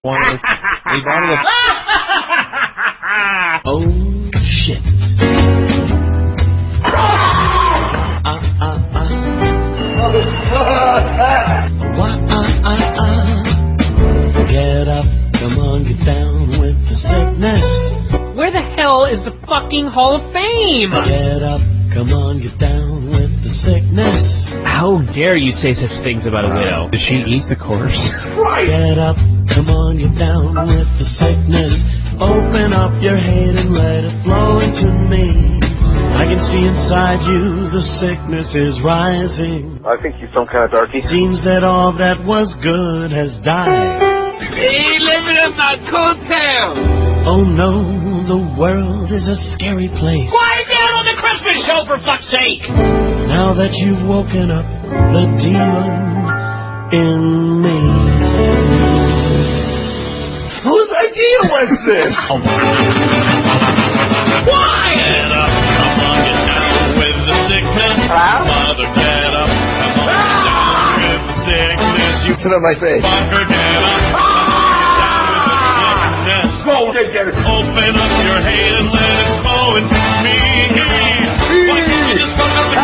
a bottle of... Oh, shit. Get up, come on, get down with the sickness. Where the hell is the fucking Hall of Fame? Get up, come on, get down with the sickness. How dare you say such things about a widow? Does she eat the corpse? Right. Get up, come on, get down with the sickness. Open up your head and let it flow into me. I can see inside you the sickness is rising. I think he's some kind of darky. Seems that all that was good has died. He living in my coattail. Oh no, the world is a scary place. Quiet down on the Christmas show, for fuck's sake! Now that you've woken up the demon in me. Whose idea was this? Why? Get up, come on, get down with the sickness. Mother, get up, come on, get down with the sickness. You Sit on my face. fucker, get up, come on, get down with the sickness. Go, get it. Open up your hate and let it flow into me. Why can't you just fuck up the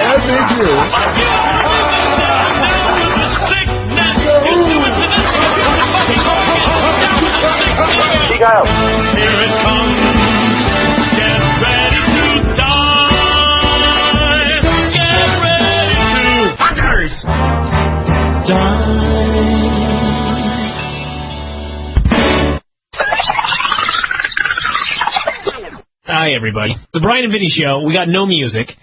That's it, you. He got out. Here it comes. Get ready to die. Get ready to fuckers. Die. Hi, everybody. The Bryan and Vinny show. We got no music.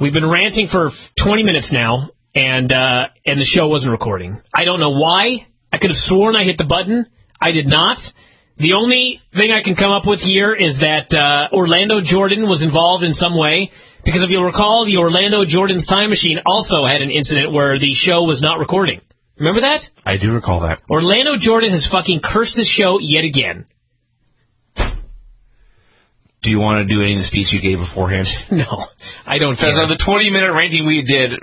We've been ranting for 20 minutes now, and the show wasn't recording. I don't know why. I could have sworn I hit the button. I did not. The only thing I can come up with here is that Orlando Jordan was involved in some way, because if you'll recall, the Orlando Jordan's Time Machine also had an incident where the show was not recording. Remember that? I do recall that. Orlando Jordan has fucking cursed the show yet again. Do you want to do any of the speech you gave beforehand? No, I don't care. Because of the 20-minute ranting we did,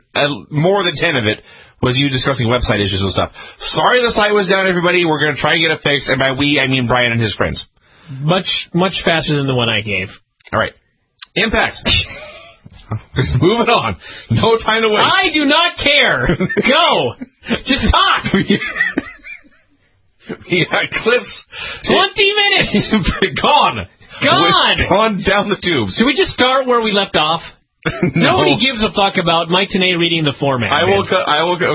more than 10 of it was you discussing website issues and stuff. Sorry the site was down, everybody. We're going to try and get it fixed. And by we, I mean Bryan and his friends. Much faster than the one I gave. All right. Impact. Just moving on. No time to waste. I do not care. Go. Just talk. We got clips. 20 minutes. Gone. Gone down the tubes. Should we just start where we left off? No. Nobody gives a fuck about Mike Tenay reading the format. I will.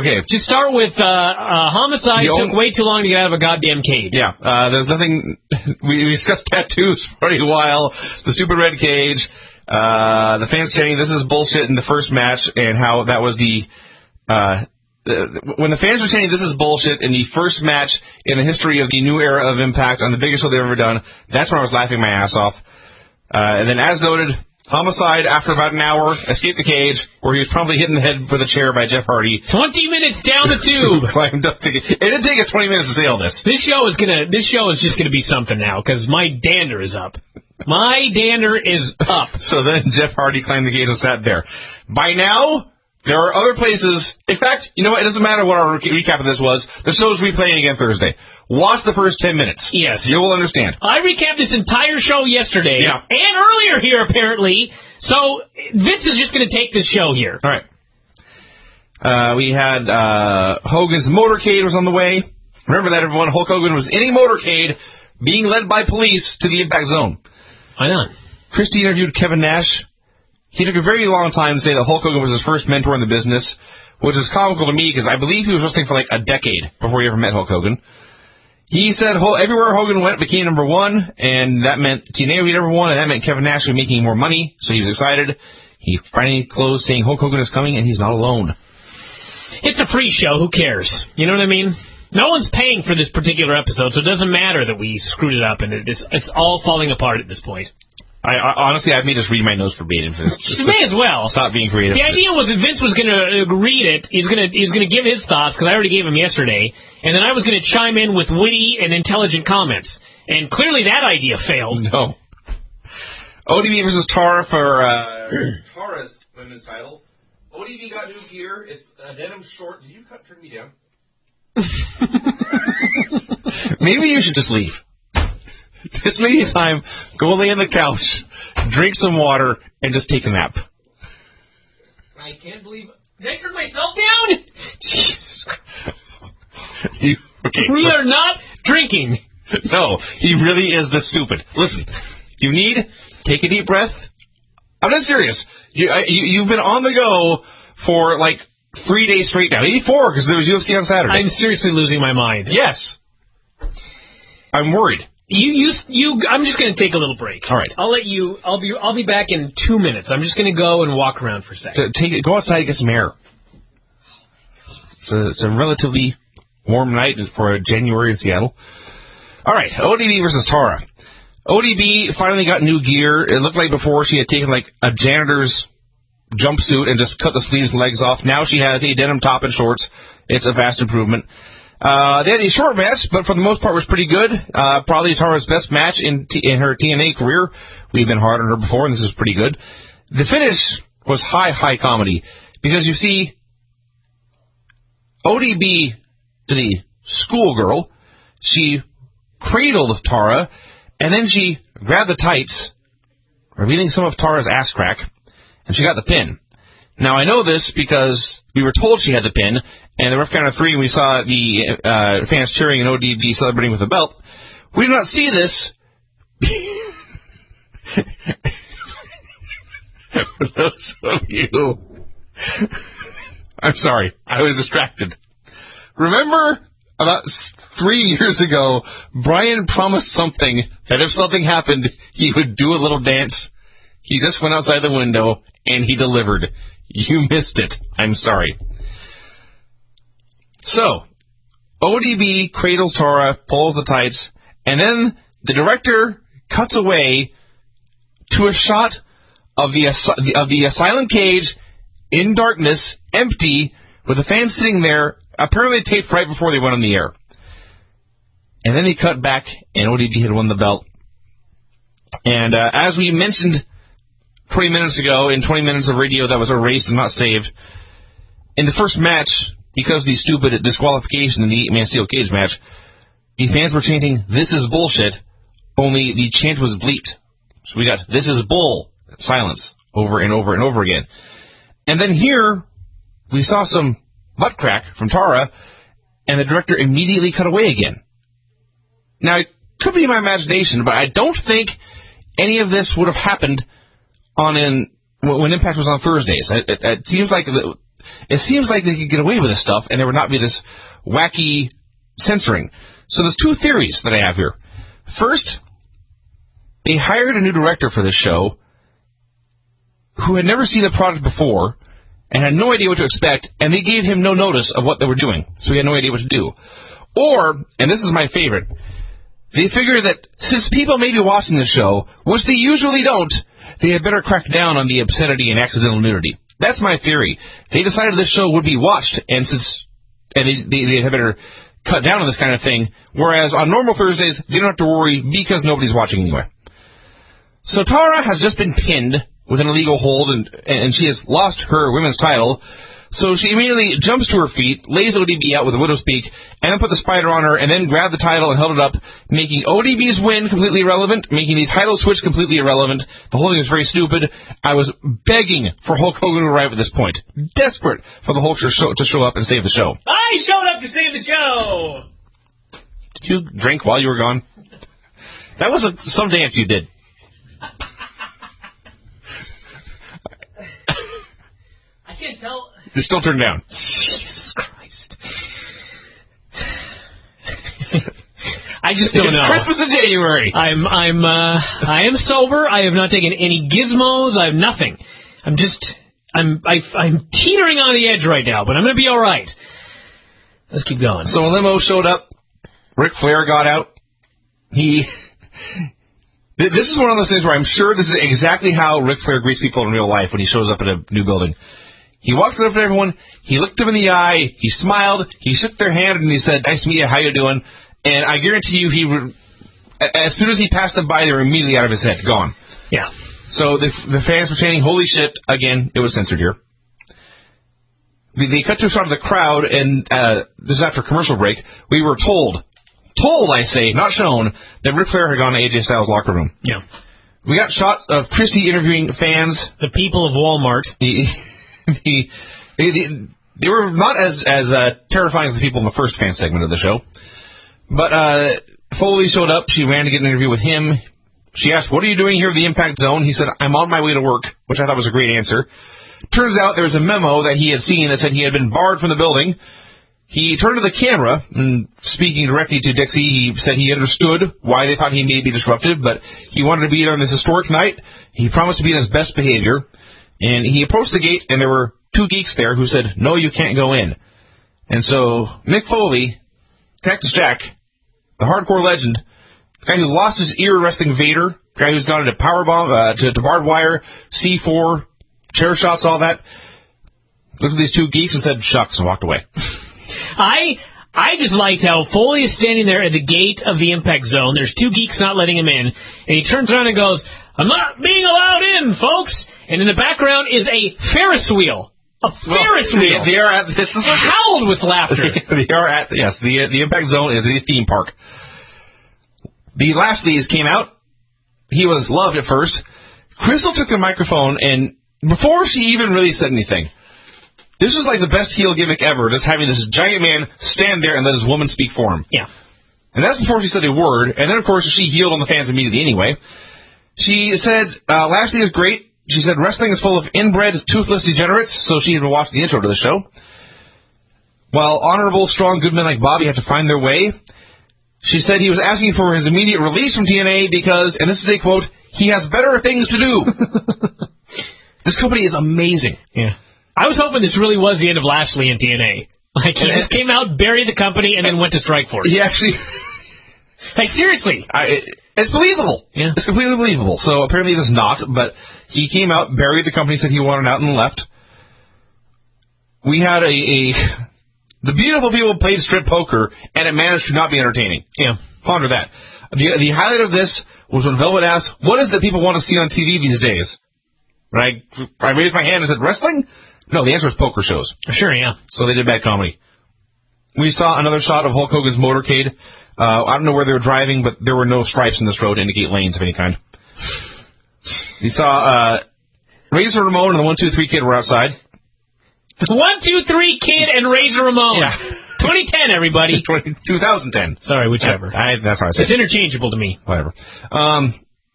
Okay. Just start with homicide took way too long to get out of a goddamn cage. Yeah. There's nothing. We discussed tattoos for a while. The stupid red cage. The fans chanting this is bullshit in the first match, and how that was when the fans were saying this is bullshit in the first match in the history of the new era of Impact on the biggest show they've ever done, that's when I was laughing my ass off. And then, as noted, homicide after about an hour escaped the cage, where he was probably hit in the head with a chair by Jeff Hardy. 20 minutes down the tube. Climbed up to it didn't take us 20 minutes to say all this. This show is just gonna be something now, because my dander is up. My dander is up. So then Jeff Hardy climbed the gate and sat there. By now, there are other places. In fact, you know what? It doesn't matter what our recap of this was. The show's replaying again Thursday. Watch the first 10 minutes. Yes. You will understand. I recapped this entire show yesterday. Yeah. And earlier here, apparently. So, Vince is just going to take this show here. All right. We had Hogan's motorcade was on the way. Remember that, everyone. Hulk Hogan was in a motorcade being led by police to the Impact Zone. Why not? Christie interviewed Kevin Nash. He took a very long time to say that Hulk Hogan was his first mentor in the business, which is comical to me because I believe he was wrestling for like a decade before he ever met Hulk Hogan. He said everywhere Hogan went became number one, and that meant TNA would be number one, and that meant Kevin Nash would be making more money, so he was excited. He finally closed saying Hulk Hogan is coming, and he's not alone. It's a free show. Who cares? You know what I mean? No one's paying for this particular episode, so it doesn't matter that we screwed it up, and it's all falling apart at this point. I honestly, I may just read my notes verbatim for this. You may as well. Stop being creative. The idea was that Vince was going to read it. He's going to give his thoughts, because I already gave him yesterday, and then I was going to chime in with witty and intelligent comments. And clearly that idea failed. No. ODB versus Tara for Tara's women's title. ODB got new gear. It's a denim short. Did you turn me down? maybe you should just leave. This may be time. Go lay on the couch, drink some water, and just take a nap. I can't believe... Did I turn myself down? Jesus Christ. We are not drinking. No, he really is this stupid. Listen, take a deep breath. I'm not serious. You've been on the go for like 3 days straight now. 84 because there was UFC on Saturday. I'm seriously losing my mind. Yes. I'm worried. I'm just going to take a little break. All right. I'll be back in 2 minutes. I'm just going to go and walk around for a second. Go outside and get some air. It's a relatively warm night for January in Seattle. All right, ODB versus Tara. ODB finally got new gear. It looked like before she had taken like a janitor's jumpsuit and just cut the sleeves and legs off. Now she has a denim top and shorts. It's a vast improvement. They had a short match, but for the most part was pretty good. Probably Tara's best match in her TNA career. We've been hard on her before, and this is pretty good. The finish was high comedy because you see ODB, the schoolgirl, she cradled Tara, and then she grabbed the tights, revealing some of Tara's ass crack, and she got the pin. Now, I know this because we were told she had the pin, and the ref count of 3, we saw the fans cheering and ODB celebrating with the belt. We did not see this. For those of you... I'm sorry, I was distracted. Remember, about 3 years ago, Bryan promised something, that if something happened, he would do a little dance. He just went outside the window, and he delivered. You missed it. I'm sorry. So, ODB cradles Tara, pulls the tights, and then the director cuts away to a shot of the silent cage in darkness, empty, with the fans sitting there, apparently taped right before they went on the air. And then he cut back, and ODB had won the belt. And as we mentioned 20 minutes ago, in 20 minutes of radio that was erased and not saved, in the first match, because of the stupid disqualification in the 8-man steel cage match, the fans were chanting, "This is bullshit," only the chant was bleeped. So we got, "This is bull," silence, over and over and over again. And then here, we saw some butt crack from Tara, and the director immediately cut away again. Now, it could be my imagination, but I don't think any of this would have happened when Impact was on Thursdays. It seems like they could get away with this stuff, and there would not be this wacky censoring. So there's 2 theories that I have here. First, they hired a new director for this show who had never seen the product before and had no idea what to expect, and they gave him no notice of what they were doing, so he had no idea what to do. Or, and this is my favorite, they figure that since people may be watching the show, which they usually don't, they had better crack down on the obscenity and accidental nudity. That's my theory. They decided this show would be watched, and they had better cut down on this kind of thing, whereas on normal Thursdays, they don't have to worry because nobody's watching anyway. So Tara has just been pinned with an illegal hold, and she has lost her women's title. So she immediately jumps to her feet, lays ODB out with a widow's peak, and then put the spider on her, and then grabbed the title and held it up, making ODB's win completely irrelevant, making the title switch completely irrelevant. The whole thing was very stupid. I was begging for Hulk Hogan to arrive at this point. Desperate for the Hulk to show up and save the show. I showed up to save the show! Did you drink while you were gone? That was some dance you did. I can't tell... You're still turned down. Jesus Christ. I just don't know. It's Christmas in January. I am sober. I have not taken any gizmos. I have nothing. I'm teetering on the edge right now, but I'm going to be all right. Let's keep going. So a limo showed up. Ric Flair got out. This is one of those things where I'm sure this is exactly how Ric Flair greets people in real life when he shows up at a new building. He walked up to everyone, he looked them in the eye, he smiled, he shook their hand, and he said, "Nice to meet you, how you doing?" And I guarantee you, as soon as he passed them by, they were immediately out of his head, gone. Yeah. So the fans were chanting, "Holy shit," again, it was censored here. They cut to a shot of the crowd, and this is after a commercial break. We were told told, I say, not shown, that Ric Flair had gone to AJ Styles' locker room. Yeah. We got shots of Christie interviewing fans. The people of Walmart. They were not as terrifying as the people in the first fan segment of the show. But Foley showed up. She ran to get an interview with him. She asked, "What are you doing here at the Impact Zone?" He said, "I'm on my way to work," which I thought was a great answer. Turns out there was a memo that he had seen that said he had been barred from the building. He turned to the camera, and speaking directly to Dixie, he said he understood why they thought he may be disruptive, but he wanted to be there on this historic night. He promised to be in his best behavior. And he approached the gate, and there were two geeks there who said, "No, you can't go in." And so Mick Foley, Cactus Jack, the hardcore legend, the guy who lost his ear wrestling Vader, the guy who's gone into powerbomb, to barbed wire, C4, chair shots, all that, looked at these two geeks and said, "Shucks," and walked away. I just liked how Foley is standing there at the gate of the Impact Zone. There's two geeks not letting him in. And he turns around and goes, "I'm not being allowed in, folks." And in the background is a Ferris wheel. A Ferris wheel. They are at this. Howled with laughter. They are at, yes, the Impact Zone is a theme park. The last of these came out. He was loved at first. Crystal took the microphone, and before she even really said anything, this was like the best heel gimmick ever, just having this giant man stand there and let his woman speak for him. Yeah. And that's before she said a word. And then, of course, she healed on the fans immediately anyway. She said, Lashley is great. She said, wrestling is full of inbred, toothless degenerates, so she had been watching the intro to the show. While honorable, strong, good men like Bobby have to find their way, she said he was asking for his immediate release from TNA because, and this is a quote, "he has better things to do." This company is amazing. Yeah. I was hoping this really was the end of Lashley in TNA. Like, he just came out, buried the company, and then went to Strikeforce. He actually... Like, seriously. It's believable. Yeah. It's completely believable. So apparently it is not, but he came out, buried the company, said he wanted out, and left. We had the beautiful people played strip poker, and it managed to not be entertaining. Yeah. Ponder that. The highlight of this was when Velvet asked, "What is it that people want to see on TV these days?" Right? I raised my hand and said, "Wrestling?" No, the answer is poker shows. Sure, yeah. So they did bad comedy. We saw another shot of Hulk Hogan's motorcade. I don't know where they were driving, but there were no stripes in this road to indicate lanes of any kind. We saw Razor Ramon and the 1-2-3 Kid were outside. 1-2-3 Kid and Razor Ramon. Yeah. 2010, everybody. 2010. Sorry, whichever. That's how I say It's interchangeable to me. Whatever.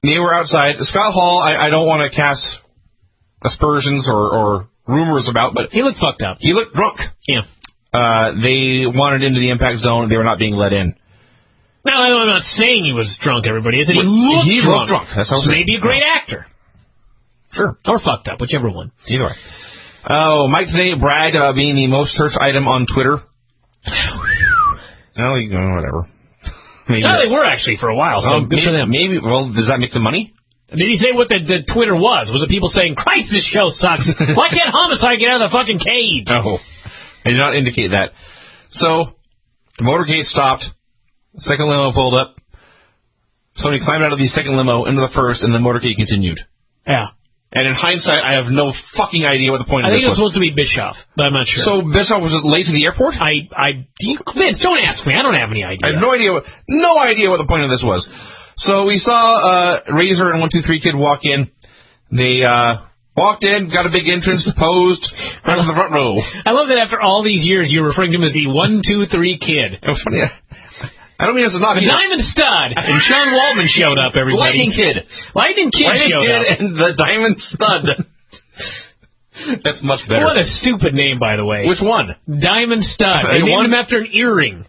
They were outside. Scott Hall, I don't want to cast aspersions or rumors about, but he looked fucked up. He looked drunk. Yeah. They wanted into the Impact Zone. They were not being let in. No, I'm not saying he was drunk, everybody. I said he looked drunk. That's how maybe a great actor. Sure. Or fucked up, whichever one. Either way. Oh, Mike today bragged about being the most searched item on Twitter. Well, whatever. Maybe no, they were actually for a while, so good for them. Maybe, well, does that make them money? Did he say what the Twitter was? Was it people saying, "Christ, this show sucks. Why can't Homicide get out of the fucking cage?" No. I did not indicate that. So, the motorcade stopped. The second limo pulled up. Somebody climbed out of the second limo into the first, and the motorcade continued. Yeah. And in hindsight, I have no fucking idea what the point of this was. I think it was supposed to be Bischoff, but I'm not sure. So Bischoff was late to the airport? Vince, don't ask me. I don't have any idea. I have no idea what the point of this was. So we saw Razor and 1-2-3 Kid walk in. They walked in, got a big entrance, posed, right in the front row. I love that after all these years, you're referring to him as the 1-2-3 Kid. It was funny. I don't mean it's not the Diamond Stud and Sean Waltman showed up. Everybody, Lightning Kid showed up, and the Diamond Stud. That's much better. What a stupid name, by the way. Which one? Diamond Stud. They named him after an earring.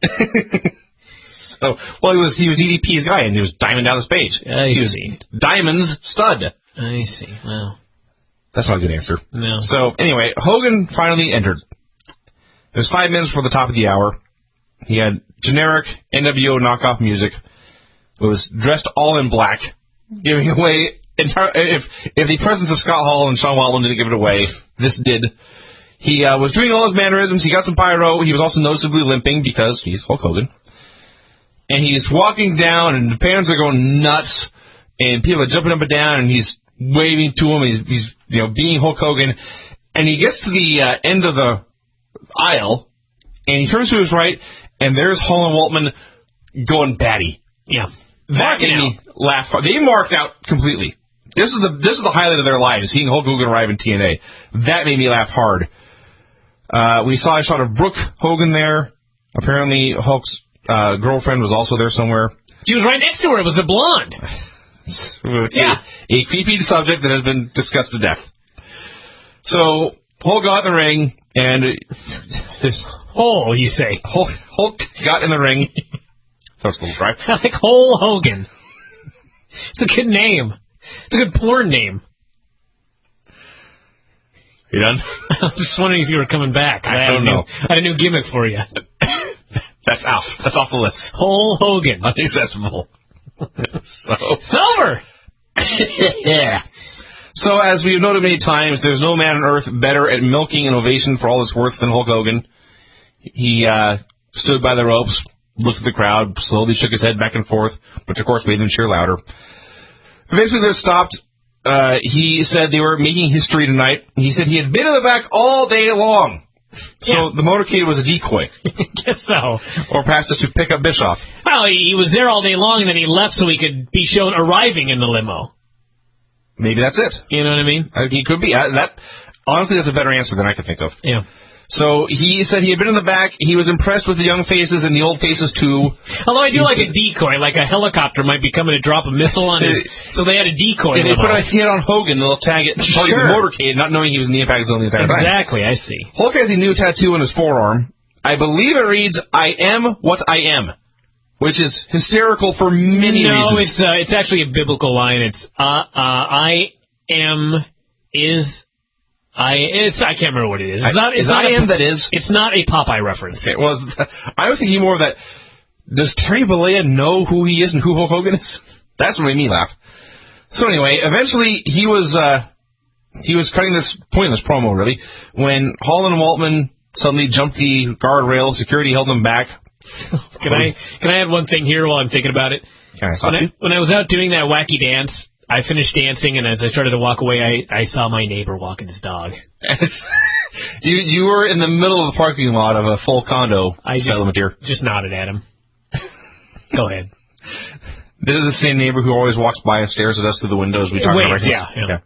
So, well, he was DDP's guy, and he was diamond down the page. I see. Diamond's Stud. I see. Wow. That's not a good answer. No. So anyway, Hogan finally entered. It was 5 minutes before the top of the hour. He had generic NWO knockoff music. It was dressed all in black, giving away if the presence of Scott Hall and Sean Waltman didn't give it away, this did. He was doing all his mannerisms. He got some pyro. He was also noticeably limping because he's Hulk Hogan. And he's walking down, and the fans are going nuts, and people are jumping up and down, and he's waving to him. He's being Hulk Hogan, and he gets to the end of the aisle, and he turns to his right, and there's Hall and Waltman going batty. Yeah. That made me laugh. They marked out completely. This is the highlight of their lives, seeing Hulk Hogan arrive in TNA. That made me laugh hard. We saw a shot of Brooke Hogan there. Apparently, Hulk's girlfriend was also there somewhere. She was right next to her. It was the blonde. A creepy subject that has been discussed to death. So, Hulk got in the ring, and... you say. Hulk got in the ring. That's a little dry. I like Hole Hogan. It's a good name. It's a good porn name. You done? I was just wondering if you were coming back. I don't know. I had a new gimmick for you. That's out. That's off the list. Hole Hogan. Unacceptable. It's over. Yeah. So, as we've noted many times, there's no man on earth better at milking an ovation for all it's worth than Hulk Hogan. He stood by the ropes, looked at the crowd, slowly shook his head back and forth, which of course made them cheer louder. Eventually they stopped. He said they were making history tonight. He said he had been in the back all day long. So the motorcade was a decoy. Guess so. Or perhaps just to pick up Bischoff. Well, he was there all day long, and then he left so he could be shown arriving in the limo. Maybe that's it. You know what I mean? He could be. Honestly, that's a better answer than I could think of. Yeah. So he said he had been in the back. He was impressed with the young faces and the old faces, too. Although I do like a decoy, like a helicopter might be coming to drop a missile on his... So they had a decoy. If they put a hit on Hogan, they'll tag it part of the motorcade, not knowing he was in the impact zone the entire time. Exactly, I see. Hulk has a new tattoo on his forearm. I believe it reads, "I am what I am," which is hysterical for many reasons. No, it's actually a biblical line. It's, I am, is... I can't remember what it is. It's not a Popeye reference. It was. I was thinking more of that. Does Terry Bollea know who he is and who Hulk Hogan is? That's what made me laugh. So anyway, eventually he was cutting this pointless promo really when Hall and Waltman suddenly jumped the guardrail. Security held them back. Can I add one thing here while I'm thinking about it? Can I stop you? When I was out doing that wacky dance, I finished dancing, and as I started to walk away, I saw my neighbor walking his dog. You were in the middle of the parking lot of a full condo. I just nodded at him. Go ahead. This is the same neighbor who always walks by and stares at us through the windows. We talk about yeah.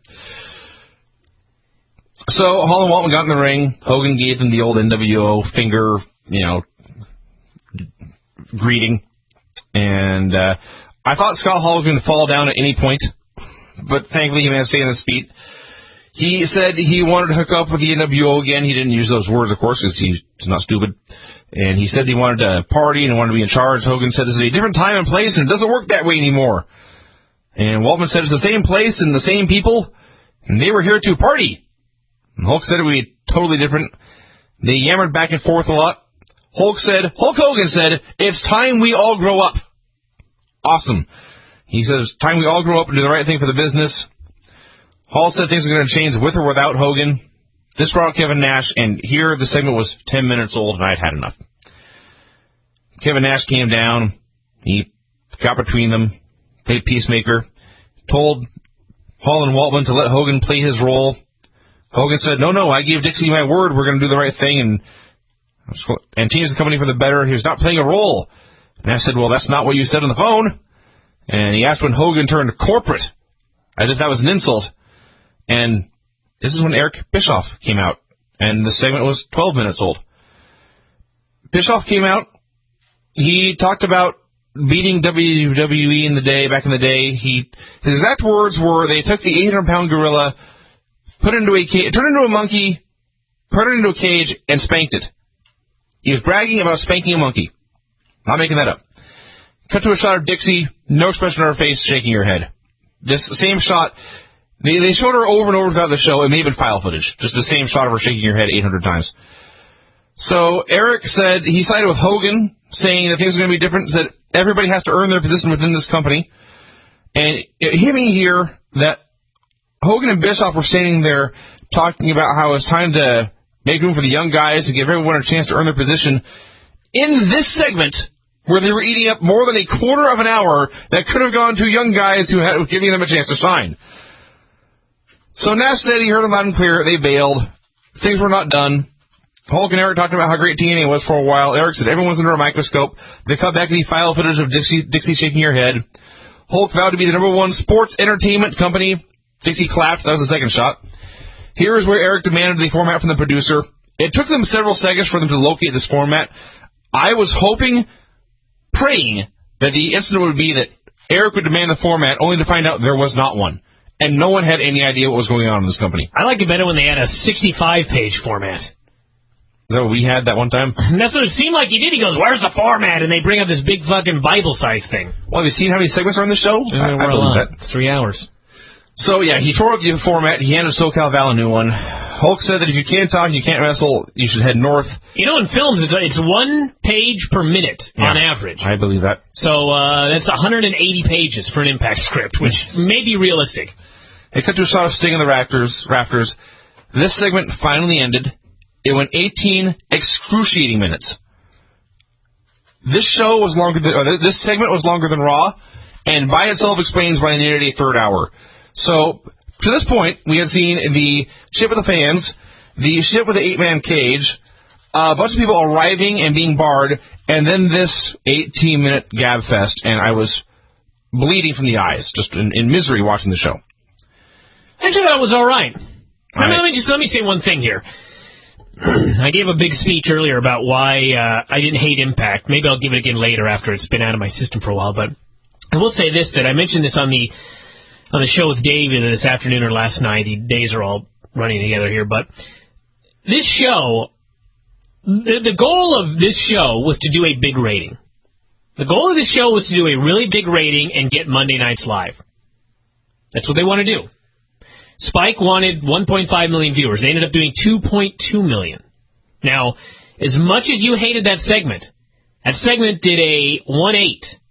So Hall and Waltman got in the ring. Hogan gave them the old NWO finger, greeting. And I thought Scott Hall was going to fall down at any point. But thankfully, he managed to stay on his feet. He said he wanted to hook up with the NWO again. He didn't use those words, of course, because he's not stupid. And he said he wanted to party and wanted to be in charge. Hogan said this is a different time and place, and it doesn't work that way anymore. And Waltman said it's the same place and the same people, and they were here to party. And Hulk said it would be totally different. They yammered back and forth a lot. Hulk Hogan said, "It's time we all grow up." Awesome. He says, "It's time we all grow up and do the right thing for the business." Hall said things are going to change with or without Hogan. This brought Kevin Nash, and here the segment was 10 minutes old, and I'd had enough. Kevin Nash came down. He got between them, played peacemaker, told Hall and Waltman to let Hogan play his role. Hogan said, no, I gave Dixie my word. We're going to do the right thing and change the company for the better. He was not playing a role. Nash said, well, that's not what you said on the phone. And he asked when Hogan turned corporate, as if that was an insult. And this is when Eric Bischoff came out, and the segment was 12 minutes old. Bischoff came out. He talked about beating WWE back in the day. His exact words were, they took the 800-pound gorilla, turned it into a monkey, put it into a cage, and spanked it. He was bragging about spanking a monkey. Not making that up. Cut to a shot of Dixie, no expression on her face, shaking her head. This same shot, they showed her over and over throughout the show. It may have been file footage. Just the same shot of her shaking her head 800 times. So Eric said he sided with Hogan, saying that things are going to be different, said everybody has to earn their position within this company. And it hit me here that Hogan and Bischoff were standing there talking about how it's time to make room for the young guys and give everyone a chance to earn their position. In this segment, where they were eating up more than a quarter of an hour that could have gone to young guys who had giving them a chance to shine. So Nash said he heard them loud and clear. They bailed. Things were not done. Hulk and Eric talked about how great TNA was for a while. Eric said everyone's under a microscope. They cut back to the file footage of Dixie shaking her head. Hulk vowed to be the #1 sports entertainment company. Dixie clapped. That was the second shot. Here is where Eric demanded the format from the producer. It took them several seconds for them to locate this format. I was hoping, praying, that the incident would be that Eric would demand the format, only to find out there was not one. And no one had any idea what was going on in this company. I like it better when they had a 65-page format. Is that what we had that one time? That's what it seemed like he did. He goes, where's the format? And they bring up this big fucking Bible-sized thing. Well, have you seen how many segments are on the show? I believe that. It's 3 hours. So, yeah, he tore up the format. He handed SoCal Val a new one. Hulk said that if you can't talk, you can't wrestle, you should head north. You know, in films, it's 1 page per minute on average. I believe that. So that's 180 pages for an Impact script, which may be realistic. They cut to a shot of Sting in the rafters. This segment finally ended. It went 18 excruciating minutes. This segment was longer than Raw, and by itself explains why they needed a third hour. So, to this point, we had seen the ship with the fans, the ship with the 8-man cage, a bunch of people arriving and being barred, and then this 18-minute gab fest, and I was bleeding from the eyes, just in misery watching the show. Actually, that was all right. Let me say one thing here. I gave a big speech earlier about why I didn't hate Impact. Maybe I'll give it again later after it's been out of my system for a while. But I will say this, that I mentioned this on the show with Dave either this afternoon or last night. The days are all running together here. But this show, the goal of this show was to do a big rating. The goal of this show was to do a really big rating and get Monday Nights Live. That's what they want to do. Spike wanted 1.5 million viewers. They ended up doing 2.2 million. Now, as much as you hated that segment did a 1.8.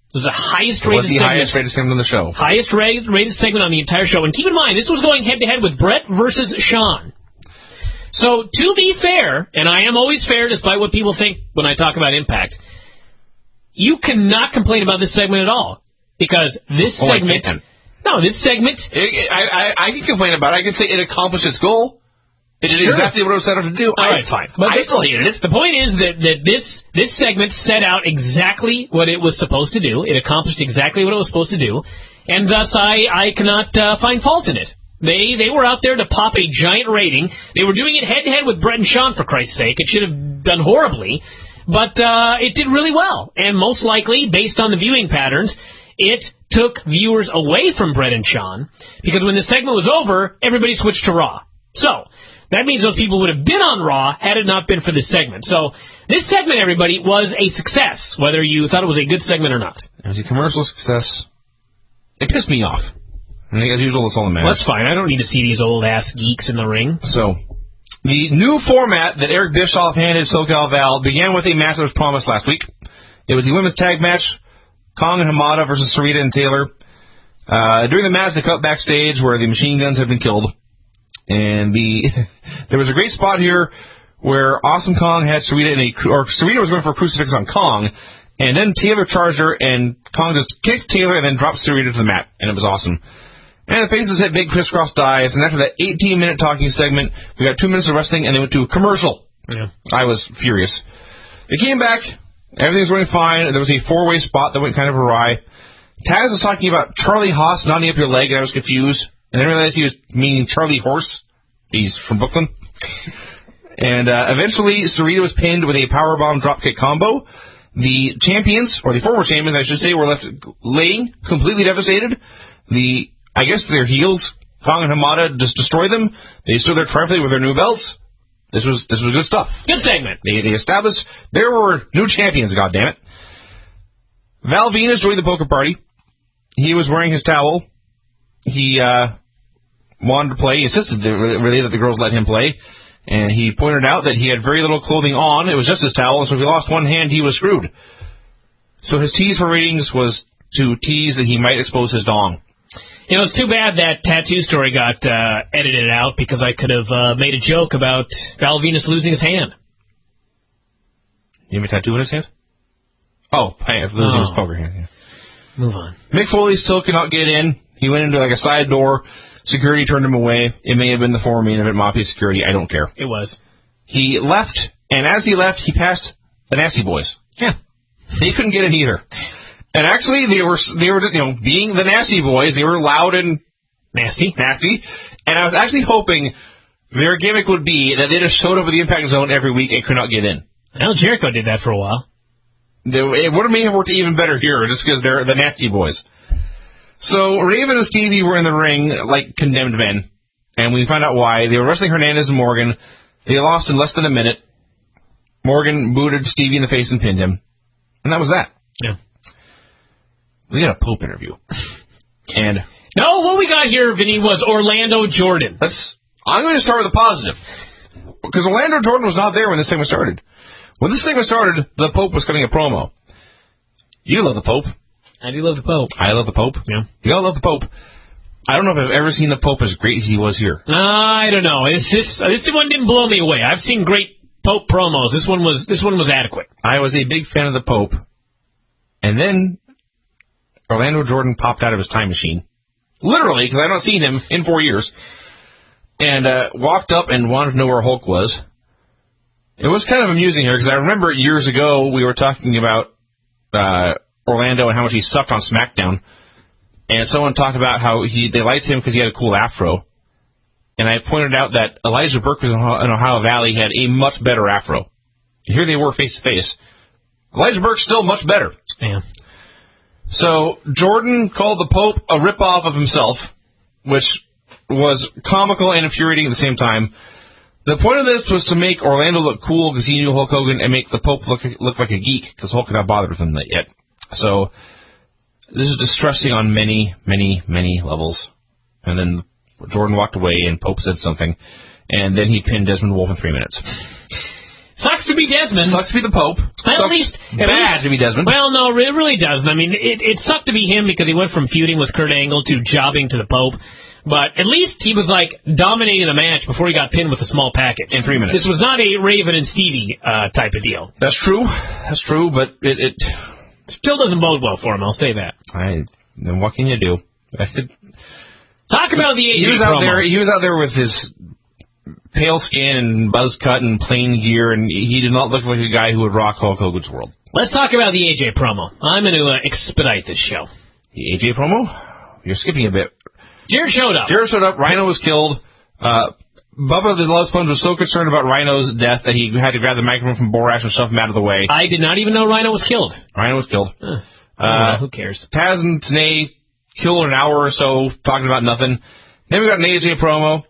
It was the highest rated segment. Highest rated segment on the show. Highest rated segment on the entire show. And keep in mind, this was going head-to-head with Brett versus Sean. So, to be fair, and I am always fair despite what people think when I talk about Impact, you cannot complain about this segment at all. Because this segment... No, this segment... I can complain about it. I can say it accomplished its goal. It did exactly what it was set out to do. All right, fine. But I still hated it. The point is that this segment set out exactly what it was supposed to do. It accomplished exactly what it was supposed to do. And thus, I cannot find fault in it. They were out there to pop a giant rating. They were doing it head-to-head with Brett and Sean, for Christ's sake. It should have done horribly. But it did really well. And most likely, based on the viewing patterns, it took viewers away from Brett and Sean, because when the segment was over, everybody switched to Raw. So, that means those people would have been on Raw had it not been for this segment. So, this segment, everybody, was a success, whether you thought it was a good segment or not. It was a commercial success. It pissed me off. I think as usual, it's all that matters. That's fine. I don't need to see these old-ass geeks in the ring. So, the new format that Eric Bischoff handed SoCal Val began with a match that was promised last week. It was the women's tag match, Kong and Hamada versus Sarita and Taylor. During the match, they cut backstage where the machine guns had been killed. And there was a great spot here where Awesome Kong had Sarita Sarita was going for a crucifix on Kong, and then Taylor charged her, and Kong just kicked Taylor and then dropped Sarita to the mat, and it was awesome. And the faces hit big crisscross dives, and after that 18-minute talking segment, we got 2 minutes of wrestling, and they went to a commercial. Yeah. I was furious. They came back. Everything was going fine. There was a 4-way spot that went kind of awry. Taz was talking about Charlie Haas knotting up your leg, and I was confused. And then I realized he was meaning Charlie Horse. He's from Brooklyn. And eventually, Sarita was pinned with a powerbomb dropkick combo. The champions, or the former champions, I should say, were left laying, completely devastated. I guess their heels, Kong and Hamada, just destroyed them. They stood there triumphantly with their new belts. This was good stuff. Good segment. They established there were new champions, goddammit. Val Venus joined the poker party. He was wearing his towel. He wanted to play. He insisted really that the girls let him play. And he pointed out that he had very little clothing on. It was just his towel, so if he lost one hand, he was screwed. So his tease for ratings was to tease that he might expose his dong. You know, it's too bad that tattoo story got edited out, because I could have made a joke about Val Venus losing his hand. You have a tattoo in his hand? Oh, losing his poker hand. Yeah. Move on. Mick Foley still could not get in. He went into like a side door. Security turned him away. It may have been the former main event Mafia security. I don't care. It was. He left And as he left, he passed the Nasty Boys. Yeah. They couldn't get it either. And actually, they were being the Nasty Boys, they were loud and nasty. And I was actually hoping their gimmick would be that they just showed up at the Impact Zone every week and could not get in. Well, Jericho did that for a while. It would have made it work even better here, just because they're the Nasty Boys. So Raven and Stevie were in the ring like condemned men, and we found out why. They were wrestling Hernandez and Morgan. They lost in less than a minute. Morgan booted Stevie in the face and pinned him. And that was that. Yeah. We got a Pope interview. And no, what we got here, Vinny, was Orlando Jordan. I'm going to start with a positive. Because Orlando Jordan was not there when this thing was started. When this thing was started, the Pope was cutting a promo. You love the Pope. I do love the Pope. I love the Pope. Yeah. You all love the Pope. I don't know if I've ever seen the Pope as great as he was here. I don't know. This one didn't blow me away. I've seen great Pope promos. This one was adequate. I was a big fan of the Pope. And then Orlando Jordan popped out of his time machine. Literally, because I haven't seen him in 4 years. And walked up and wanted to know where Hulk was. It was kind of amusing here, because I remember years ago we were talking about Orlando and how much he sucked on SmackDown. And someone talked about how they liked him because he had a cool afro. And I pointed out that Elijah Burke was in Ohio Valley had a much better afro. And here they were face to face. Elijah Burke's still much better. Yeah. So Jordan called the Pope a ripoff of himself, which was comical and infuriating at the same time. The point of this was to make Orlando look cool because he knew Hulk Hogan, and make the Pope look like a geek because Hulk had not bothered with him yet. So this is distressing on many, many, many levels. And then Jordan walked away, and Pope said something, and then he pinned Desmond Wolfe in 3 minutes. Sucks to be Desmond. Sucks to be the Pope. Well, at least to be Desmond. Well, no, it really doesn't. I mean, it sucked to be him because he went from feuding with Kurt Angle to jobbing to the Pope. But at least he was, dominating the match before he got pinned with a small package. In 3 minutes. This was not a Raven and Stevie type of deal. That's true. That's true, but it still doesn't bode well for him, I'll say that. Then what can you do? Talk about the AJ he was promo. He was out there with his pale skin and buzz cut and plain gear, and he did not look like a guy who would rock Hulk Hogan's world. Let's talk about the AJ promo. I'm going to expedite this show. The AJ promo? You're skipping a bit. Jared showed up. Rhino was killed. Bubba the Love Sponge was so concerned about Rhino's death that he had to grab the microphone from Borash and shove him out of the way. I did not even know Rhino was killed. Rhino was killed. Who cares? Taz and Tenay killed an hour or so talking about nothing. Then we got an AJ promo.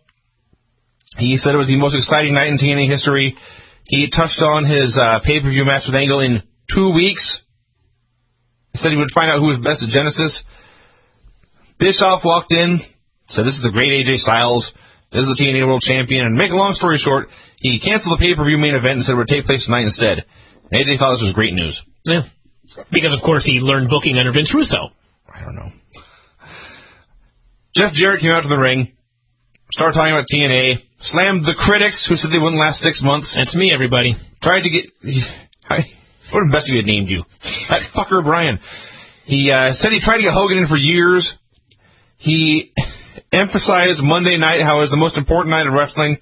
He said it was the most exciting night in TNA history. He touched on his pay-per-view match with Angle in 2 weeks. He said he would find out who was best at Genesis. Bischoff walked in, said this is the great AJ Styles. This is the TNA World Champion. And make a long story short, he canceled the pay-per-view main event and said it would take place tonight instead. And AJ thought this was great news. Yeah. Because, of course, he learned booking under Vince Russo. I don't know. Jeff Jarrett came out to the ring, started talking about TNA, slammed the critics who said they wouldn't last 6 months. That's me, everybody. Tried to get... What would best if he had named you? That fucker Bryan. He said he tried to get Hogan in for years. He emphasized Monday night how it was the most important night of wrestling.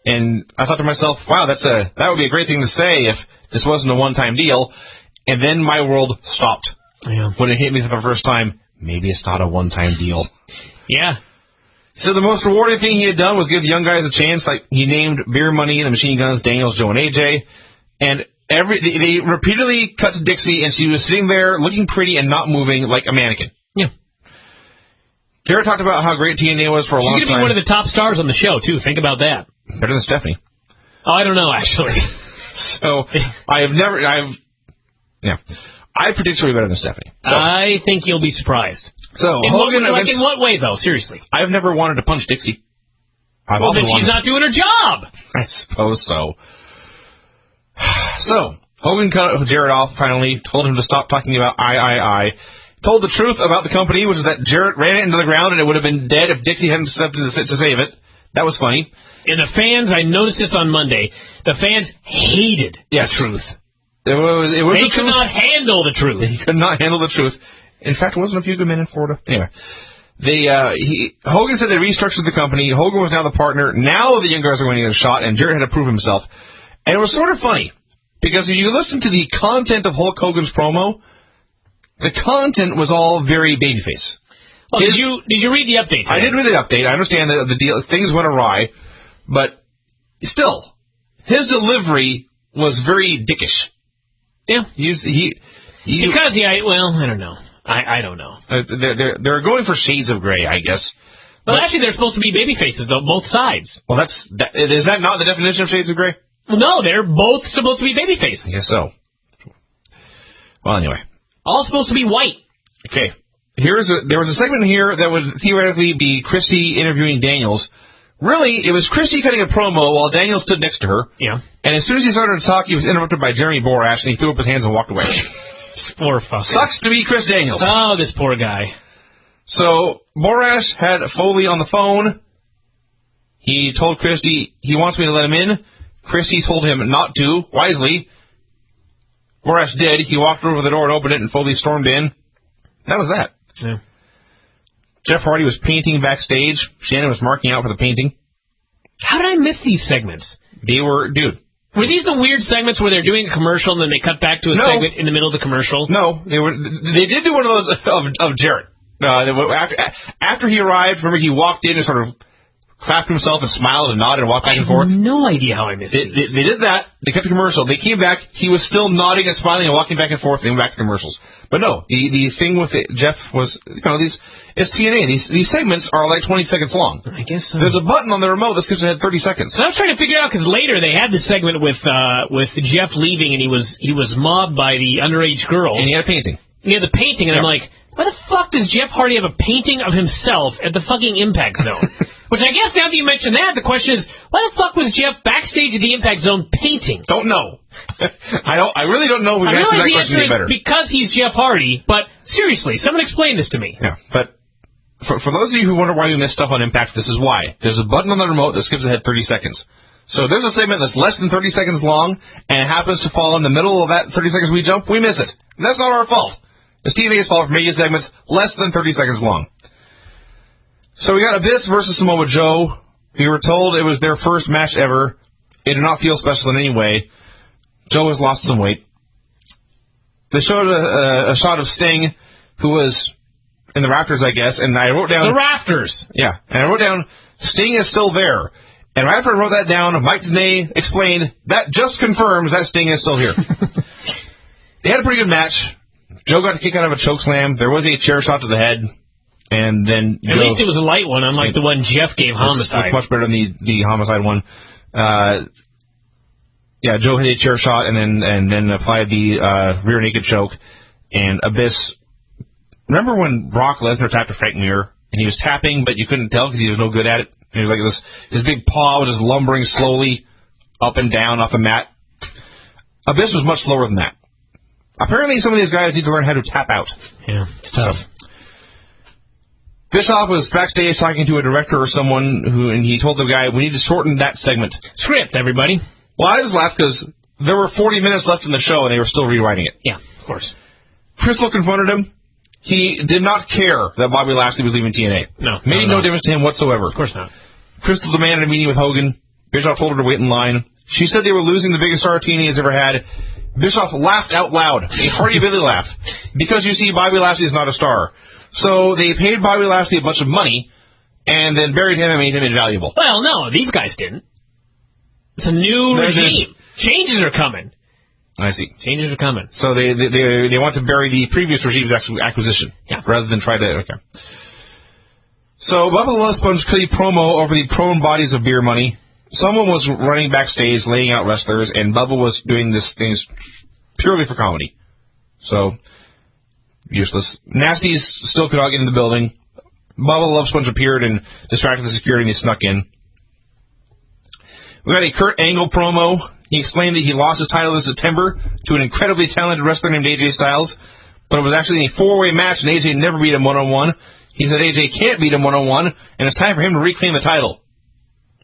And I thought to myself, wow, that would be a great thing to say if this wasn't a one-time deal. And then my world stopped. Yeah. When it hit me for the first time, maybe it's not a one-time deal. Yeah. So the most rewarding thing he had done was give the young guys a chance. Like, he named Beer Money and the Machine Guns Daniels, Joe, and AJ. And they repeatedly cut to Dixie, and she was sitting there looking pretty and not moving like a mannequin. Yeah. Jared talked about how great TNA was for a long time. She's going to be one of the top stars on the show, too. Think about that. Better than Stephanie. Oh, I don't know, actually. So, I predict she'll be better than Stephanie. So. I think you'll be surprised. So, in what way, though? Seriously. I've never wanted to punch Dixie. Well, then she's not doing her job. I suppose so. So, Hogan cut Jarrett off finally, told him to stop talking about I. Told the truth about the company, which is that Jarrett ran it into the ground and it would have been dead if Dixie hadn't stepped in to save it. That was funny. And the fans, I noticed this on Monday, the fans hated the truth. They could not handle the truth. They could not handle the truth. In fact, it wasn't a few good men in Florida. Anyway, Hogan said they restructured the company. Hogan was now the partner. Now the young guys are going to get a shot, and Jarrett had to prove himself. And it was sort of funny, because if you listen to the content of Hulk Hogan's promo, the content was all very babyface. Oh, did you read the update today? I did read the update. I understand that the deal, things went awry, but still, his delivery was very dickish. Yeah. Because I don't know. I don't know. They're going for shades of gray, I guess. Well, actually, they're supposed to be baby faces, though, both sides. Well, is that not the definition of shades of gray? Well, no, they're both supposed to be baby faces. I guess so. Well, anyway. All supposed to be white. Okay. There was a segment here that would theoretically be Christy interviewing Daniels. Really, it was Christy cutting a promo while Daniels stood next to her. Yeah. And as soon as he started to talk, he was interrupted by Jeremy Borash, and he threw up his hands and walked away. Poor fucker. Sucks to be Chris Daniels. Oh, this poor guy. So, Borash had Foley on the phone. He told Christy he wants me to let him in. Christy told him not to, wisely. Borash did. He walked over the door and opened it, and Foley stormed in. That was that. Yeah. Jeff Hardy was painting backstage. Shannon was marking out for the painting. How did I miss these segments? Were these the weird segments where they're doing a commercial and then they cut back to a segment in the middle of the commercial? No, they did do one of those of Jarrett. After he arrived, remember he walked in and sort of clapped himself and smiled and nodded and walked back and forth. I have no idea how I missed it. They did that. They cut the commercial. They came back. He was still nodding and smiling and walking back and forth. They went back to commercials. But no, the thing with Jeff was, it's TNA. These segments are like 20 seconds long. I guess so. There's a button on the remote that skips ahead 30 seconds. So I was trying to figure out, because later they had this segment with Jeff leaving, and he was mobbed by the underage girls. And he had a painting. And he had the painting, and I'm like, why the fuck does Jeff Hardy have a painting of himself at the fucking Impact Zone? Which I guess now that you mention that, the question is, why the fuck was Jeff backstage at the Impact Zone painting? Don't know. I really don't know who can answer that question any better. Because he's Jeff Hardy, but seriously, someone explain this to me. Yeah, but for those of you who wonder why we missed stuff on Impact, this is why. There's a button on the remote that skips ahead 30 seconds. So there's a segment that's less than 30 seconds long, and it happens to fall in the middle of that 30 seconds we jump, we miss it. And that's not our fault. It's TNA's fault for making segments less than 30 seconds long. So we got Abyss versus Samoa Joe. We were told it was their first match ever. It did not feel special in any way. Joe has lost some weight. They showed a shot of Sting, who was in the rafters, I guess, and I wrote down... The rafters! Yeah, and I wrote down, Sting is still there. And right after I wrote that down, Mike Tenay explained, that just confirms that Sting is still here. They had a pretty good match. Joe got a kick out of a chokeslam. There was a chair shot to the head. And then at least it was a light one, unlike the one Jeff gave Homicide. It's much better than the Homicide one. Yeah, Joe hit a chair shot and then applied the rear naked choke. And Abyss. Remember when Brock Lesnar tapped a Frank Mir and he was tapping, but you couldn't tell because he was no good at it. He was like his big paw was just lumbering slowly up and down off the mat. Abyss was much slower than that. Apparently, some of these guys need to learn how to tap out. Yeah, it's tough. Bischoff was backstage talking to a director or someone and he told the guy, we need to shorten that segment. Script, everybody. Well, I just laughed because there were 40 minutes left in the show and they were still rewriting it. Yeah, of course. Crystal confronted him. He did not care that Bobby Lashley was leaving TNA. No. Made no difference to him whatsoever. Of course not. Crystal demanded a meeting with Hogan. Bischoff told her to wait in line. She said they were losing the biggest star TNA has ever had. Bischoff laughed out loud, a hearty Billy laugh, because you see, Bobby Lashley is not a star. So they paid Bobby Lashley a bunch of money, and then buried him and made him invaluable. Well, no, these guys didn't. It's a new regime. Changes are coming. I see. Changes are coming. So they want to bury the previous regime's acquisition, rather than try to. Okay. So Bubba Love Sponge cut a promo over the prone bodies of beer money. Someone was running backstage, laying out wrestlers, and Bubba was doing this things purely for comedy. So, useless. Nasties still could not get in the building. Bubba Love Sponge appeared and distracted the security, and he snuck in. We got a Kurt Angle promo. He explained that he lost his title in September to an incredibly talented wrestler named AJ Styles, but it was actually in a four-way match, and AJ never beat him one-on-one. He said AJ can't beat him one-on-one, and it's time for him to reclaim the title.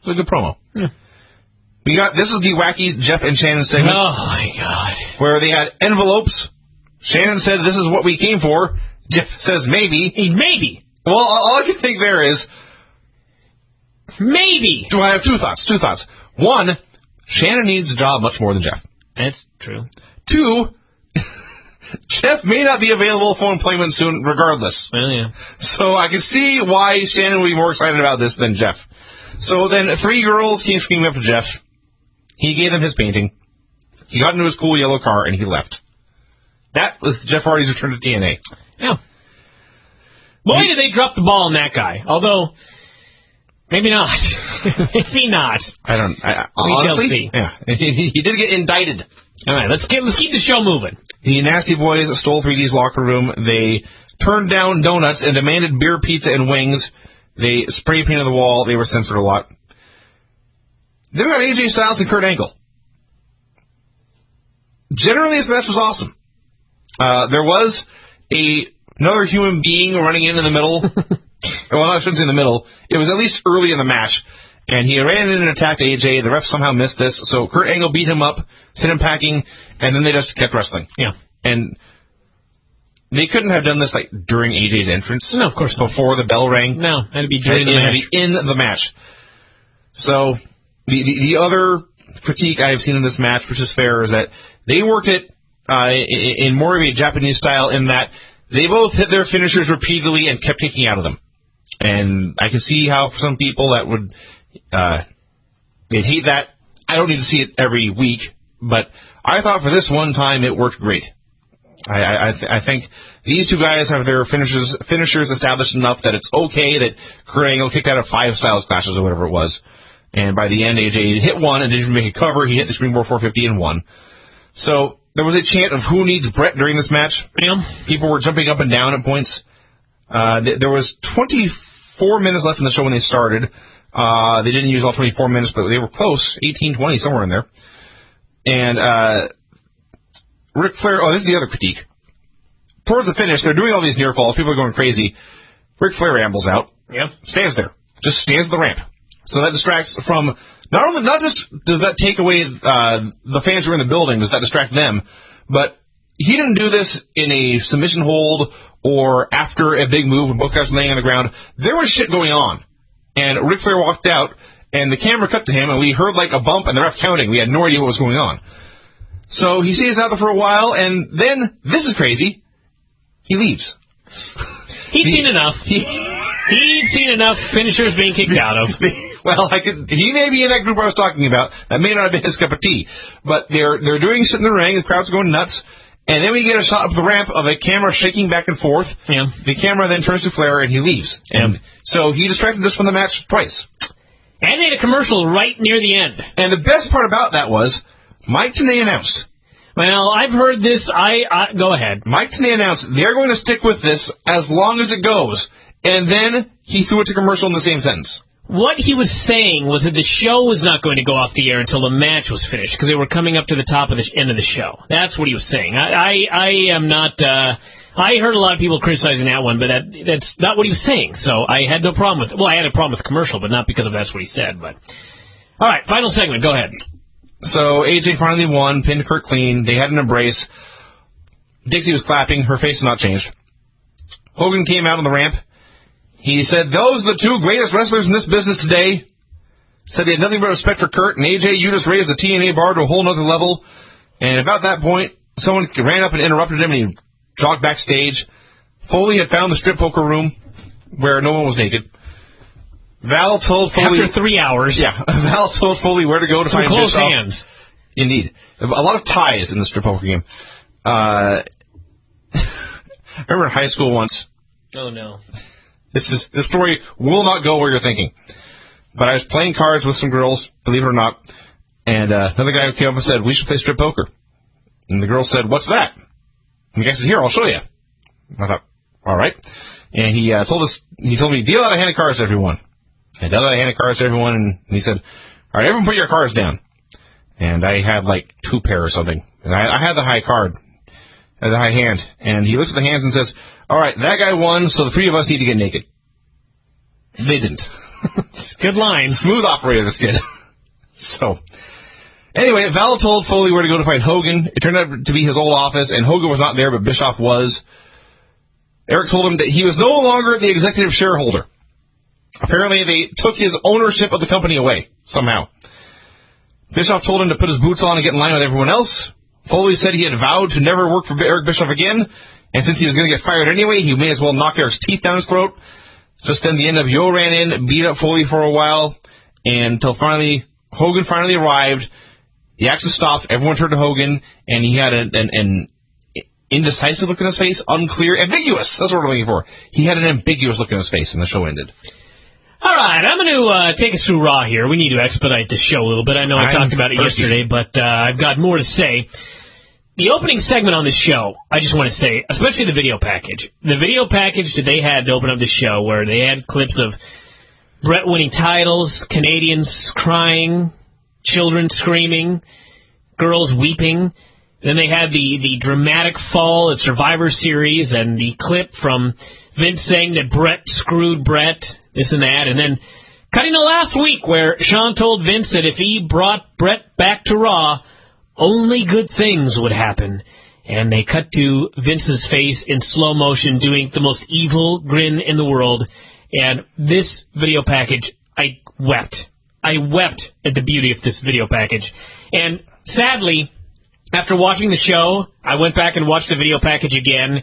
It was a good promo. Yeah. This is the wacky Jeff and Shannon segment. Oh, my God. Where they had envelopes. Shannon said, this is what we came for. Jeff says, maybe. Maybe. Well, all I can think there is... Maybe. Do I have two thoughts? One, Shannon needs a job much more than Jeff. That's true. 2, Jeff may not be available for employment soon regardless. Well, yeah. So I can see why Shannon would be more excited about this than Jeff. So then 3 girls came screaming up to Jeff. He gave them his painting. He got into his cool yellow car, and he left. That was Jeff Hardy's return to TNA. Yeah. Boy, did they drop the ball on that guy. Although, maybe not. Maybe not. Honestly, we shall see. Yeah, he did get indicted. All right, let's keep the show moving. The Nasty Boys stole 3D's locker room. They turned down donuts and demanded beer, pizza, and wings. They spray painted the wall. They were censored a lot. Then we got AJ Styles and Kurt Angle. Generally, this match was awesome. There was another human being running in the middle. Well, I shouldn't say in the middle. It was at least early in the match. And he ran in and attacked AJ. The ref somehow missed this. So Kurt Angle beat him up, sent him packing, and then they just kept wrestling. Yeah. And they couldn't have done this like during AJ's entrance. No, of course not. Before the bell rang. No, it had to be during the match. In the match. So the other critique I have seen in this match, which is fair, is that they worked it in more of a Japanese style in that they both hit their finishers repeatedly and kept kicking out of them. And I can see how for some people that would they'd hate that. I don't need to see it every week, but I thought for this one time it worked great. I think these two guys have their finishers established enough that it's okay that Kurt Angle kicked out of 5 Styles clashes or whatever it was. And by the end, AJ hit one and didn't even make a cover. He hit the Springboard 450 and won. So there was a chant of who needs Brett during this match. Yeah. People were jumping up and down at points. There was 24 minutes left in the show when they started. They didn't use all 24 minutes, but they were close, 18, 20, somewhere in there. And Ric Flair, this is the other critique. Towards the finish, they're doing all these near falls. People are going crazy. Ric Flair ambles out. Yep. Stands there. Just stands at the ramp. So that distracts from, not just does that take away the fans who are in the building, does that distract them, but he didn't do this in a submission hold or after a big move when both guys were laying on the ground. There was shit going on. And Ric Flair walked out, and the camera cut to him, and we heard like a bump and the ref counting. We had no idea what was going on. So he stays out there for a while, and then, this is crazy, he leaves. He'd seen enough. He'd seen enough finishers being kicked out of. Well, he may be in that group I was talking about. That may not have been his cup of tea. But they're doing shit in the ring. The crowd's going nuts. And then we get a shot of the ramp of a camera shaking back and forth. Yeah. The camera then turns to Flair, and he leaves. And so he distracted us from the match twice. And they had a commercial right near the end. And the best part about that was Mike Tenay announced. Well, I've heard this. Go ahead. Mike Tenay announced they're going to stick with this as long as it goes. And then he threw it to commercial in the same sentence. What he was saying was that the show was not going to go off the air until the match was finished because they were coming up to the top of the end of the show. That's what he was saying. I am not. I heard a lot of people criticizing that one, but that's not what he was saying. So I had no problem with it. Well, I had a problem with the commercial, but not because of that's what he said. But all right, final segment. Go ahead. So AJ finally won, pinned Kurt clean. They had an embrace. Dixie was clapping. Her face had not changed. Hogan came out on the ramp. He said, those are the 2 greatest wrestlers in this business today. Said they had nothing but respect for Kurt, and AJ, you just raised the TNA bar to a whole nother level. And about that point, someone ran up and interrupted him, and he jogged backstage. Foley had found the strip poker room where no one was naked. Val told Foley... After 3 hours. Yeah, Val told Foley where to go to find close Bischoff. hands. Indeed. A lot of ties in the strip poker game. I remember in high school once... Oh, no. This story will not go where you're thinking. But I was playing cards with some girls, believe it or not, and another guy came up and said, we should play strip poker. And the girl said, what's that? And the guy said, here, I'll show you. I thought, all right. And he told me, deal out a hand of cards to everyone. I dealt out a hand of cards to everyone, and he said, all right, everyone put your cards down. And I had like 2 pair or something. And I had the high card, the high hand. And he looks at the hands and says, all right, that guy won, so the 3 of us need to get naked. They didn't. It's a good line. Smooth operator, this kid. So, anyway, Val told Foley where to go to find Hogan. It turned out to be his old office, and Hogan was not there, but Bischoff was. Eric told him that he was no longer the executive shareholder. Apparently, they took his ownership of the company away, somehow. Bischoff told him to put his boots on and get in line with everyone else. Foley said he had vowed to never work for Eric Bischoff again, and since he was going to get fired anyway, he may as well knock Eric's teeth down his throat. Just then the NWO ran in, beat up Foley for a while, and until finally Hogan finally arrived. The action stopped, everyone turned to Hogan, and he had an indecisive look in his face, unclear, ambiguous. That's what we're looking for. He had an ambiguous look in his face, and the show ended. All right, I'm going to take us through Raw here. We need to expedite this show a little bit. I know I talked about it yesterday, but I've got more to say. The opening segment on this show, I just want to say, especially the video package. The video package that they had to open up the show, where they had clips of Brett winning titles, Canadians crying, children screaming, girls weeping. Then they had the dramatic fall at Survivor Series and the clip from Vince saying that Brett screwed Brett, this and that. And then cutting to last week where Sean told Vince that if he brought Brett back to Raw, only good things would happen. And they cut to Vince's face in slow motion doing the most evil grin in the world. And this video package, I wept. I wept at the beauty of this video package. And sadly, after watching the show, I went back and watched the video package again,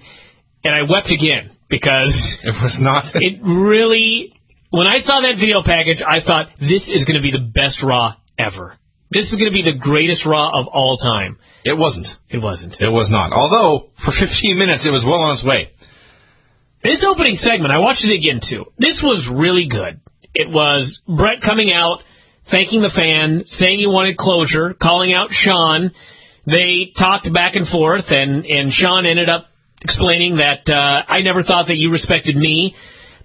and I wept again because it was not. It really, when I saw that video package, I thought, this is going to be the best Raw ever. This is going to be the greatest Raw of all time. It wasn't. It wasn't. It was not. Although, for 15 minutes, it was well on its way. This opening segment, I watched it again, too. This was really good. It was Brett coming out, thanking the fan, saying he wanted closure, calling out Sean. They talked back and forth, and Sean ended up explaining that I never thought that you respected me.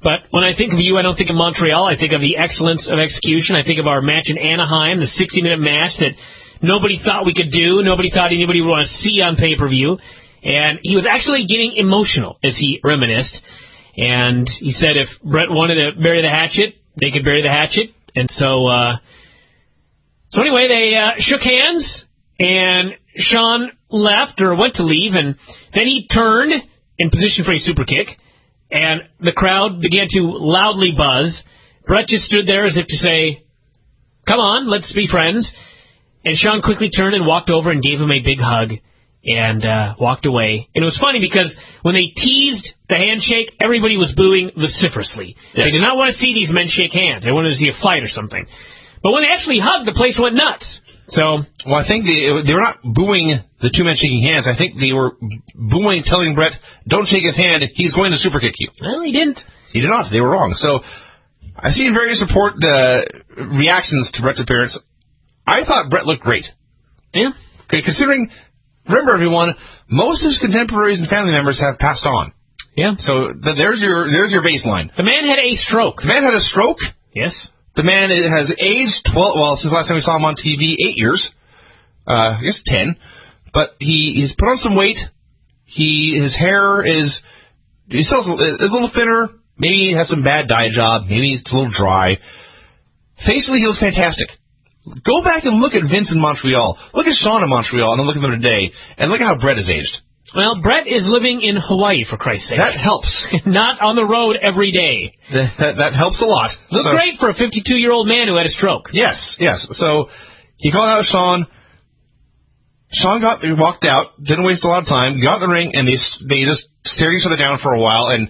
But when I think of you, I don't think of Montreal. I think of the excellence of execution. I think of our match in Anaheim, the 60-minute match that nobody thought we could do. Nobody thought anybody would want to see on pay-per-view. And he was actually getting emotional as he reminisced. And he said if Brett wanted to bury the hatchet, they could bury the hatchet. And so anyway, they shook hands, and Sean left or went to leave, and then he turned in position for a super kick. And the crowd began to loudly buzz. Brett just stood there as if to say, come on, let's be friends. And Sean quickly turned and walked over and gave him a big hug and walked away. And it was funny because when they teased the handshake, everybody was booing vociferously. Yes. They did not want to see these men shake hands. They wanted to see a fight or something. But when they actually hugged, the place went nuts. So, well, I think they were not booing the two men shaking hands. I think they were booing, telling Brett, don't shake his hand, he's going to super kick you. Well, he didn't. He did not. They were wrong. So, I've seen various reactions to Brett's appearance. I thought Brett looked great. Yeah. Okay, considering, remember everyone, most of his contemporaries and family members have passed on. Yeah. So, there's your baseline. The man had a stroke. The man had a stroke? Yes. The man has aged since the last time we saw him on TV, 8 years. I guess 10. But he's put on some weight. His hair is a little thinner. Maybe he has some bad dye job. Maybe it's a little dry. Facially, he looks fantastic. Go back and look at Vince in Montreal. Look at Sean in Montreal, and then look at them today. And look at how Brett has aged. Well, Brett is living in Hawaii, for Christ's sake. That helps. Not on the road every day. That helps a lot. Looks great for a 52-year-old man who had a stroke. Yes. So he called out Sean. Sean walked out, didn't waste a lot of time, got in the ring, and they just stared each other down for a while, and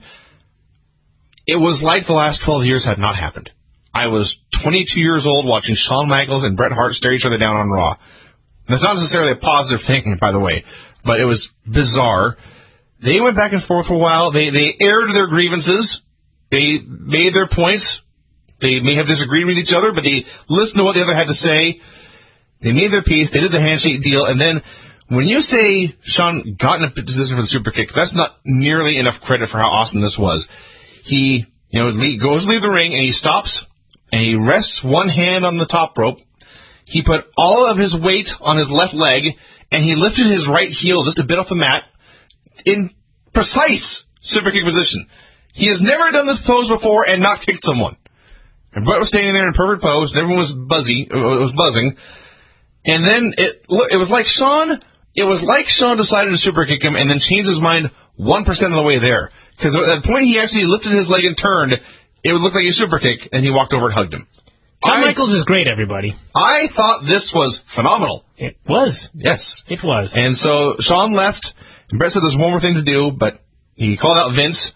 it was like the last 12 years had not happened. I was 22 years old watching Shawn Michaels and Bret Hart stare each other down on Raw. That's not necessarily a positive thing, by the way, but it was bizarre. They went back and forth for a while. They aired their grievances. They made their points. They may have disagreed with each other, but they listened to what the other had to say. They made their peace. They did the handshake deal. And then when you say Sean got in a position for the super kick, that's not nearly enough credit for how awesome this was. He goes to leave the ring, and he stops, and he rests one hand on the top rope. He put all of his weight on his left leg, and he lifted his right heel just a bit off the mat in precise super kick position. He has never done this pose before and not kicked someone. And Brett was standing there in perfect pose, and everyone was buzzing. And then it was like Sean decided to super kick him and then changed his mind 1% of the way there. Because at the point he actually lifted his leg and turned, it would look like a super kick, and he walked over and hugged him. Shawn Michaels is great, everybody. I thought this was phenomenal. It was. Yes. It was. And so Shawn left, and Brett said there's one more thing to do, but he called out Vince.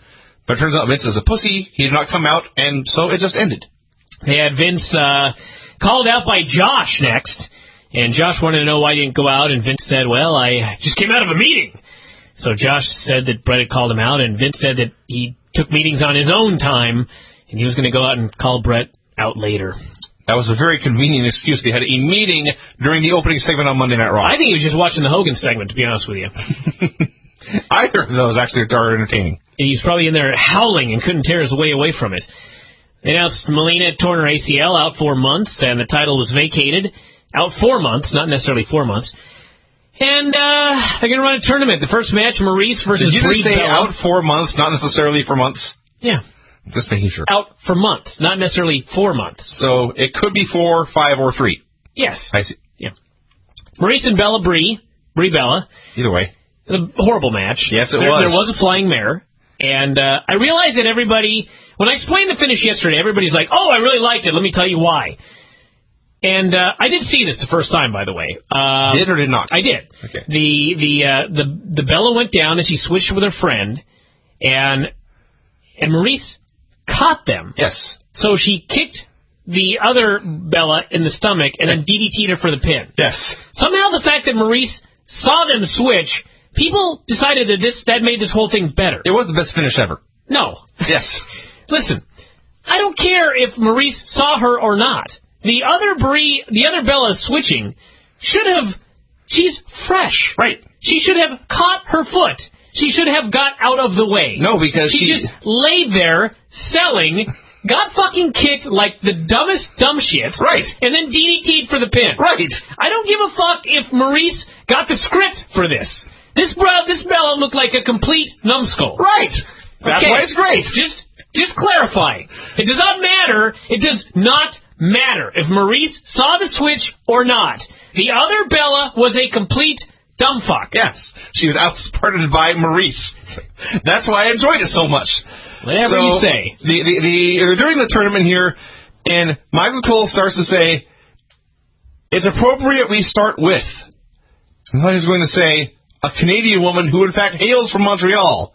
But it turns out Vince is a pussy. He did not come out, and so it just ended. They had Vince called out by Josh next, and Josh wanted to know why he didn't go out, and Vince said, well, I just came out of a meeting. So Josh said that Brett had called him out, and Vince said that he took meetings on his own time, and he was going to go out and call Brett out later. That was a very convenient excuse. They had a meeting during the opening segment on Monday Night Raw. I think he was just watching the Hogan segment, to be honest with you. Either of those actually are entertaining. And he's probably in there howling and couldn't tear his way away from it. They announced Melina had torn her ACL, out 4 months, and the title was vacated. Out 4 months, not necessarily 4 months. And they're going to run a tournament. The first match, Maurice versus Did you just say Bella. out 4 months, not necessarily for months? Yeah. Just making sure. Out for months, not necessarily 4 months. So it could be 4, 5, or 3. Yes. I see. Yeah. Maurice and Bella Brie Bella. Either way. A horrible match. Yes, There was a flying mare. And I realized that everybody, when I explained the finish yesterday, everybody's like, oh, I really liked it. Let me tell you why. And I did see this the first time, by the way. Did or did not? I did. Okay. The Bella went down and she switched with her friend, and Maurice caught them. Yes. So she kicked the other Bella in the stomach and then DDT'd her for the pin. Yes. Somehow the fact that Maurice saw them switch, people decided that made this whole thing better. It was the best finish ever. No. Yes. Listen, I don't care if Maurice saw her or not. The other Bella switching she's fresh. Right. She should have caught her foot. She should have got out of the way. No, because she just laid there selling, got fucking kicked like the dumbest dumb shit. Right. And then DDT'd for the pin. Right. I don't give a fuck if Maurice got the script for this. This Bella looked like a complete numbskull. Right. That's why it's great. Just clarifying. It does not matter. It does not matter if Maurice saw the switch or not. The other Bella was a complete dumb fuck. Yes. She was outsmarted by Maurice. That's why I enjoyed it so much. Whatever you say. They're doing the tournament here, and Michael Cole starts to say, it's appropriate we start with. I thought he was going to say, a Canadian woman who in fact hails from Montreal.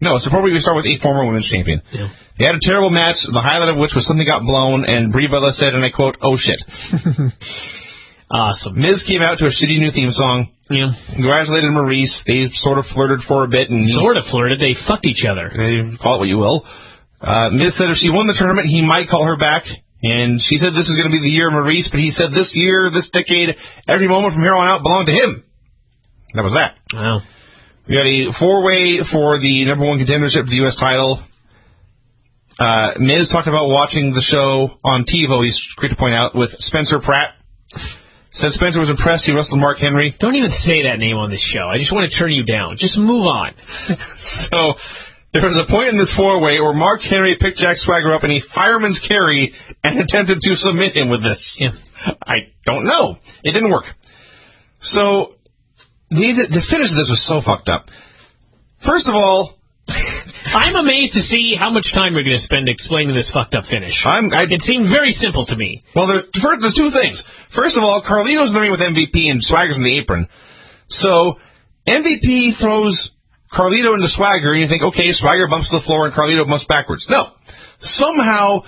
No, it's appropriate we start with a former women's champion. Yeah. They had a terrible match, the highlight of which was something got blown, and Brie Bella said, and I quote, oh shit. Awesome. Miz came out to a shitty new theme song. Yeah. Congratulated Maurice. They sort of flirted for a bit. Sort of flirted. They fucked each other. Call it what you will. Miz said if she won the tournament, he might call her back. And she said this is going to be the year of Maurice, but he said this year, this decade, every moment from here on out belonged to him. That was that. Wow. We got a 4-way for the number 1 contendership for the U.S. title. Miz talked about watching the show on TiVo, he's quick to point out, with Spencer Pratt. Said Spencer was impressed he wrestled Mark Henry. Don't even say that name on this show. I just want to turn you down. Just move on. So, there was a point in this 4-way where Mark Henry picked Jack Swagger up in a fireman's carry and attempted to submit him with this. Yeah. I don't know. It didn't work. So, the finish of this was so fucked up. First of all, I'm amazed to see how much time we're going to spend explaining this fucked up finish. It seemed very simple to me. Well, there's 2 things. First of all, Carlito's in the ring with MVP and Swagger's in the apron. So, MVP throws Carlito into Swagger, and you think, okay, Swagger bumps to the floor and Carlito bumps backwards. No. Somehow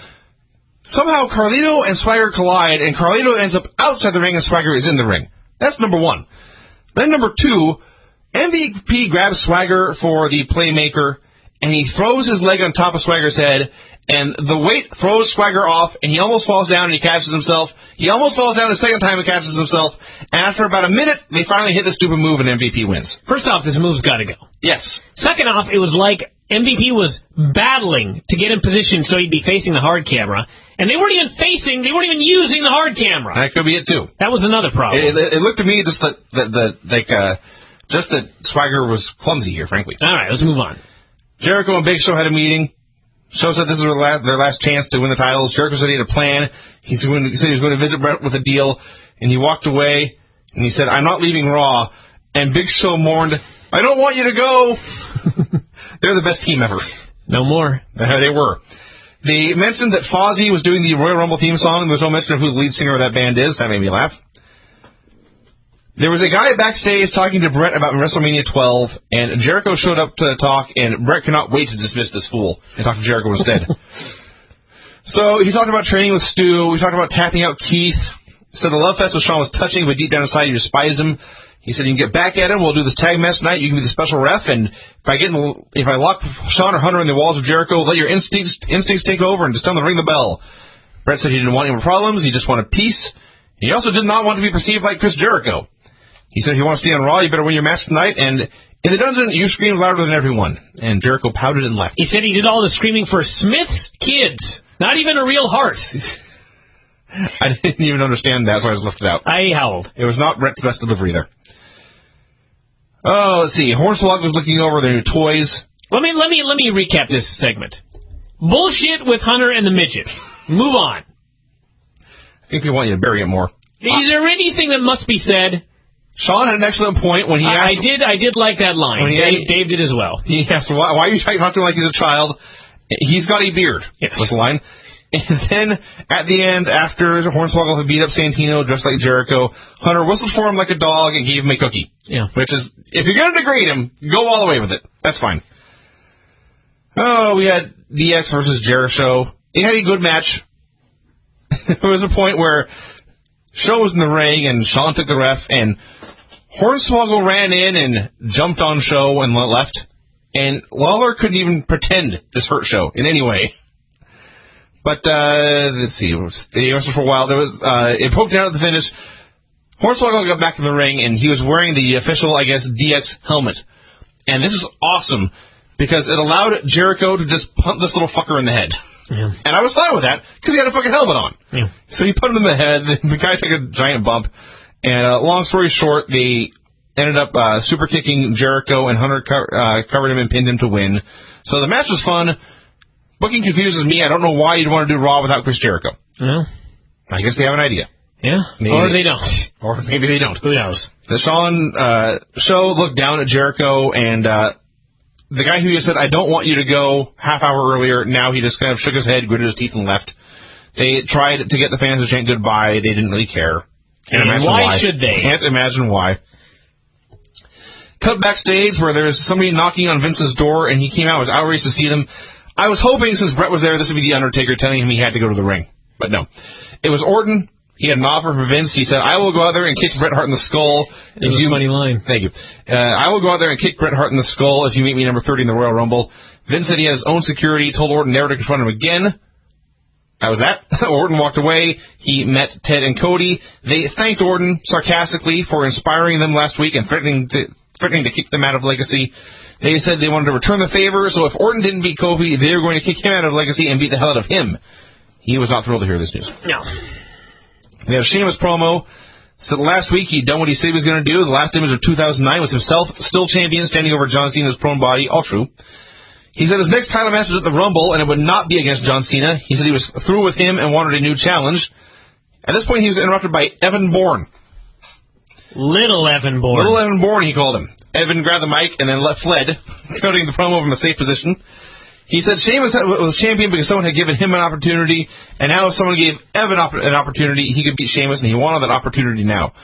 Carlito and Swagger collide, and Carlito ends up outside the ring and Swagger is in the ring. That's number 1. Then number 2, MVP grabs Swagger for the playmaker, and he throws his leg on top of Swagger's head, and the weight throws Swagger off, and he almost falls down and he catches himself. He almost falls down a second time and catches himself, and after about a minute, they finally hit the stupid move and MVP wins. First off, this move's got to go. Yes. Second off, it was like MVP was battling to get in position so he'd be facing the hard camera, and they weren't even using the hard camera. That could be it, too. That was another problem. It looked to me just that Swagger was clumsy here, frankly. All right, let's move on. Jericho and Big Show had a meeting. Show said this was their last chance to win the titles. Jericho said he had a plan. He said he was going to visit Brett with a deal, and he walked away, and he said, I'm not leaving Raw. And Big Show mourned, I don't want you to go. They're the best team ever. No more. They were. They mentioned that Fozzy was doing the Royal Rumble theme song, and there's no mention of who the lead singer of that band is. That made me laugh. There was a guy backstage talking to Brett about WrestleMania 12, and Jericho showed up to talk, and Brett could not wait to dismiss this fool and talk to Jericho instead. So he talked about training with Stu. We talked about tapping out Keith. Said the love fest with Sean was touching, but deep down inside you despise him. He said, you can get back at him. We'll do this tag match tonight. You can be the special ref, and if I lock Sean or Hunter in the walls of Jericho, let your instincts take over and just tell them to ring the bell. Brett said he didn't want any more problems. He just wanted peace. He also did not want to be perceived like Chris Jericho. He said, if you want to stay on Raw, you better win your match tonight. And in the dungeon, you screamed louder than everyone. And Jericho pouted and left. He said he did all the screaming for Smith's kids. Not even a real heart. I didn't even understand that, so I just left it out. I howled. It was not Brett's best delivery there. Oh, let's see. Hornswoggle was looking over their new toys. Let me recap this segment. Bullshit with Hunter and the midget. Move on. I think we want you to bury it more. Is there anything that must be said? Sean had an excellent point when he asked... I did like that line. Dave did as well. He asked, why are you talking to him like he's a child? He's got a beard. Yes. Was the line. And then, at the end, after Hornswoggle had beat up Santino, dressed like Jericho, Hunter whistled for him like a dog and gave him a cookie. Yeah. Which is, if you're going to degrade him, go all the way with it. That's fine. Oh, we had DX versus Jericho. He had a good match. There was a point where Show was in the ring and Sean took the ref, and Hornswoggle ran in and jumped on Show and left. And Lawler couldn't even pretend this hurt Show in any way. But, let's see, they wrestled for a while. There was, it poked out at the finish. Hornswoggle got back to the ring, and he was wearing the official, I guess, DX helmet. And this is awesome, because it allowed Jericho to just punt this little fucker in the head. Yeah. And I was fine with that, because he had a fucking helmet on. Yeah. So he put him in the head, the guy took a giant bump, and long story short, they ended up super kicking Jericho, and Hunter covered him and pinned him to win. So the match was fun. Booking confuses me. I don't know why you'd want to do Raw without Chris Jericho. Yeah. I guess they have an idea. Yeah. Maybe or they don't. Or maybe they don't. Who knows? The Sean Show looked down at Jericho, and the guy who said, I don't want you to go half hour earlier, now he just kind of shook his head, gritted his teeth, and left. They tried to get the fans to chant goodbye. They didn't really care. Can't imagine why should they? Can't imagine why. Cut backstage where there's somebody knocking on Vince's door, and he came out, was outraged to see them. I was hoping, since Brett was there, this would be The Undertaker telling him he had to go to the ring. But no. It was Orton. He had an offer for Vince. He said, I will go out there and kick Bret Hart in the skull. It was a funny line. Thank you. I will go out there and kick Bret Hart in the skull if you meet me number 30 in the Royal Rumble. Vince said he had his own security, told Orton never to confront him again. That was that. Orton walked away. He met Ted and Cody. They thanked Orton sarcastically for inspiring them last week and threatening to kick them out of Legacy. They said they wanted to return the favor, so if Orton didn't beat Kofi, they were going to kick him out of Legacy and beat the hell out of him. He was not thrilled to hear this news. No. We have Sheamus promo. So last week he done what he said he was going to do. The last image of 2009 was himself, still champion, standing over John Cena's prone body. All true. He said his next title match was at the Rumble, and it would not be against John Cena. He said he was through with him and wanted a new challenge. At this point, he was interrupted by Evan Bourne. Little Evan Bourne. Little Evan Bourne, he called him. Evan grabbed the mic and then fled, cutting the promo from a safe position. He said Sheamus was champion because someone had given him an opportunity, and now if someone gave Evan an opportunity, he could beat Sheamus, and he wanted that opportunity now.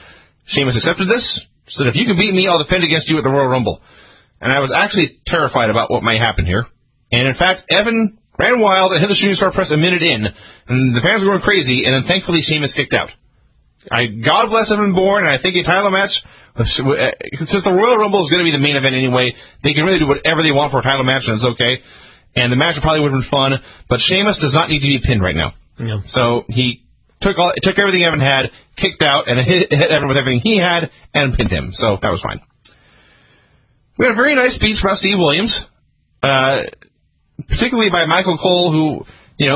Sheamus accepted this, said, if you can beat me, I'll defend against you at the Royal Rumble. And I was actually terrified about what might happen here. And in fact, Evan ran wild and hit the shooting star press a minute in, and the fans were going crazy, and then thankfully Sheamus kicked out. God bless Evan Bourne, and I think a title match, since the Royal Rumble is going to be the main event anyway, they can really do whatever they want for a title match, and it's okay. And the match probably would have been fun, but Sheamus does not need to be pinned right now. Yeah. So he took everything Evan had, kicked out, and hit Evan with everything he had, and pinned him. So that was fine. We had a very nice speech about Steve Williams, particularly by Michael Cole, who,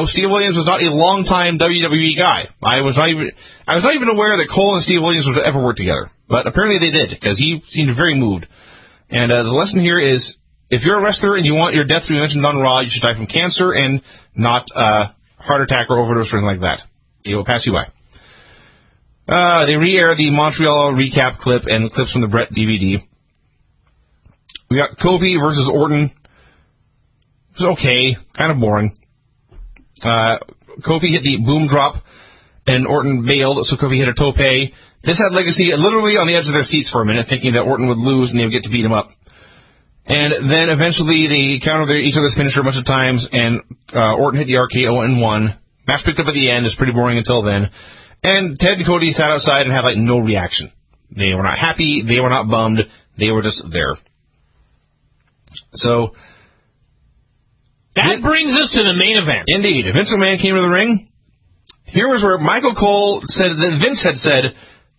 Steve Williams was not a long-time WWE guy. I was not even aware that Cole and Steve Williams would ever work together, but apparently they did, because he seemed very moved. And the lesson here is, if you're a wrestler and you want your death to be mentioned on Raw, you should die from cancer and not heart attack or overdose or anything like that. It will pass you by. They re-air the Montreal recap clip and clips from the Brett DVD. We got Kofi versus Orton. It was okay, kind of boring. Kofi hit the boom drop, and Orton bailed, so Kofi hit a tope. This had Legacy literally on the edge of their seats for a minute, thinking that Orton would lose and they would get to beat him up. And then eventually they countered each other's finisher a bunch of times, and Orton hit the RKO and won. Match picked up at the end. It's pretty boring until then. And Ted and Cody sat outside and had like no reaction. They were not happy. They were not bummed. They were just there. So that brings us to the main event. Indeed. Vince McMahon came to the ring. Here was where Michael Cole said that Vince had said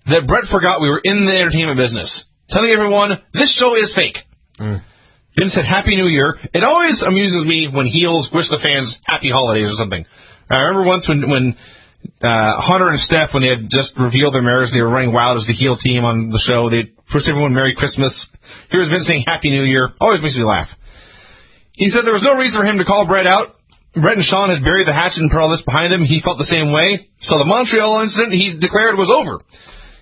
that Brett forgot we were in the entertainment business, telling everyone, this show is fake. Vince said, Happy New Year. It always amuses me when heels wish the fans happy holidays or something. I remember once when Hunter and Steph, when they had just revealed their marriage, they were running wild as the heel team on the show. They wished everyone Merry Christmas. Here's Vince saying Happy New Year. Always makes me laugh. He said there was no reason for him to call Brett out. Brett and Sean had buried the hatchet and put all this behind him. He felt the same way. So the Montreal incident, he declared, was over.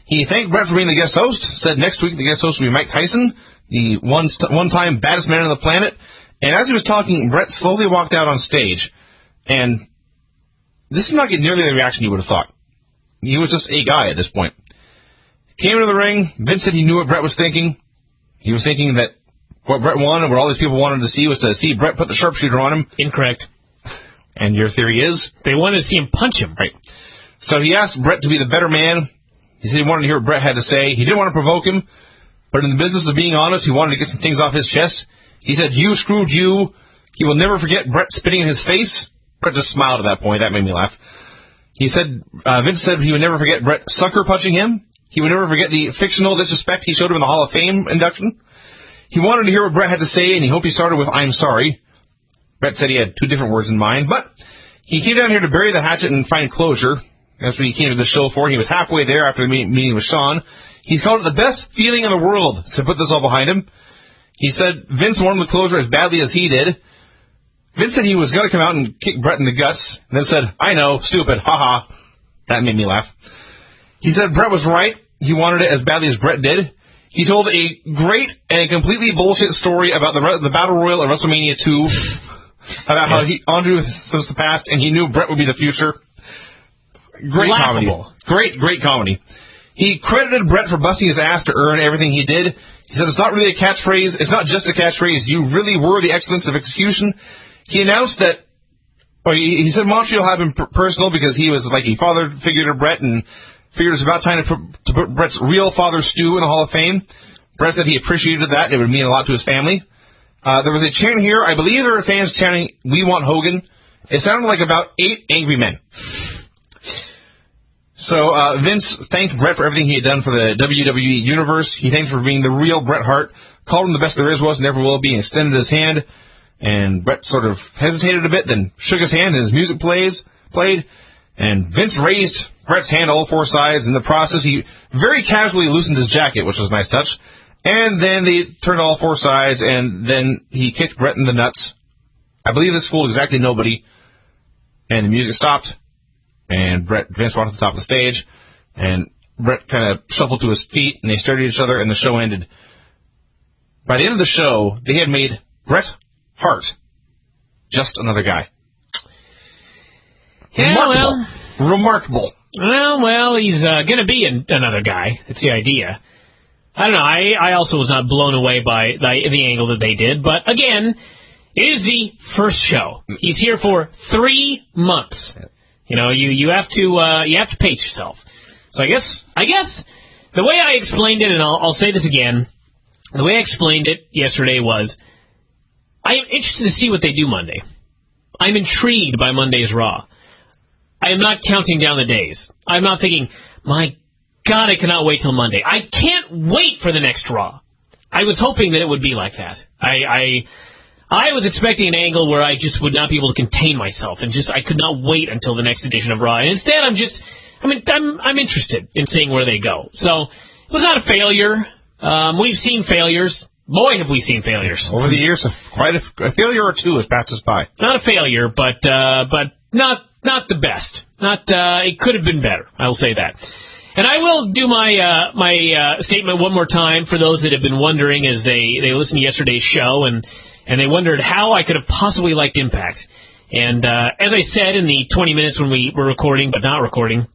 He thanked Brett for being the guest host, said next week the guest host will be Mike Tyson, the one-time baddest man on the planet. And as he was talking, Brett slowly walked out on stage. And this is not getting nearly the reaction you would have thought. He was just a guy at this point. Came into the ring. Vince said he knew what Brett was thinking. He was thinking that what Brett wanted, what all these people wanted to see, was to see Brett put the sharpshooter on him. Incorrect. And your theory is? They wanted to see him punch him. Right. So he asked Brett to be the better man. He said he wanted to hear what Brett had to say. He didn't want to provoke him, but in the business of being honest, he wanted to get some things off his chest. He said, you screwed you. He will never forget Brett spitting in his face. Brett just smiled at that point. That made me laugh. He said, Vince said he would never forget Brett sucker punching him. He would never forget the fictional disrespect he showed him in the Hall of Fame induction. He wanted to hear what Brett had to say, and he hoped he started with, I'm sorry. Brett said he had two different words in mind, but he came down here to bury the hatchet and find closure. That's what he came to the show for. He was halfway there after the meeting with Sean. He called it the best feeling in the world to put this all behind him. He said Vince wanted the closure as badly as he did. Vince said he was going to come out and kick Brett in the guts, and then said, I know, stupid, haha. That made me laugh. He said Brett was right. He wanted it as badly as Brett did. He told a great and completely bullshit story about the Battle Royal at WrestleMania 2, about how Andre was the past, and he knew Brett would be the future. Great Laughable. Comedy. Great comedy. He credited Brett for busting his ass to earn everything he did. He said it's not really a catchphrase. It's not just a catchphrase. You really were the excellence of execution. He announced that, he said Montreal had been personal because he was like a father figure to Brett and figured it was about time to put Brett's real father Stu in the Hall of Fame. Brett said he appreciated that. It would mean a lot to his family. There was a chant here. I believe there were fans chanting, we want Hogan. It sounded like about 8 angry men. So Vince thanked Brett for everything he had done for the WWE Universe. He thanked him for being the real Bret Hart, called him the best there is, was, never will be, and extended his hand. And Brett sort of hesitated a bit, then shook his hand, and his music played. And Vince raised Brett's hand all 4 sides. In the process, he very casually loosened his jacket, which was a nice touch. And then they turned all 4 sides, and then he kicked Brett in the nuts. I believe this fooled exactly nobody. And the music stopped. And Vince walked to the top of the stage, and Brett kind of shuffled to his feet, and they stared at each other, and the show ended. By the end of the show, they had made Bret Hart just another guy. Yeah, Remarkable. Well, he's going to be another guy. That's the idea. I don't know. I also was not blown away by the angle that they did, but again, it is the first show. He's here for 3 months. You know, you have to pace yourself. So I guess the way I explained it, and I'll say this again, the way I explained it yesterday was, I am interested to see what they do Monday. I'm intrigued by Monday's Raw. I am not counting down the days. I'm not thinking, my God, I cannot wait till Monday. I can't wait for the next Raw. I was hoping that it would be like that. I was expecting an angle where I just would not be able to contain myself, and I could not wait until the next edition of Raw. And instead, I'm interested in seeing where they go. So it was not a failure. We've seen failures. Boy, have we seen failures over the years. Quite a failure or two has passed us by. Not a failure, but not the best. It could have been better. I will say that. And I will do my statement one more time for those that have been wondering as they listened to yesterday's show and they wondered how I could have possibly liked Impact. And as I said in the 20 minutes when we were recording, but not recording,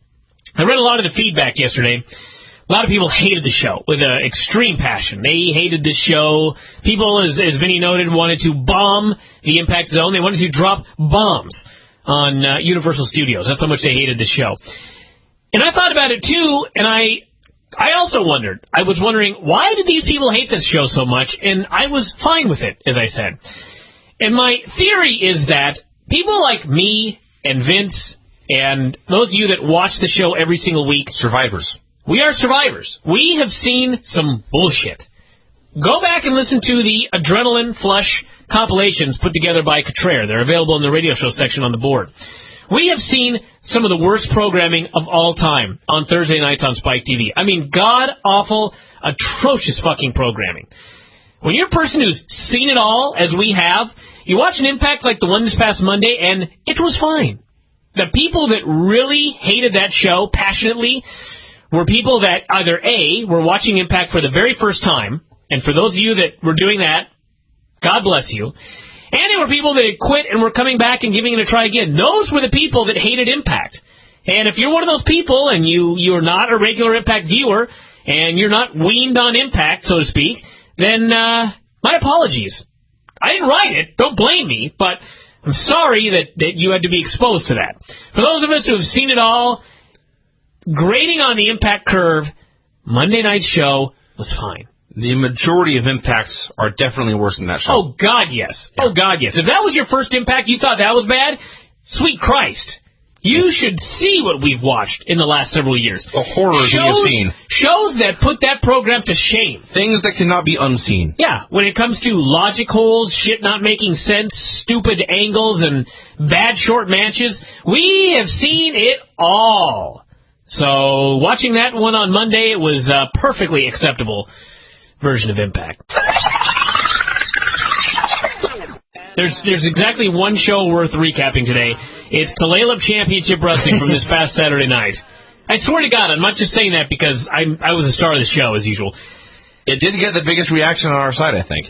I read a lot of the feedback yesterday. A lot of people hated the show with extreme passion. They hated the show. People, as Vinny noted, wanted to bomb the Impact Zone. They wanted to drop bombs on Universal Studios. That's how much they hated the show. And I thought about it, too, and I also wondered. I was wondering, why did these people hate this show so much? And I was fine with it, as I said. And my theory is that people like me and Vince and those of you that watch the show every single week... Survivors. We are survivors. We have seen some bullshit. Go back and listen to the Adrenaline Flush compilations put together by Cottrell. They're available in the radio show section on the board. We have seen some of the worst programming of all time on Thursday nights on Spike TV. I mean, god-awful, atrocious fucking programming. When you're a person who's seen it all, as we have, you watch an Impact like the one this past Monday, and it was fine. The people that really hated that show passionately were people that either A, were watching Impact for the very first time, and for those of you that were doing that, God bless you, and they were people that had quit and were coming back and giving it a try again. Those were the people that hated Impact. And if you're one of those people and you're not a regular Impact viewer and you're not weaned on Impact, so to speak, then my apologies. I didn't write it. Don't blame me, but I'm sorry that you had to be exposed to that. For those of us who have seen it all, grading on the Impact curve, Monday night's show was fine. The majority of Impacts are definitely worse than that show. Oh, God, yes. Yeah. Oh, God, yes. If that was your first Impact, you thought that was bad? Sweet Christ. You should see what we've watched in the last several years. The horrors we have seen. Shows that put that program to shame. Things that cannot be unseen. Yeah, when it comes to logic holes, shit not making sense, stupid angles, and bad short matches, we have seen it all. So, watching that one on Monday, it was a perfectly acceptable version of Impact. There's exactly one show worth recapping today. It's Talalip Championship Wrestling from this past Saturday night. I swear to God, I'm not just saying that because I was a star of the show, as usual. It did get the biggest reaction on our side, I think.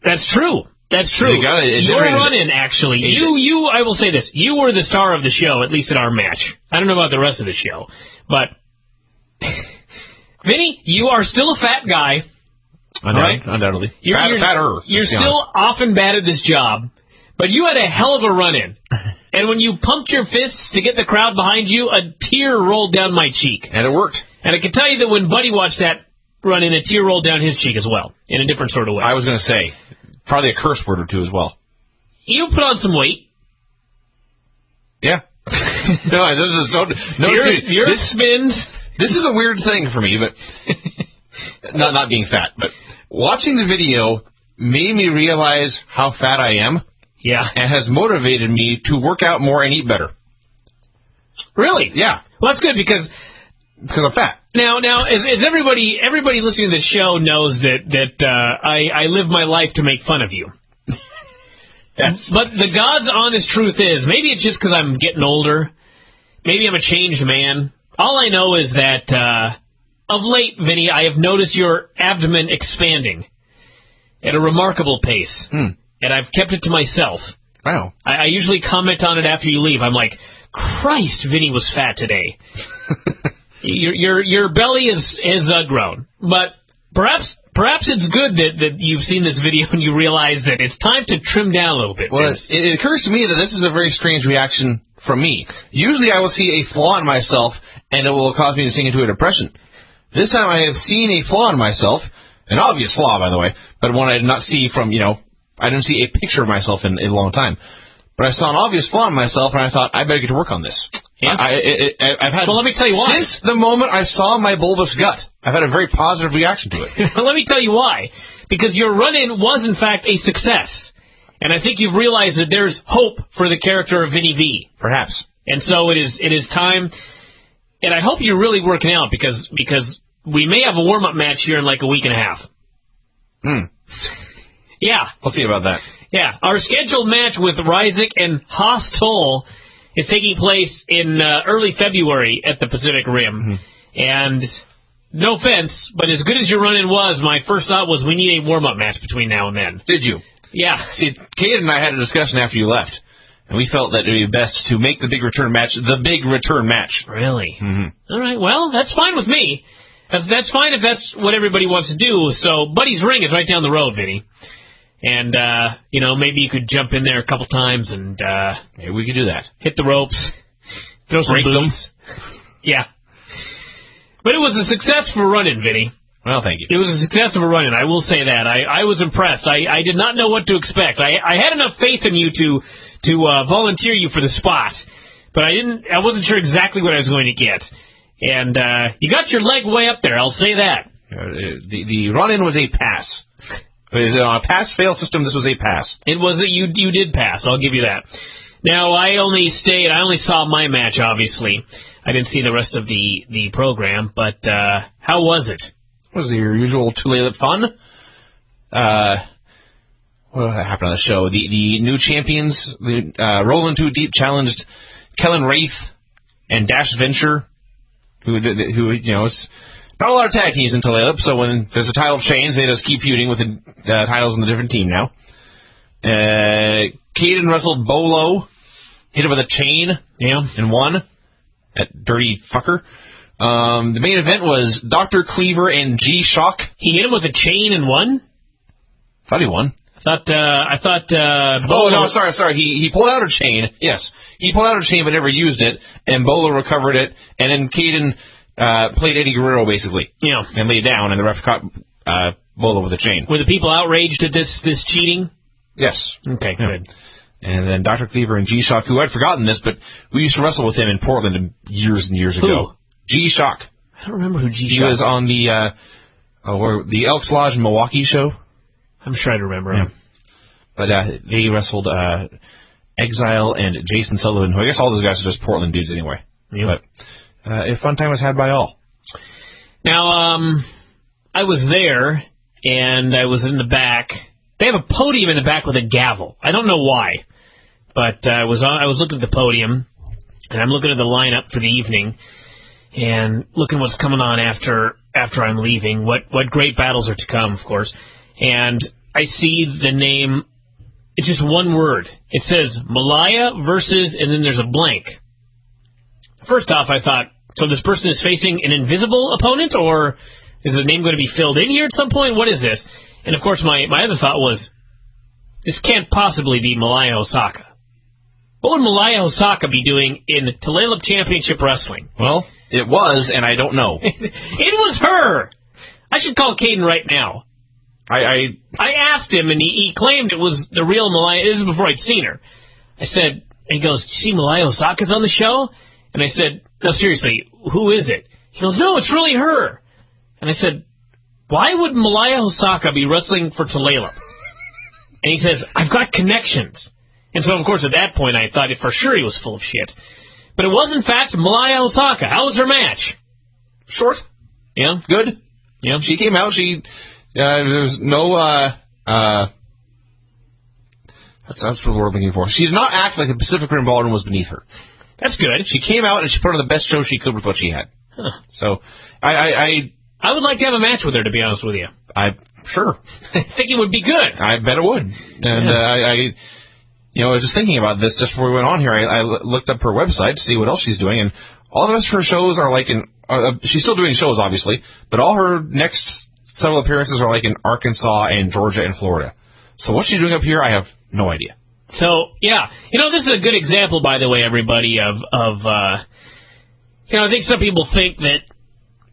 That's true. That's true. Your run-in, actually. I will say this. You were the star of the show, at least in our match. I don't know about the rest of the show. But, Vinny, you are still a fat guy. Undoubtedly. You're still often bad at this job, but you had a hell of a run-in. And when you pumped your fists to get the crowd behind you, a tear rolled down my cheek. And it worked. And I can tell you that when Buddy watched that run-in, a tear rolled down his cheek as well, in a different sort of way. I was going to say, probably a curse word or two as well. You put on some weight. Yeah. Your spins. This is a weird thing for me, but not being fat, but watching the video made me realize how fat I am. Yeah. And has motivated me to work out more and eat better. Really? Yeah. Well, that's good because I'm fat. Now, as everybody listening to the show knows that I live my life to make fun of you. Yes. But the God's honest truth is, maybe it's just because I'm getting older. Maybe I'm a changed man. All I know is that of late, Vinny, I have noticed your abdomen expanding at a remarkable pace. And I've kept it to myself. Wow. I usually comment on it after you leave. I'm like, Christ, Vinny was fat today. Your belly is grown. But perhaps it's good that you've seen this video and you realize that it's time to trim down a little bit. Well, it occurs to me that this is a very strange reaction from me. Usually I will see a flaw in myself and it will cause me to sink into a depression. This time I have seen a flaw in myself, an obvious flaw, by the way, but one I did not see from, I didn't see a picture of myself in a long time. But I saw an obvious flaw in myself, and I thought, I better get to work on this. Yeah. I've had. Well, let me tell you why. Since the moment I saw my bulbous gut, I've had a very positive reaction to it. Let me tell you why. Because your run-in was, in fact, a success. And I think you've realized that there's hope for the character of Vinny V. Perhaps. And so it is time. And I hope you're really working out, because we may have a warm-up match here in like a week and a half. Yeah. We'll see about that. Yeah. Our scheduled match with Ryzik and Hostole is taking place in early February at the Pacific Rim. And no offense, but as good as your run-in was, my first thought was we need a warm-up match between now and then. Did you? Yeah. See, Kate and I had a discussion after you left. And we felt that it would be best to make the big return match the big return match. Really? Mm-hmm. All right, well, that's fine with me. That's fine if that's what everybody wants to do. So Buddy's Ring is right down the road, Vinny. And, maybe you could jump in there a couple times and maybe we could do that. Hit the ropes. Throw some Break boots. Yeah. But it was a successful run-in, Vinny. Well, thank you. It was a successful run-in, I will say that. I was impressed. I did not know what to expect. I had enough faith in you to volunteer you for the spot, but I wasn't sure exactly what I was going to get. And you got your leg way up there, I'll say that. The run-in was a pass. It was a pass-fail system. This was a pass. It was you did pass, I'll give you that. Now, I only saw my match, obviously. I didn't see the rest of the program, but how was it? It was your usual two-laylet fun. What happened on the show? The new champions, Roland Too Deep challenged Kellen Wraith and Dash Venture, who it's not a lot of tag teams in Tulalip, so when there's a title change, they just keep feuding with the titles in the different team now. Caden wrestled Bolo, hit him with a chain, and won. That dirty fucker. The main event was Dr. Cleaver and G-Shock. He hit him with a chain and won? Thought he won. I thought. Oh no, sorry. He pulled out a chain. Yes, he pulled out a chain but never used it, and Bolo recovered it, and then Caden played Eddie Guerrero basically. Yeah. And laid down, and the ref caught Bolo with a chain. Were the people outraged at this cheating? Yes. Okay, good. And then Dr. Cleaver and G-Shock, who I'd forgotten this, but we used to wrestle with him in Portland years and years ago. G-Shock. I don't remember who G-Shock. He was on the Elks Lodge in Milwaukee show. I'm sure I remember him. But they wrestled Exile and Jason Sullivan, who I guess all those guys are just Portland dudes anyway. Yeah. But a fun time was had by all. Now, I was there, and I was in the back. They have a podium in the back with a gavel. I don't know why, but I was looking at the podium, and I'm looking at the lineup for the evening, and looking what's coming on after I'm leaving. What great battles are to come, of course. And I see the name. It's just one word. It says Malaya versus, and then there's a blank. First off, I thought, so this person is facing an invisible opponent, or is the name going to be filled in here at some point? What is this? And, of course, my other thought was, this can't possibly be Malaya Osaka. What would Malaya Osaka be doing in Tulalip Championship Wrestling? Well, it was, and I don't know. It was her! I should call Caden right now. I asked him, and he claimed it was the real Malaya. This is before I'd seen her. I said, and he goes, "Do you see Malaya Osaka's on the show?" And I said, "No, seriously, who is it?" He goes, "No, it's really her." And I said, "Why would Malaya Osaka be wrestling for Tulalip?" And he says, "I've got connections." And so, of course, at that point, I thought for sure he was full of shit. But it was, in fact, Malaya Osaka. How was her match? Short. Yeah? Good. Yeah. She came out. There was no, that's the word I'm looking for. She did not act like the Pacific Rim Ballroom was beneath her. That's good. She came out and she put on the best show she could with what she had. Huh. So, I would like to have a match with her, to be honest with you. Sure. I think it would be good. I bet it would. And I was just thinking about this just before we went on here. I looked up her website to see what else she's doing, and all the rest of her shows are like she's still doing shows, obviously, but all her next several appearances are like in Arkansas and Georgia and Florida. So what she's doing up here, I have no idea. So, yeah. This is a good example, by the way, everybody, of I think some people think that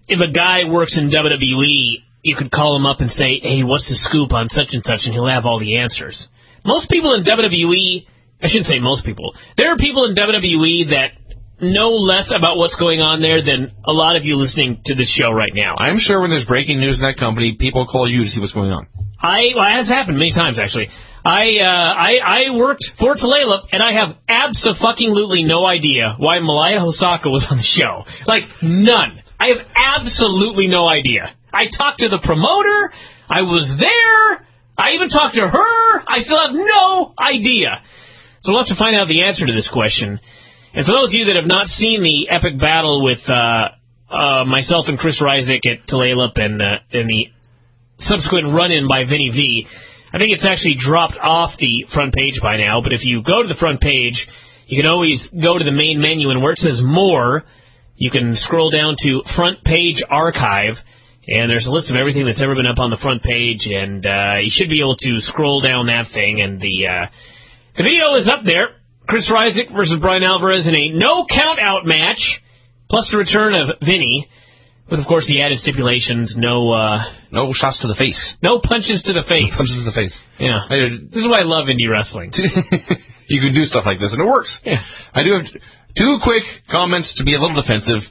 if a guy works in WWE, you could call him up and say, "Hey, what's the scoop on such and such?" and he'll have all the answers. Most people in WWE, I shouldn't say most people, there are people in WWE that know less about what's going on there than a lot of you listening to this show right now. I'm sure when there's breaking news in that company, people call you to see what's going on. It has happened many times, actually. I worked for Tulalip, and I have abso-fucking-lutely no idea why Malaya Osaka was on the show. Like, none. I have absolutely no idea. I talked to the promoter. I was there. I even talked to her. I still have no idea. So we'll have to find out the answer to this question. And for those of you that have not seen the epic battle with myself and Chris Ryzik at Tulalip and the subsequent run-in by Vinny V, I think it's actually dropped off the front page by now, but if you go to the front page, you can always go to the main menu, and where it says More, you can scroll down to Front Page Archive, and there's a list of everything that's ever been up on the front page, and you should be able to scroll down that thing, and the video is up there. Chris Ryzik versus Bryan Alvarez in a no-count-out match, plus the return of Vinny, with, of course, the added stipulations, no shots to the face. No punches to the face. Punches to the face. Yeah. This is why I love indie wrestling. You can do stuff like this, and it works. Yeah. I do have 2 quick comments to be a little defensive.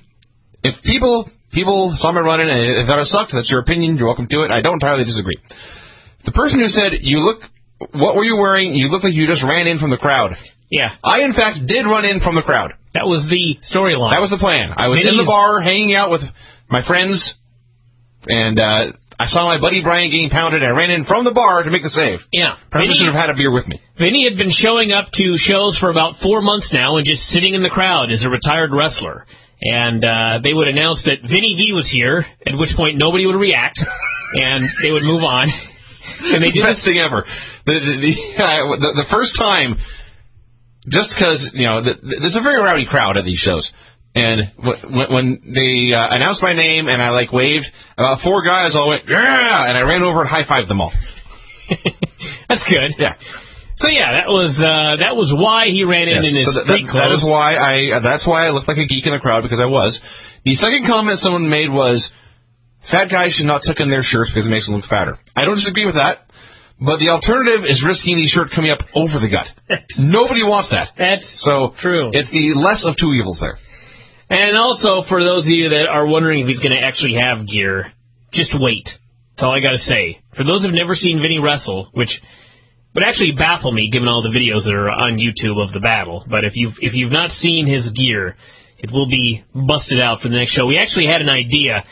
If people saw me running and they thought it sucked, that's your opinion. You're welcome to it. I don't entirely disagree. The person who said, what were you wearing? You look like you just ran in from the crowd. Yeah. I, in fact, did run in from the crowd. That was the storyline. That was the plan. I was in the bar hanging out with my friends, and I saw my buddy Bryan getting pounded, and I ran in from the bar to make the save. Yeah. Perhaps I should have had a beer with me. Vinny had been showing up to shows for about 4 months now and just sitting in the crowd as a retired wrestler. And they would announce that Vinny V was here, at which point nobody would react, and they would move on. And they did Best thing ever. The first time, just because, there's a very rowdy crowd at these shows. And when they announced my name and I, waved, about 4 guys all went, yeah, and I ran over and high-fived them all. That's good. Yeah. So, yeah, that was why he ran in his street clothes. That's why I looked like a geek in the crowd, because I was. The second comment someone made was, fat guys should not tuck in their shirts because it makes them look fatter. I don't disagree with that. But the alternative is risking the shirt coming up over the gut. Nobody wants that. That's true. It's the less of 2 evils there. And also, for those of you that are wondering if he's going to actually have gear, just wait. That's all I got to say. For those who have never seen Vinny wrestle, which would actually baffle me given all the videos that are on YouTube of the battle, but if you've not seen his gear, it will be busted out for the next show. We actually had an idea.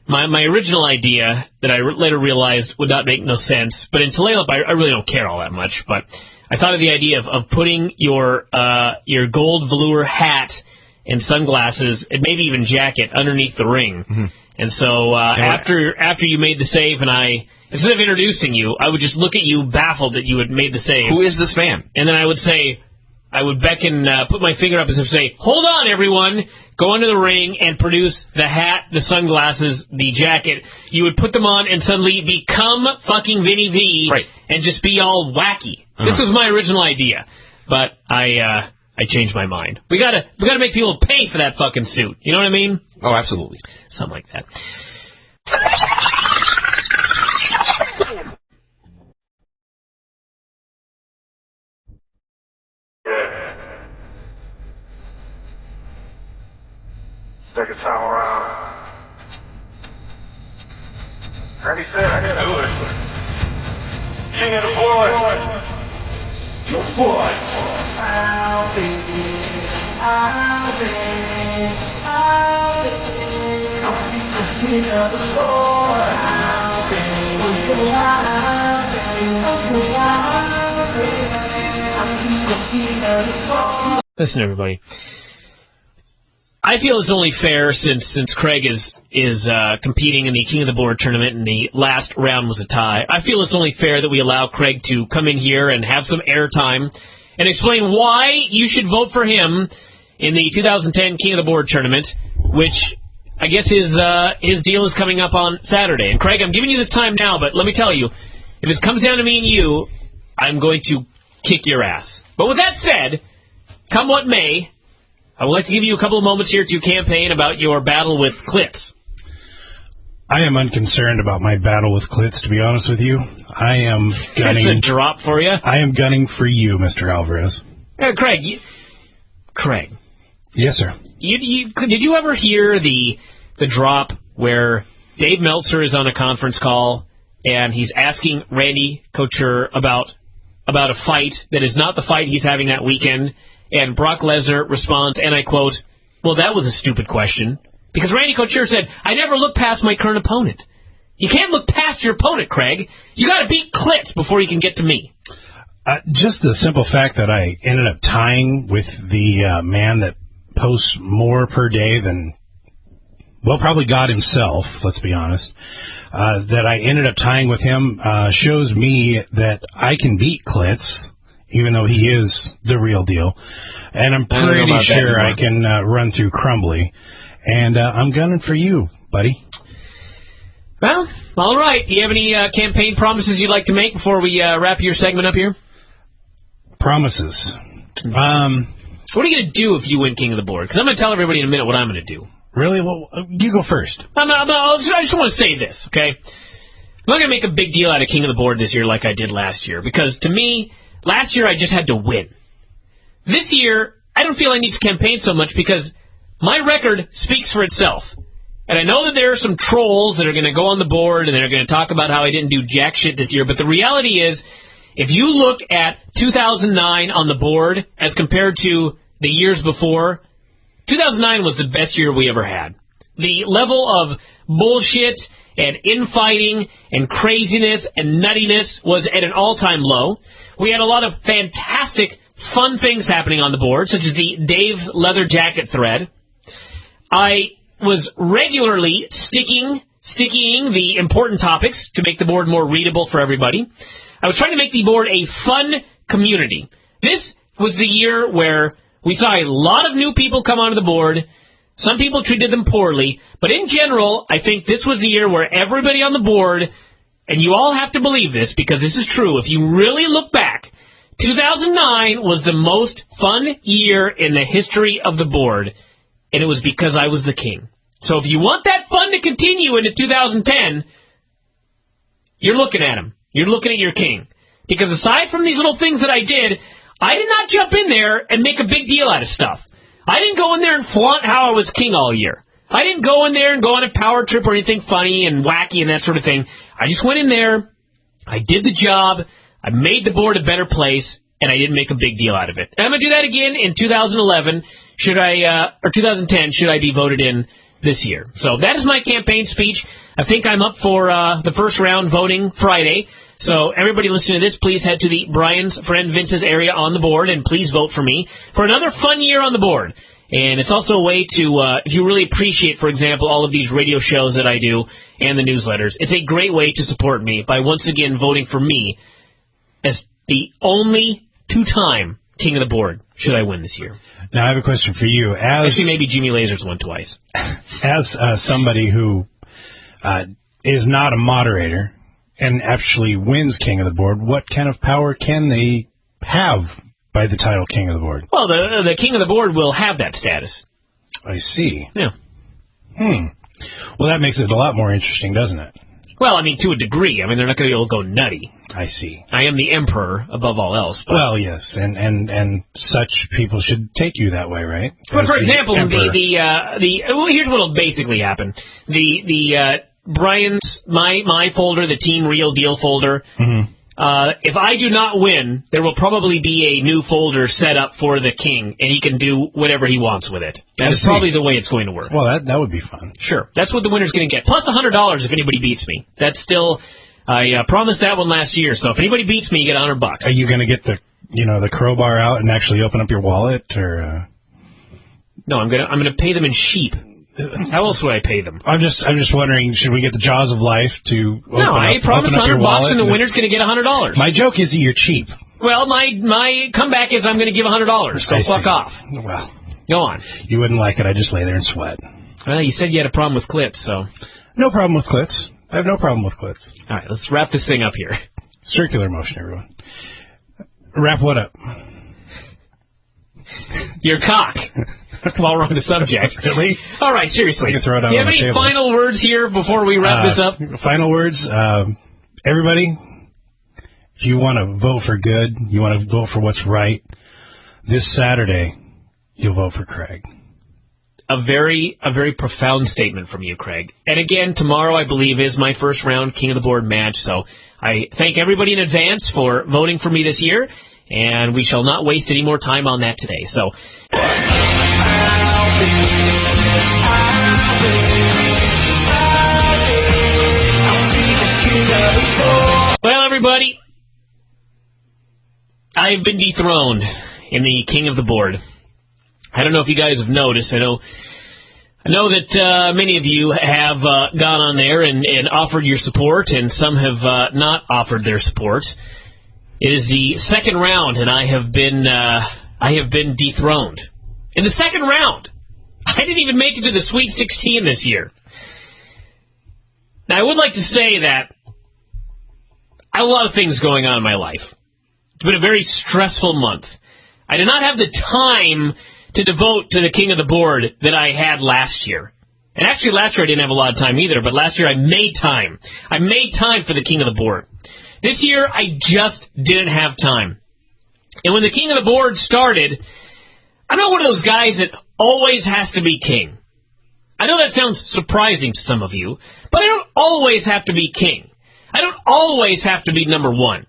My original idea that I later realized would not make no sense, but in Tulalip, I really don't care all that much, but I thought of the idea of putting your gold velour hat and sunglasses and maybe even jacket underneath the ring. Mm-hmm. And so after you made the save and instead of introducing you, I would just look at you baffled that you had made the save. Who is this man? And then I would beckon, put my finger up as if to say, hold on, everyone. Go into the ring and produce the hat, the sunglasses, the jacket. You would put them on and suddenly become fucking Vinny V, right, and just be all wacky. Uh-huh. This was my original idea, but I changed my mind. We gotta make people pay for that fucking suit. You know what I mean? Oh, absolutely. Something like that. Second time around. Randy said I can do it. King of the boys. Your boy. I'll be. King of the boys. Listen, everybody. I feel it's only fair since Craig is competing in the King of the Board tournament and the last round was a tie. I feel it's only fair that we allow Craig to come in here and have some airtime and explain why you should vote for him in the 2010 King of the Board tournament, which I guess his deal is coming up on Saturday. And Craig, I'm giving you this time now, but let me tell you, if it comes down to me and you, I'm going to kick your ass. But with that said, come what may, I would like to give you a couple of moments here to campaign about your battle with Klitz. I am unconcerned about my battle with Klitz, to be honest with you. I am gunning... That's a drop for you. I am gunning for you, Mr. Alvarez. Craig. Yes, sir. Did you ever hear the drop where Dave Meltzer is on a conference call and he's asking Randy Couture about a fight that is not the fight he's having that weekend, and Brock Lesnar responds, and I quote, well, that was a stupid question, because Randy Couture said, I never look past my current opponent. You can't look past your opponent, Craig. You got to beat Klitz before you can get to me. Just the simple fact that I ended up tying with the man that posts more per day than well, probably God himself, let's be honest, that I ended up tying with him shows me that I can beat Klitz, even though he is the real deal. And I'm pretty sure I can run through Crumbly. And I'm gunning for you, buddy. Well, all right. Do you have any campaign promises you'd like to make before we wrap your segment up here? Promises. What are you going to do if you win King of the Board? Because I'm going to tell everybody in a minute what I'm going to do. Really? Well, you go first. I just want to say this, okay? I'm not going to make a big deal out of King of the Board this year like I did last year, because to me, last year I just had to win. This year, I don't feel I need to campaign so much because my record speaks for itself. And I know that there are some trolls that are going to go on the board and they're going to talk about how I didn't do jack shit this year, but the reality is, if you look at 2009 on the board as compared to the years before, 2009 was the best year we ever had. The level of bullshit and infighting and craziness and nuttiness was at an all-time low. We had a lot of fantastic, fun things happening on the board, such as the Dave's Leather Jacket thread. I was regularly sticking the important topics to make the board more readable for everybody. I was trying to make the board a fun community. This was the year where we saw a lot of new people come onto the board. Some people treated them poorly. But in general, I think this was the year where everybody on the board, and you all have to believe this because this is true, if you really look back, 2009 was the most fun year in the history of the board, and it was because I was the king. So if you want that fun to continue into 2010, you're looking at him. You're looking at your king. Because aside from these little things that I did not jump in there and make a big deal out of stuff. I didn't go in there and flaunt how I was king all year. I didn't go in there and go on a power trip or anything funny and wacky and that sort of thing. I just went in there, I did the job, I made the board a better place, and I didn't make a big deal out of it. And I'm going to do that again in 2011, or 2010, should I be voted in this year. So that is my campaign speech. I think I'm up for the first round voting Friday. So everybody listening to this, please head to the Bryan's Friend Vince's area on the board, and please vote for me for another fun year on the board. And it's also a way to, if you really appreciate, for example, all of these radio shows that I do and the newsletters, it's a great way to support me by once again voting for me as the only two-time king of the board should I win this year. Now, I have a question for you. Actually, maybe Jimmy Lasers won twice. As somebody who is not a moderator and actually wins king of the board, what kind of power can they have by the title king of the board? Well, the king of the board will have that status. I see. Yeah. Well, that makes it a lot more interesting, doesn't it? Well, I mean, to a degree. I mean, they're not going to be able to go nutty. I see. I am the emperor above all else. But. Well, yes, and such people should take you that way, right? But for example, well, here's what will basically happen: the Bryan's my folder, the Team Real Deal folder. Mm-hmm. If I do not win, there will probably be a new folder set up for the king, and he can do whatever he wants with it. That is probably the way it's going to work. Well, that would be fun. Sure. That's what the winner's going to get. Plus $100 if anybody beats me. That's still, I promised that one last year, so if anybody beats me, you get $100. Are you going to get the crowbar out and actually open up your wallet, or? No, I'm gonna pay them in sheep. How else would I pay them? I'm just wondering, should we get the jaws of life to open I promise $100 and the winner's going to get $100. My joke is that you're cheap. Well, my comeback is I'm going to give $100, so fuck off. Well, go on. You wouldn't like it. I just lay there and sweat. Well, you said you had a problem with clits, so. No problem with clits. I have no problem with clits. All right, let's wrap this thing up here. Circular motion, everyone. Wrap what up? Your cock. While we're on the subject. Really? All right, seriously. Throw it out do you have on any the table. final words here before we wrap this up? Final words. Everybody, if you want to vote for good, you want to vote for what's right, this Saturday, you'll vote for Craig. A very profound statement from you, Craig. And again, tomorrow, I believe, is my first round King of the Board match. So I thank everybody in advance for voting for me this year. And we shall not waste any more time on that today. So, well, everybody, I've been dethroned in the King of the Board. I don't know if you guys have noticed. I know I know that many of you have gone on there and offered your support, and some have not offered their support. It is the second round, and I have been dethroned. In the second round, I didn't even make it to the Sweet 16 this year. Now, I would like to say that I have a lot of things going on in my life. It's been a very stressful month. I did not have the time to devote to the King of the Board that I had last year. And actually, last year I didn't have a lot of time either, but last year I made time. I made time for the King of the Board. This year, I just didn't have time. And when the King of the Board started, I'm not one of those guys that always has to be king. I know that sounds surprising to some of you, but I don't always have to be king. I don't always have to be number one.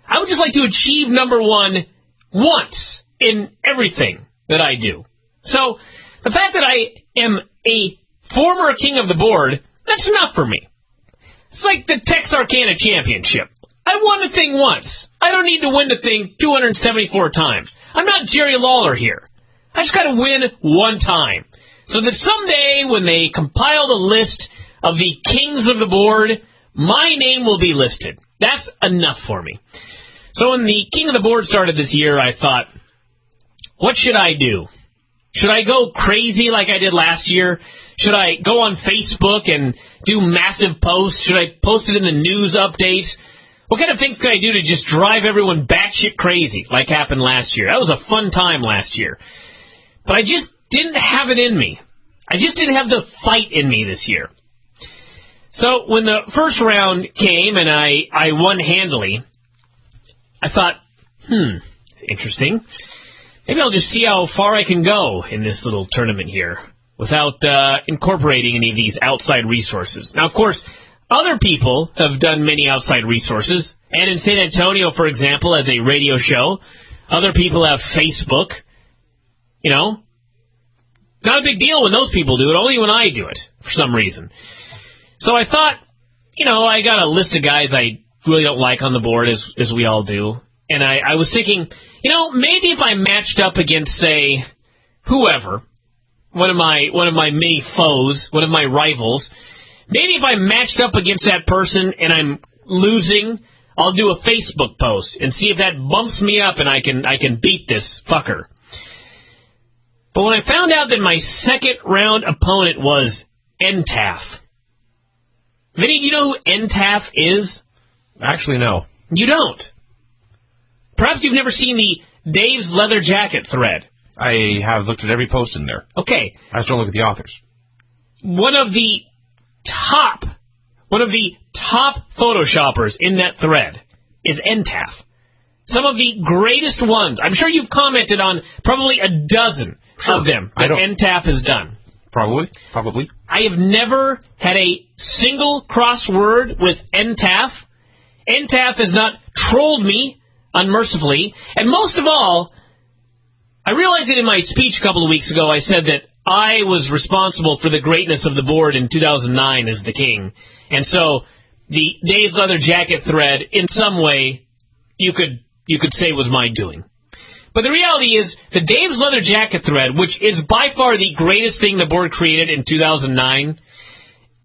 I would just like to achieve number one once in everything that I do. So, the fact that I am a former King of the Board, that's enough for me. It's like the Texarkana Championship. I won the thing once. I don't need to win the thing 274 times. I'm not Jerry Lawler here. I just got to win one time. So that someday when they compile the list of the Kings of the Board, my name will be listed. That's enough for me. So when the King of the Board started this year, I thought, what should I do? Should I go crazy like I did last year? Should I go on Facebook and do massive posts? Should I post it in the news updates? What kind of things could I do to just drive everyone batshit crazy like happened last year? That was a fun time last year. But I just didn't have it in me. I just didn't have the fight in me this year. So when the first round came and I won handily, I thought, interesting. Maybe I'll just see how far I can go in this little tournament here without incorporating any of these outside resources. Now, of course, other people have done many outside resources. And in San Antonio, for example, as a radio show, other people have Facebook. You know, not a big deal when those people do it, only when I do it, for some reason. So I thought, I got a list of guys I really don't like on the board, as we all do. And I was thinking, maybe if I matched up against, say, whoever, one of my many foes, one of my rivals, maybe if I matched up against that person and I'm losing, I'll do a Facebook post and see if that bumps me up and I can beat this fucker. But when I found out that my second round opponent was NTAF. Vinny, do you know who NTAF is? Actually, no. You don't. Perhaps you've never seen the Dave's Leather Jacket thread. I have looked at every post in there. Okay. I just don't look at the authors. One of the top photoshoppers in that thread is NTAF. Some of the greatest ones. I'm sure you've commented on probably a dozen of them that NTAF has done. Probably. I have never had a single crossword with NTAF. NTAF has not trolled me unmercifully. And most of all, I realized that in my speech a couple of weeks ago, I said that I was responsible for the greatness of the board in 2009 as the king. And so the Dave's Leather Jacket thread, in some way, you could say was my doing. But the reality is, the Dave's Leather Jacket thread, which is by far the greatest thing the board created in 2009,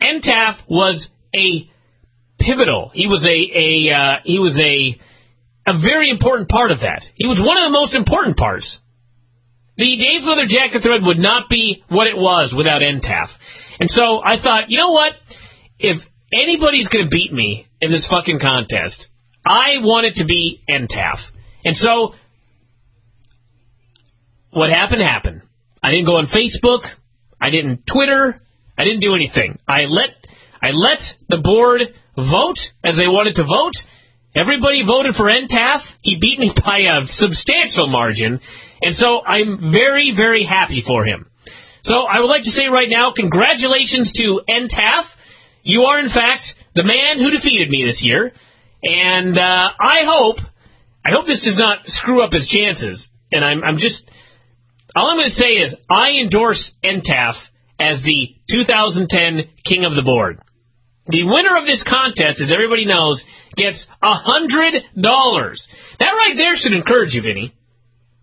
NTAF was a pivotal. He was a very important part of that. He was one of the most important parts. The Dave's Leather Jacket thread would not be what it was without NTAF. And so I thought, you know what? If anybody's going to beat me in this fucking contest, I want it to be NTAF. And so what happened. I didn't go on Facebook. I didn't Twitter. I didn't do anything. I let the board vote as they wanted to vote. Everybody voted for NTAF. He beat me by a substantial margin. And so I'm very, very happy for him. So I would like to say right now, congratulations to NTAF. You are, in fact, the man who defeated me this year. And I hope this does not screw up his chances. And all I'm going to say is I endorse NTAF as the 2010 King of the Board. The winner of this contest, as everybody knows, gets $100. That right there should encourage you, Vinny.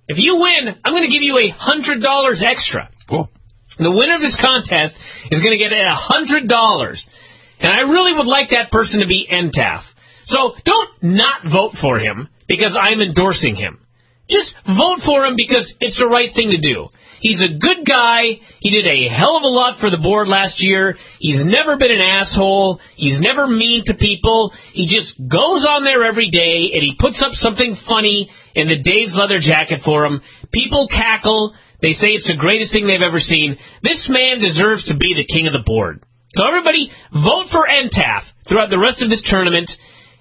If you win, I'm going to give you $100 extra. Cool. The winner of this contest is going to get $100. And I really would like that person to be NTAF. So don't not vote for him because I'm endorsing him. Just vote for him because it's the right thing to do. He's a good guy. He did a hell of a lot for the board last year. He's never been an asshole. He's never mean to people. He just goes on there every day, and he puts up something funny in the Dave's leather jacket for him. People cackle. They say it's the greatest thing they've ever seen. This man deserves to be the king of the board. So everybody, vote for NTAF throughout the rest of this tournament.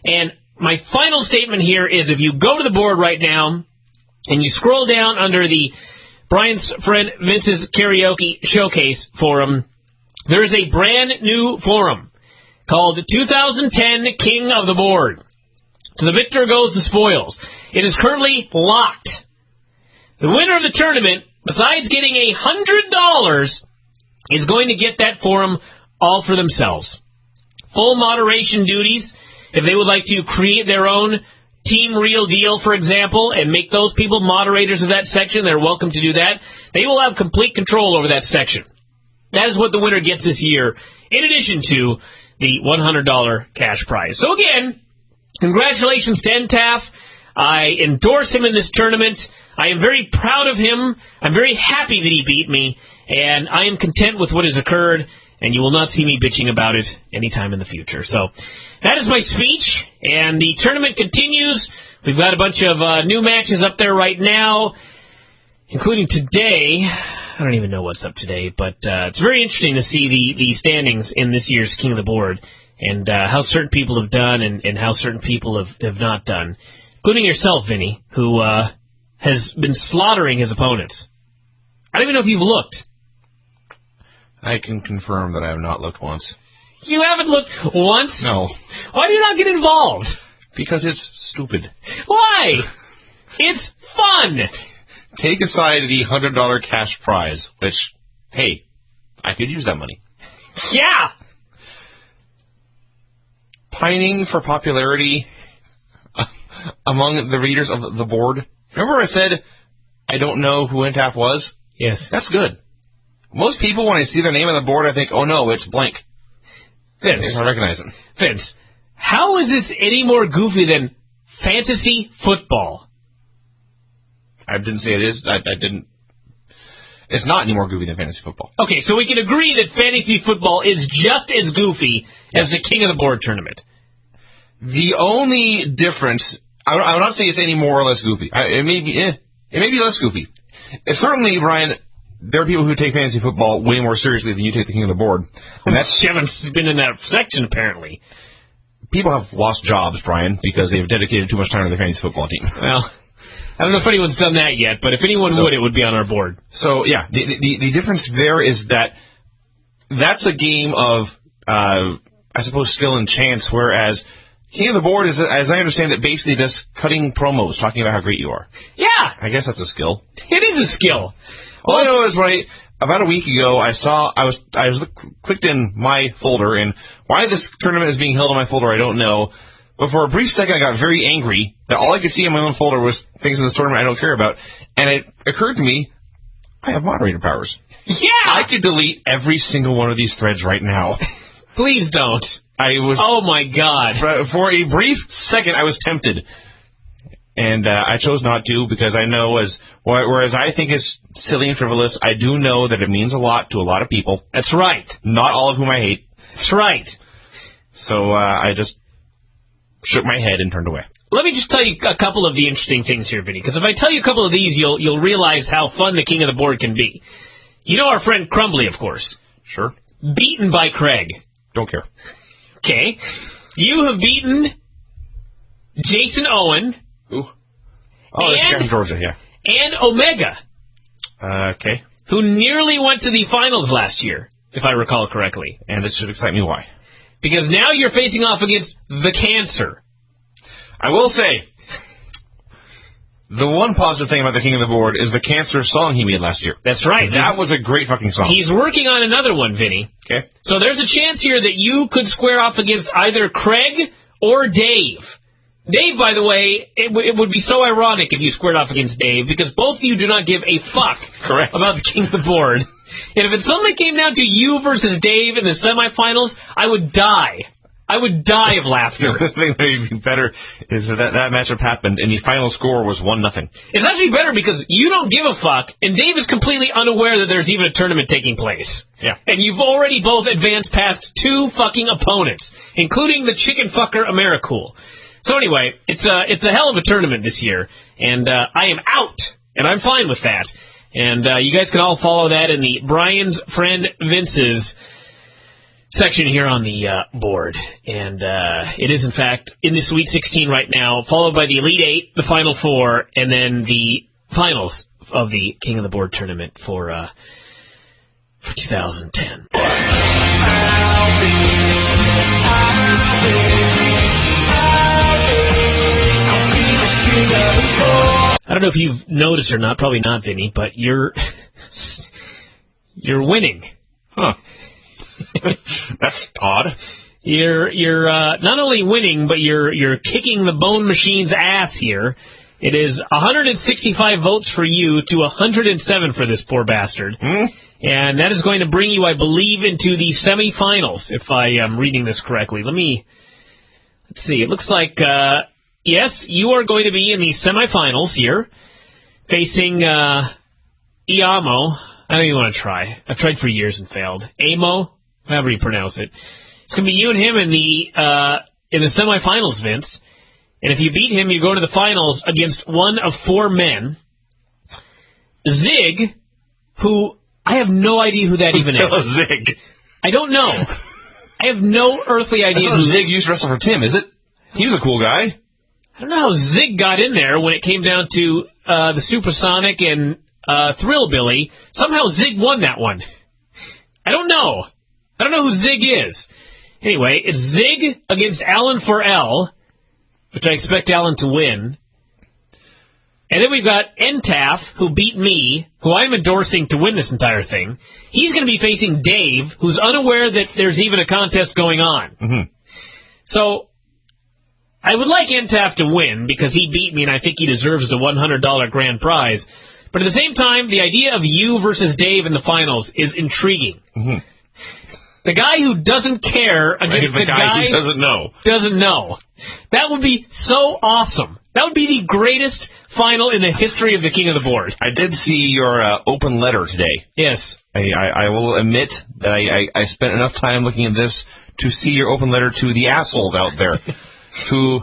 And my final statement here is if you go to the board right now and you scroll down under the Brian's friend Vince's karaoke showcase forum, there is a brand new forum called the 2010 King of the Board. To the victor goes the spoils. It is currently locked. The winner of the tournament, besides getting $100, is going to get that forum all for themselves. Full moderation duties. If they would like to create their own Team Real Deal, for example, and make those people moderators of that section, they're welcome to do that. They will have complete control over that section. That is what the winner gets this year, in addition to the $100 cash prize. So again, congratulations to NTAF. I endorse him in this tournament. I am very proud of him. I'm very happy that he beat me, and I am content with what has occurred, and you will not see me bitching about it anytime in the future. So that is my speech, and the tournament continues. We've got a bunch of new matches up there right now, including today. I don't even know what's up today, but it's very interesting to see the standings in this year's King of the Board and how certain people have done and how certain people have not done, including yourself, Vinny, who has been slaughtering his opponents. I don't even know if you've looked. I can confirm that I have not looked once. You haven't looked once? No. Why do you not get involved? Because it's stupid. Why? It's fun. Take aside the $100 cash prize, which, hey, I could use that money. Yeah. Pining for popularity among the readers of the board. Remember I said I don't know who NTAF was? Yes. That's good. Most people, when I see their name on the board, I think, oh no, it's blank. Vince. I recognize it. Vince, how is this any more goofy than fantasy football? I didn't say it is. I didn't. It's not any more goofy than fantasy football. Okay, so we can agree that fantasy football is just as goofy as the King of the Board tournament. The only difference, I would not say it's any more or less goofy. It may be less goofy. It's certainly, Brian, there are people who take fantasy football way more seriously than you take the King of the Board. And that's Kevin's been in that section, apparently. People have lost jobs, Brian, because they've dedicated too much time to their fantasy football team. Well, I don't know if anyone's done that yet, but if anyone would, it would be on our board. So, yeah, the difference there is that that's a game of, I suppose, skill and chance, whereas King of the Board is, as I understand it, basically just cutting promos, talking about how great you are. Yeah. I guess that's a skill. It is a skill. All I know is, right, about a week ago, I clicked in my folder, and why this tournament is being held in my folder, I don't know. But for a brief second, I got very angry that all I could see in my own folder was things in this tournament I don't care about. And it occurred to me, I have moderator powers. Yeah! I could delete every single one of these threads right now. Please don't. Oh, my God. For a brief second, I was tempted. And I chose not to because I know, whereas I think it's silly and frivolous, I do know that it means a lot to a lot of people. That's right. Not all of whom I hate. That's right. So I just shook my head and turned away. Let me just tell you a couple of the interesting things here, Vinny, because if I tell you a couple of these, you'll realize how fun the King of the Board can be. You know our friend Crumbly, of course. Sure. Beaten by Craig. Don't care. Okay. You have beaten Jason Owen. Ooh. Oh, that's guy from Georgia, yeah. And Omega. Okay. Who nearly went to the finals last year, if I recall correctly. And this should excite me why. Because now you're facing off against the Cancer. I will say, the one positive thing about the King of the Board is the Cancer song he made last year. That's right. That was a great fucking song. He's working on another one, Vinny. Okay. So there's a chance here that you could square off against either Craig or Dave. Dave, by the way, it would be so ironic if you squared off against Dave, because both of you do not give a fuck Correct. about the King of the Board. And if it suddenly came down to you versus Dave in the semifinals, I would die. I would die of laughter. The thing that would be better is that matchup happened, and the final score was 1-0. It's actually better because you don't give a fuck, and Dave is completely unaware that there's even a tournament taking place. Yeah. And you've already both advanced past 2 fucking opponents, including the chicken fucker Americool. So anyway, it's a hell of a tournament this year, and I am out, and I'm fine with that. And you guys can all follow that in the Bryan's Friend Vince's section here on the board. And it is, in fact, in the Sweet 16 right now, followed by the Elite 8, the Final 4, and then the finals of the King of the Board tournament for 2010. I don't know if you've noticed or not, probably not, Vinny, but you're winning. Huh. That's odd. You're not only winning, but you're kicking the Bone Machine's ass here. It is 165 votes for you to 107 for this poor bastard. And that is going to bring you, I believe, into the semifinals, if I am reading this correctly. Let's see. It looks like, yes, you are going to be in the semifinals here, facing Iamo. I don't even want to try. I've tried for years and failed. Amo, however you pronounce it. It's going to be you and him in the semifinals, Vince. And if you beat him, you go to the finals against one of 4 men. Zig, who I have no idea who that even is. Zig. I don't know. I have no earthly idea. That's Zig used to wrestle for Tim, is it? He was a cool guy. I don't know how Zig got in there when it came down to the Supersonic and Thrillbilly. Somehow Zig won that one. I don't know. I don't know who Zig is. Anyway, it's Zig against Alan for L, which I expect Alan to win. And then we've got Entaf, who beat me, who I'm endorsing to win this entire thing. He's going to be facing Dave, who's unaware that there's even a contest going on. Mm-hmm. So I would like Entaf to win because he beat me and I think he deserves the $100 grand prize. But at the same time, the idea of you versus Dave in the finals is intriguing. Mm-hmm. The guy who doesn't care against the guy who doesn't know. Doesn't know. That would be so awesome. That would be the greatest final in the history of the King of the Board. I did see your open letter today. Yes. I will admit that I spent enough time looking at this to see your open letter to the assholes out there who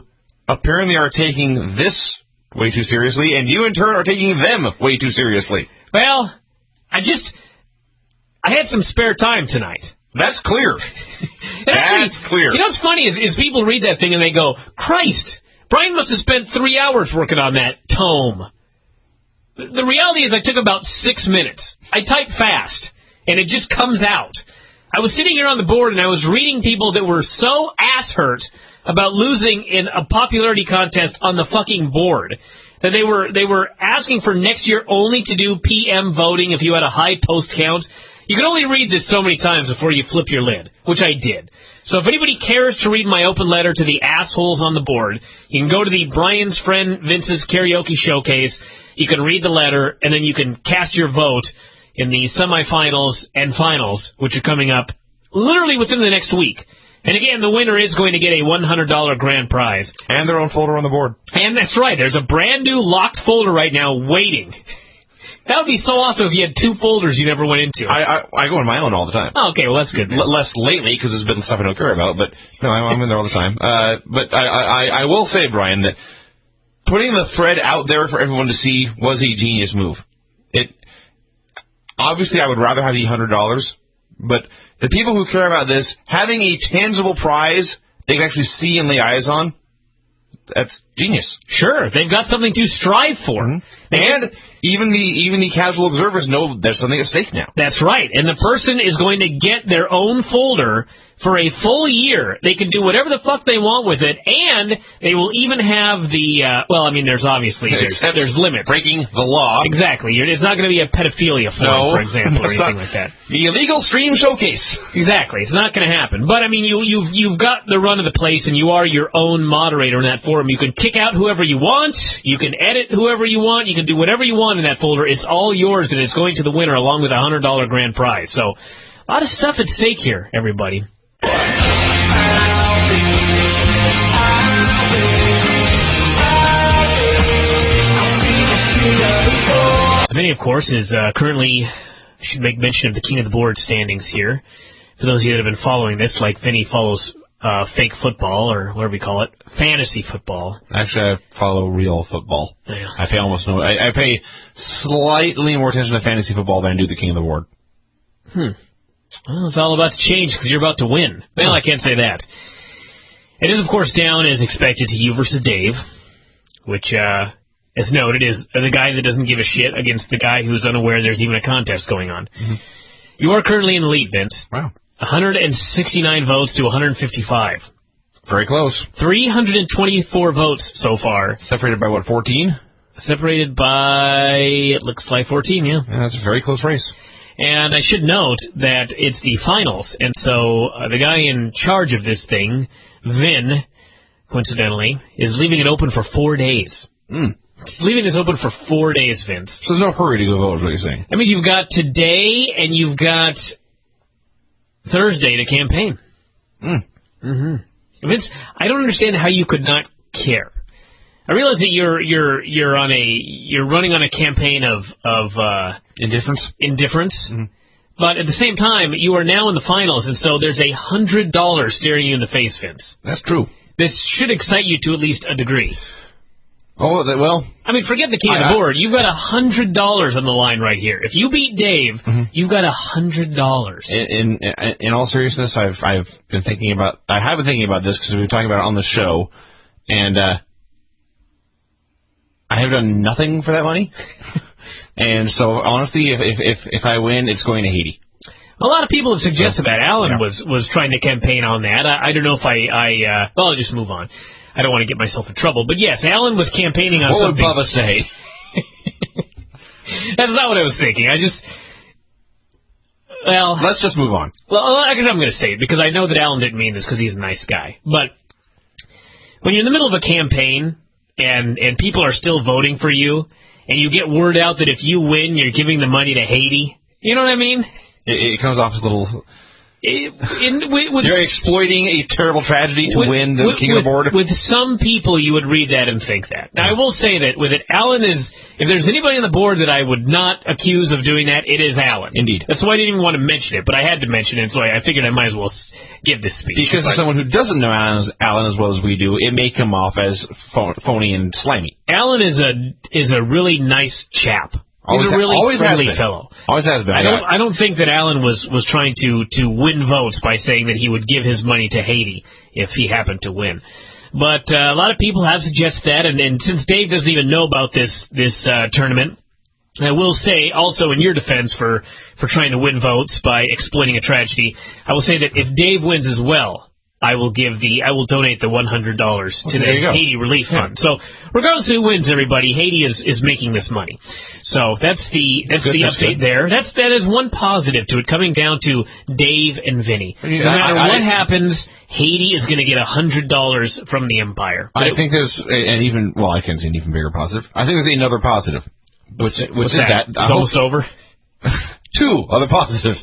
apparently are taking this way too seriously, and you in turn are taking them way too seriously. Well, I had some spare time tonight. That's clear. That's clear. You know what's funny is people read that thing and they go, Christ, Bryan must have spent 3 hours working on that tome. The reality is I took about 6 minutes. I type fast, and it just comes out. I was sitting here on the board, and I was reading people that were so ass-hurt about losing in a popularity contest on the fucking board that they were asking for next year only to do PM voting if you had a high post count. You can only read this so many times before you flip your lid, which I did. So if anybody cares to read my open letter to the assholes on the board, you can go to the Bryan's Friend Vince's Karaoke Showcase. You can read the letter, and then you can cast your vote in the semifinals and finals, which are coming up literally within the next week. And again, the winner is going to get a $100 grand prize. And their own folder on the board. And that's right. There's a brand new locked folder right now waiting. That would be so awesome if you had 2 folders you never went into. I go in my own all the time. Oh, okay, well, that's good. Less lately, because there's been stuff I don't care about, but no, I'm in there all the time. But I will say, Bryan, that putting the thread out there for everyone to see was a genius move. Obviously, I would rather have the $100, but the people who care about this, having a tangible prize they can actually see and lay eyes on, that's genius. Sure, they've got something to strive for. Mm-hmm. And even the casual observers know there's something at stake now. That's right, and the person is going to get their own folder For a full year, they can do whatever the fuck they want with it, and they will even have the, there's obviously, there's limits. Breaking the law. Exactly. It's not going to be a pedophilia forum, for example, or anything like that. The illegal stream showcase. Exactly. It's not going to happen. But, I mean, you've got the run of the place, and you are your own moderator in that forum. You can kick out whoever you want. You can edit whoever you want. You can do whatever you want in that folder. It's all yours, and it's going to the winner along with a $100 grand prize. So, a lot of stuff at stake here, everybody. Vinny, of course, is currently, should make mention of the King of the Board standings here. For those of you that have been following this, like Vinny follows fake football, or whatever we call it, fantasy football. Actually, I follow real football. Yeah. I pay almost no. I pay slightly more attention to fantasy football than I do the King of the Board. Well, it's all about to change because you're about to win. Well, I can't say that. It is, of course, down as expected to you versus Dave, which, as noted, is the guy that doesn't give a shit against the guy who's unaware there's even a contest going on. Mm-hmm. You are currently in the lead, Vince. Wow. 169 votes to 155. Very close. 324 votes so far. Separated by, what, 14? Separated by, it looks like 14, yeah. That's a very close race. And I should note that it's the finals, and so the guy in charge of this thing, Vin, coincidentally, is leaving it open for 4 days. He's leaving this open for 4 days, Vince. So there's no hurry to go vote, is what you're saying. I mean, you've got today and you've got Thursday to campaign. Vince, I don't understand how you could not care. I realize that you're running on a campaign of indifference. But at the same time, you are now in the finals, and so there's $100 staring you in the face, Vince. That's true. This should excite you to at least a degree. Oh, well... I mean, forget the King of the Board. You've got $100 on the line right here. If you beat Dave, you've got $100. In all seriousness, I've been thinking about... I have been thinking about this because we've been talking about it on the show, and I have done nothing for that money. And so, honestly, if I win, it's going to Haiti. A lot of people have suggested that. Alan was trying to campaign on that. I don't know if I'll just move on. I don't want to get myself in trouble. But yes, Alan was campaigning on something. What would Bubba say? That's not what I was thinking. Let's just move on. Well, I guess I'm going to say it because I know that Alan didn't mean this because he's a nice guy. But when you're in the middle of a campaign and people are still voting for you, and you get word out that if you win, you're giving the money to Haiti, you know what I mean? It comes off as a little... You're exploiting a terrible tragedy to win the King of the Board? With some people, you would read that and think that. Now, I will say that with it, Alan is... If there's anybody on the board that I would not accuse of doing that, it is Alan. Indeed. That's why I didn't even want to mention it, but I had to mention it, so I figured I might as well give this speech. Because as someone who doesn't know Alan as well as we do, it may come off as phony and slimy. Alan is a really nice chap. He's a really friendly fellow. Always has been. I don't think that Alan was trying to win votes by saying that he would give his money to Haiti if he happened to win. But a lot of people have suggested that, and since Dave doesn't even know about this tournament, I will say also in your defense for trying to win votes by exploiting a tragedy, I will say that if Dave wins as well, I will donate the $100 to the Haiti Relief Fund. So, regardless of who wins, everybody, Haiti is making this money. So that's the update there. That is one positive to it, coming down to Dave and Vinny. No matter what happens, Haiti is going to get $100 from the Empire. I think there's I can see an even bigger positive. I think there's another positive, which is that it's almost over. 2 other positives.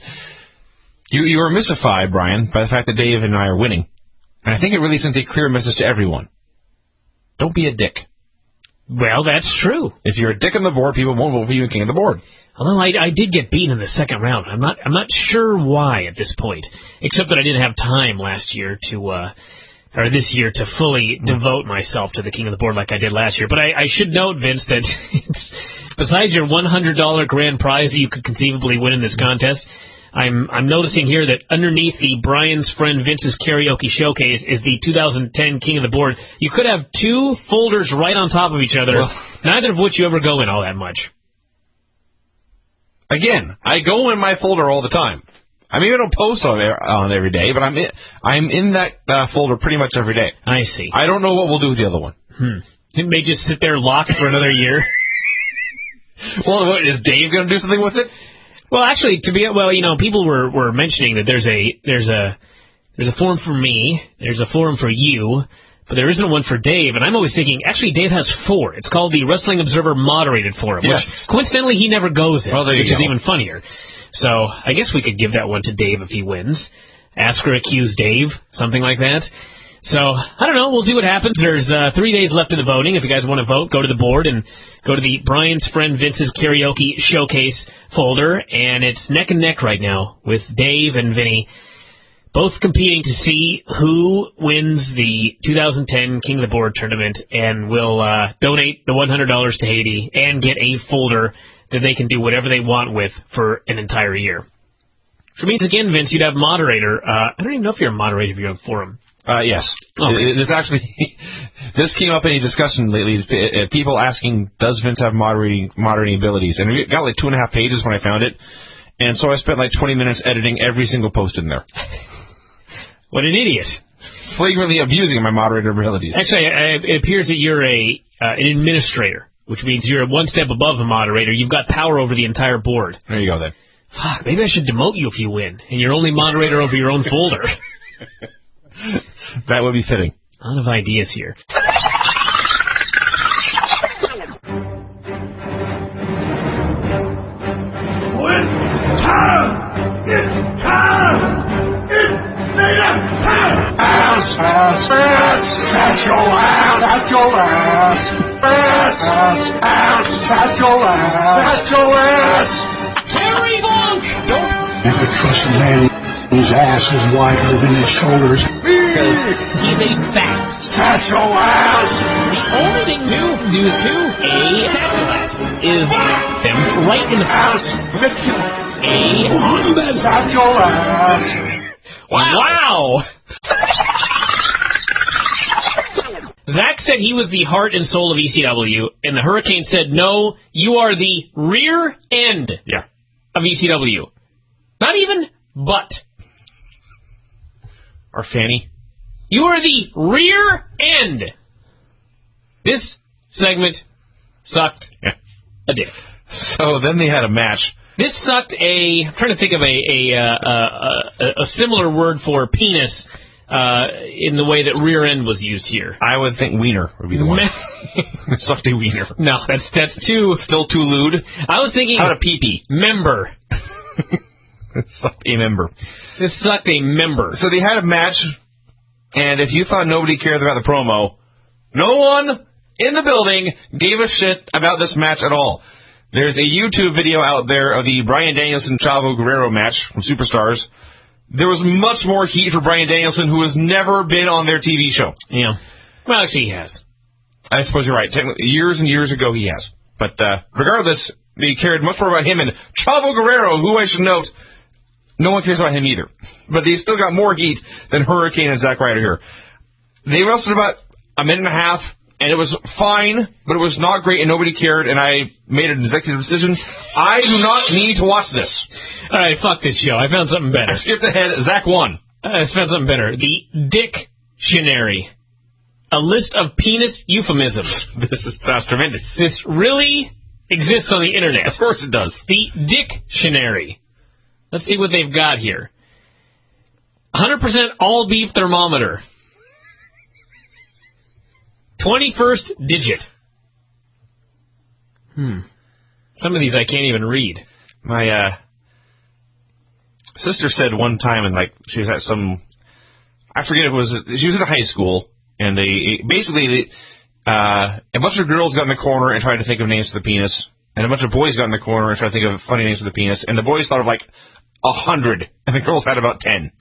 You were mystified, Brian, by the fact that Dave and I are winning. And I think it really sends a clear message to everyone. Don't be a dick. Well, that's true. If you're a dick on the board, people won't vote for you in King of the Board. Although I did get beaten in the second round. I'm not sure why at this point, except that I didn't have time last year or this year to fully devote myself to the King of the Board like I did last year. But I should note, Vince, that besides your $100 grand prize that you could conceivably win in this contest, I'm noticing here that underneath the Brian's Friend Vince's Karaoke Showcase is the 2010 King of the Board. You could have 2 folders right on top of each other, neither of which you ever go in all that much. Again, I go in my folder all the time. I mean, I don't post on every day, but I'm in that folder pretty much every day. I see. I don't know what we'll do with the other one. It may just sit there locked for another year. Well, what, is Dave going to do something with it? Well, actually, people were mentioning that there's a forum for me, there's a forum for you, but there isn't one for Dave. And I'm always thinking, actually, Dave has 4. It's called the Wrestling Observer Moderated Forum. Yes. Which, coincidentally, he never goes in, which is even funnier. So I guess we could give that one to Dave if he wins. Ask or accuse Dave, something like that. So, I don't know. We'll see what happens. There's 3 days left of the voting. If you guys want to vote, go to the board and go to the Bryan's Friend Vince's Karaoke Showcase folder. And it's neck and neck right now with Dave and Vinny, both competing to see who wins the 2010 King of the Board tournament and will donate the $100 to Haiti and get a folder that they can do whatever they want with for an entire year. Which means, again, Vince, you'd have moderator. I don't even know if you're a moderator if you're on forum. Yes. Okay. This came up in a discussion lately. People asking, does Vince have moderating abilities? And it got like 2.5 pages when I found it. And so I spent like 20 minutes editing every single post in there. What an idiot. Flagrantly abusing my moderator abilities. Actually, it appears that you're an administrator, which means you're one step above a moderator. You've got power over the entire board. There you go, then. Fuck, maybe I should demote you if you win, and you're only moderator over your own folder. That would be fitting. A lot of ideas here. Terry Funk! Never trust a man whose ass is wider than his shoulders. Because he's a fat. Satchel ass! The only thing to do to a satchel ass is them right in the face. A satchel ass! Wow! Zach said he was the heart and soul of ECW, and the Hurricane said, no, you are the rear end of ECW. Not even butt. Or Fanny. You are the rear end. This segment sucked a dick. So then they had a match. This sucked I'm trying to think of a similar word for penis in the way that rear end was used here. I would think wiener would be the one. Sucked a wiener. No, that's too... Still too lewd? I was thinking... How to pee-pee. Member. Sucked a member. This sucked a member. So they had a match, and if you thought nobody cared about the promo, no one in the building gave a shit about this match at all. There's a YouTube video out there of the Bryan Danielson-Chavo Guerrero match from Superstars. There was much more heat for Bryan Danielson, who has never been on their TV show. Yeah. Well, actually, he has. I suppose you're right. Years and years ago, he has. But regardless, they cared much more about him and Chavo Guerrero, who I should note, no one cares about him either. But they still got more heat than Hurricane and Zack Ryder here. They wrestled about a minute and a half, and it was fine, but it was not great, and nobody cared, and I made an executive decision. I do not need to watch this. All right, fuck this show. I found something better. I skipped ahead. Zach won. I found something better. The Dictionary. A list of penis euphemisms. Sounds tremendous. This really exists on the internet. Of course it does. The Dictionary. Let's see what they've got here. 100% all beef thermometer. 21st digit. Some of these I can't even read. My sister said one time, and like she was at some, I forget if it was, she was in high school, and a bunch of girls got in the corner and tried to think of names for the penis, and a bunch of boys got in the corner and tried to think of funny names for the penis, and the boys thought of like 100, and the girls had about 10.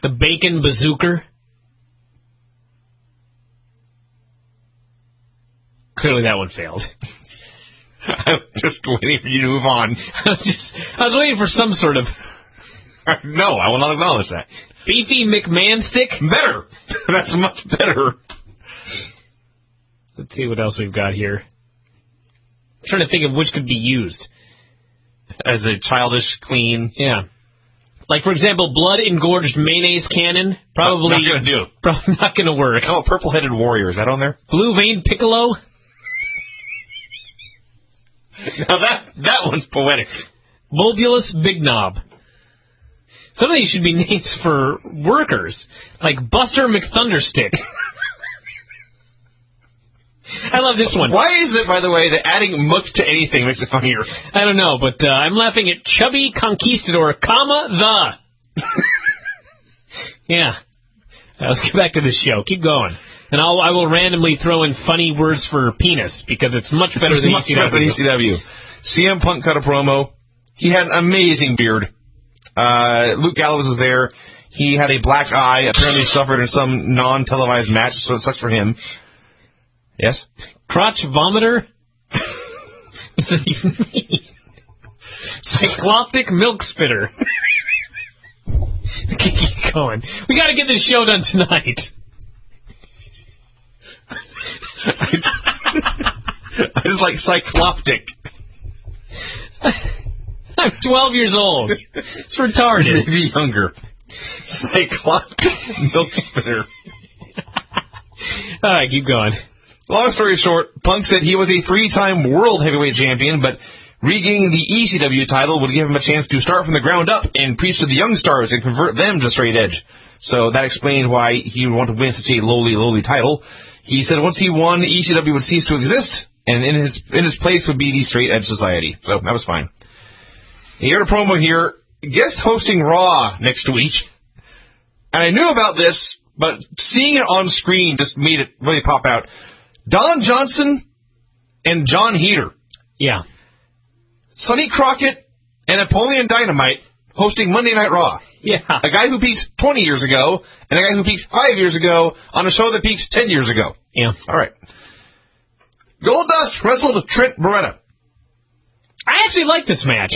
The Bacon Bazooker. Clearly that one failed. I'm just waiting for you to move on. I was waiting for some sort of... No, I will not acknowledge that. Beefy McMahon stick? Better. That's much better. Let's see what else we've got here. I'm trying to think of which could be used. As a childish, clean... Yeah. Like, for example, blood-engorged mayonnaise cannon. Probably not going to do. Probably not going to work. How about purple-headed warrior? Is that on there? Blue-veined piccolo. Now that one's poetic. Bulbulous big knob. Some of these should be names for workers, like Buster McThunderstick. I love this one. Why is it, by the way, that adding muck to anything makes it funnier? I don't know, but I'm laughing at Chubby Conquistador, the. Yeah. Let's get back to this show. Keep going. And I will randomly throw in funny words for penis, because it's much better than ECW. CM Punk cut a promo. He had an amazing beard. Luke Gallows was there. He had a black eye, apparently suffered in some non-televised match, so it sucks for him. Yes? Crotch vomiter? What's that even mean? Cycloptic milk spitter. Keep going. We got to get this show done tonight. I just like cycloptic. I'm 12 years old. It's retarded. Maybe younger. Cycloptic milk spitter. All right, keep going. Long story short, Punk said he was a 3-time world heavyweight champion, but regaining the ECW title would give him a chance to start from the ground up and preach to the young stars and convert them to straight edge. So that explained why he would want to win such a lowly title. He said once he won, ECW would cease to exist, and in his place would be the straight edge society. So that was fine. He heard a promo here, guest hosting Raw next week. And I knew about this, but seeing it on screen just made it really pop out. Don Johnson and John Heater. Yeah. Sonny Crockett and Napoleon Dynamite hosting Monday Night Raw. Yeah. A guy who peaked 20 years ago and a guy who peaked 5 years ago on a show that peaked 10 years ago. Yeah. All right. Goldust wrestled Trent Beretta. I actually like this match.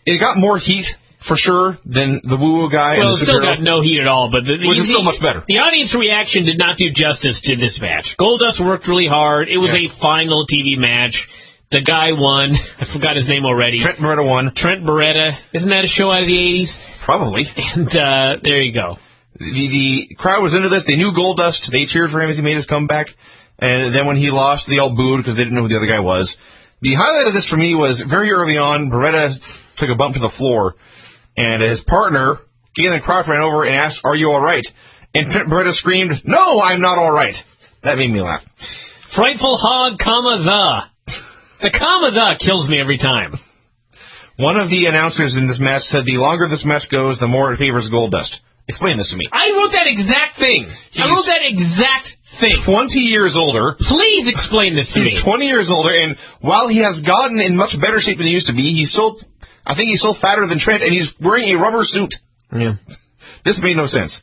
It got more heat, for sure, than the woo-woo guy. Well, and it still got no heat at all, but which is still much better. The audience reaction did not do justice to this match. Goldust worked really hard. It was a final TV match. The guy won. I forgot his name already. Trent Beretta won. Trent Beretta. Isn't that a show out of the 80s? Probably. And there you go. The crowd was into this. They knew Goldust. They cheered for him as he made his comeback. And then when he lost, they all booed because they didn't know who the other guy was. The highlight of this for me was very early on, Beretta took a bump to the floor, and his partner, Galen Crouch, ran over and asked, "Are you all right?" And Trent Beretta screamed, "No, I'm not all right." That made me laugh. Frightful hog, the the kills me every time. One of the announcers in this match said the longer this match goes, the more it favors Goldust. Explain this to me. I wrote that exact thing. I wrote that exact thing. 20 years older. Please explain this to me. He's 20 years older, and while he has gotten in much better shape than he used to be, I think he's still fatter than Trent, and he's wearing a rubber suit. Yeah. This made no sense.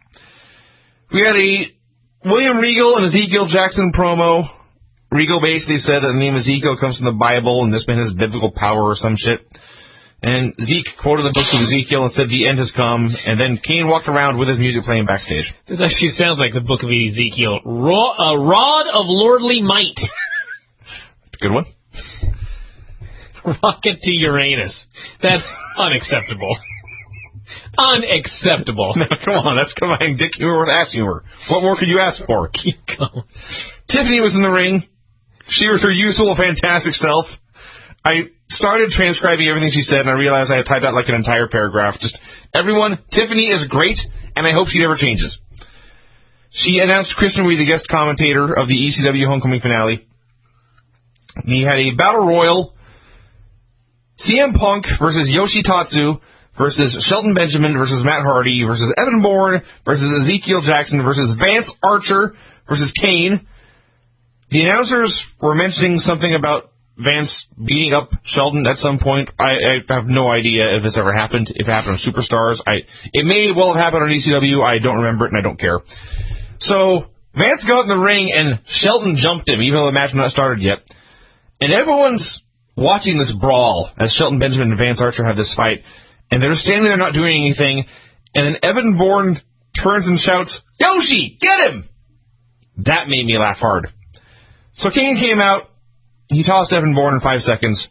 We had a William Regal and Ezekiel Jackson promo. Regal basically said that the name Ezekiel comes from the Bible, and this man has biblical power or some shit. And Zeke quoted the book of Ezekiel and said the end has come, and then Kane walked around with his music playing backstage. This actually sounds like the book of Ezekiel. A rod of lordly might. Good one. Rocket to Uranus. That's unacceptable. Unacceptable. No, come on, that's combining dick humor with ass humor. What more could you ask for? Keep going. Tiffany was in the ring. She was her usual fantastic self. I started transcribing everything she said, and I realized I had typed out like an entire paragraph. Just, everyone, Tiffany is great, and I hope she never changes. She announced Christian Reed, the guest commentator of the ECW Homecoming finale. He had a battle royal. CM Punk versus Yoshitatsu versus Shelton Benjamin versus Matt Hardy versus Evan Bourne versus Ezekiel Jackson versus Vance Archer versus Kane. The announcers were mentioning something about Vance beating up Sheldon at some point. I have no idea if this ever happened. If it happened on Superstars, it may well have happened on ECW. I don't remember it, and I don't care. So Vance got in the ring, and Sheldon jumped him, even though the match had not started yet. And everyone's watching this brawl as Shelton Benjamin and Vance Archer have this fight, and they're standing there not doing anything. And then Evan Bourne turns and shouts, "Yoshi, get him!" That made me laugh hard. So Kane came out. He tossed Evan Bourne in 5 seconds,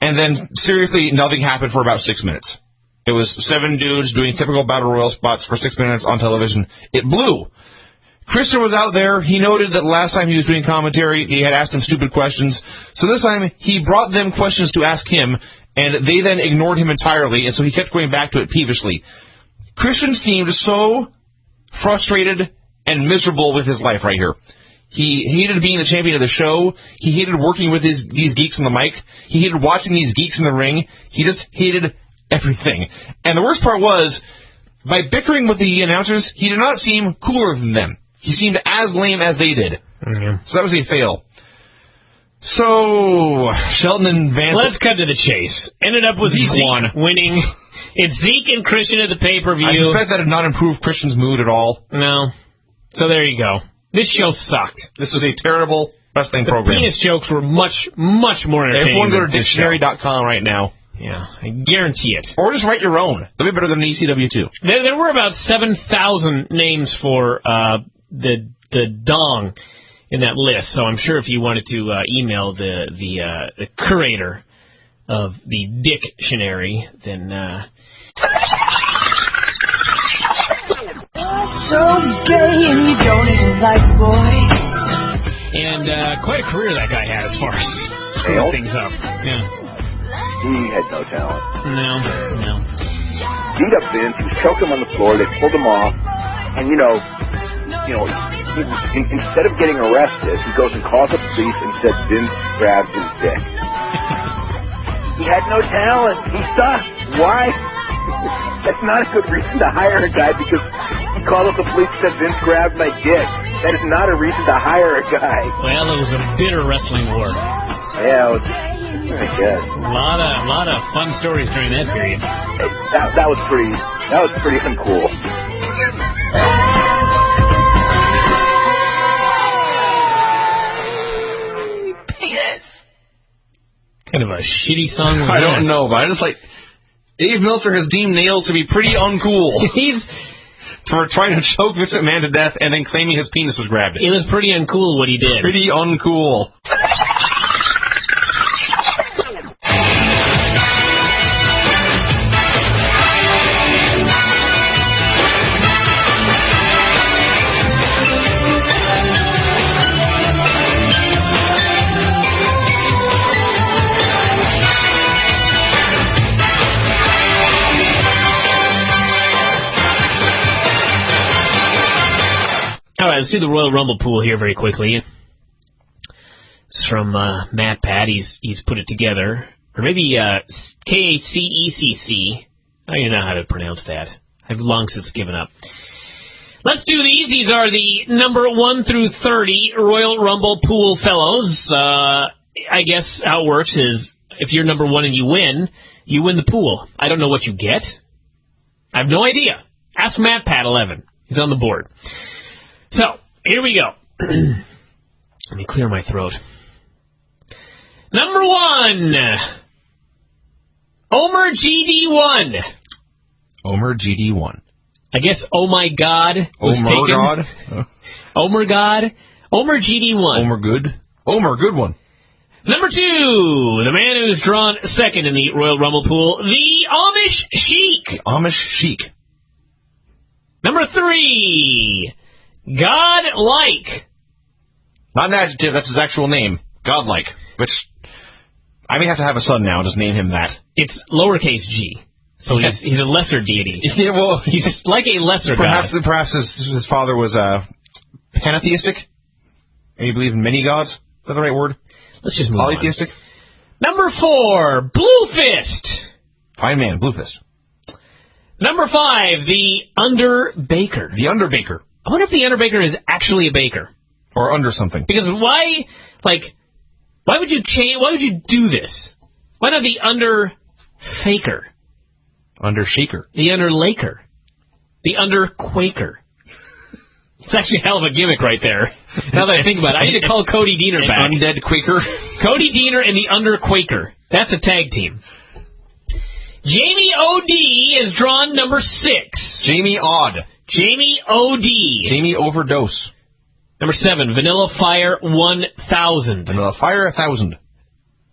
and then, seriously, nothing happened for about 6 minutes. It was 7 dudes doing typical Battle Royal spots for 6 minutes on television. It blew. Christian was out there. He noted that last time he was doing commentary, he had asked him stupid questions. So this time, he brought them questions to ask him, and they then ignored him entirely, and so he kept going back to it peevishly. Christian seemed so frustrated and miserable with his life right here. He hated being the champion of the show. He hated working with these geeks on the mic. He hated watching these geeks in the ring. He just hated everything. And the worst part was, by bickering with the announcers, he did not seem cooler than them. He seemed as lame as they did. Mm-hmm. So that was a fail. So, Shelton and Vance... Let's cut to the chase. Ended up with Zeke winning. It's Zeke and Christian at the pay-per-view. I suspect that did not improve Christian's mood at all. No. So there you go. This show sucked. This was a terrible wrestling program. The penis jokes were much, much more entertaining. Everyone go to dictionary.com right now. Yeah, I guarantee it. Or just write your own. That'd be better than ECW, too. There were about 7,000 names for the dong in that list, so I'm sure if you wanted to email the curator of the dictionary, then... So gay and you don't even like boys. And quite a career that guy had as far as screwing things up. Yeah. He had no talent. No. Beat up Vince. He was choking him on the floor. They pulled him off. And, instead of getting arrested, he goes and calls the police and said Vince grabbed his dick. He had no talent. He sucked. Why? That's not a good reason to hire a guy because he called up the police and said Vince grabbed my dick. That is not a reason to hire a guy. Well, it was a bitter wrestling war. Yeah, I guess. A lot of fun stories during that period. That was pretty uncool. Penis. Kind of a shitty song. I don't know, but I just like... Dave Meltzer has deemed nails to be pretty uncool. He's... For trying to choke Vince McMahon to death and then claiming his penis was grabbed. It was pretty uncool what he did. Pretty uncool. All right, let's do the Royal Rumble pool here very quickly. It's from Matt Pat. He's put it together. Or maybe K-A-C-E-C-C. I don't even know how to pronounce that. I've long since given up. Let's do these. These are the number 1 through 30 Royal Rumble pool fellows. I guess how it works is if you're number 1 and you win the pool. I don't know what you get. I have no idea. Ask Matt Pat 11. He's on the board. So, here we go. Let me clear my throat. Number 1, Omer GD1. Omer GD1. I guess Oh My God was Omer taken. God? Omer God. Omer GD1. Omer good. Omer, good one. Number 2, the man who's drawn second in the Royal Rumble pool, the Amish Sheik. The Amish Sheik. Number 3, God-like. Not an adjective, that's his actual name. Godlike. Which, I may have to have a son now, just name him that. It's lowercase g. So he's a lesser deity. Yeah, well, he's like a lesser god. Perhaps his father was pantheistic? And he believed in many gods? Is that the right word? Let's just move Polytheistic? on. Number 4, Blue Fist. Fine man, Blue Fist. Number 5, the Underbaker. The Underbaker. I wonder if the Underbaker is actually a baker. Or under something. Because why would you change? Why would you do this? Why not the Underfaker? Undershaker. The Underlaker. The Underquaker. It's actually a hell of a gimmick right there. Now that I think about it, I need to call Cody Deaner back. Undead Quaker. Cody Deaner and the Underquaker. That's a tag team. Jamie O.D. is drawn number 6. Jamie Odd. Jamie O.D. Jamie Overdose. Number 7, Vanilla Fire 1000. Vanilla Fire 1000.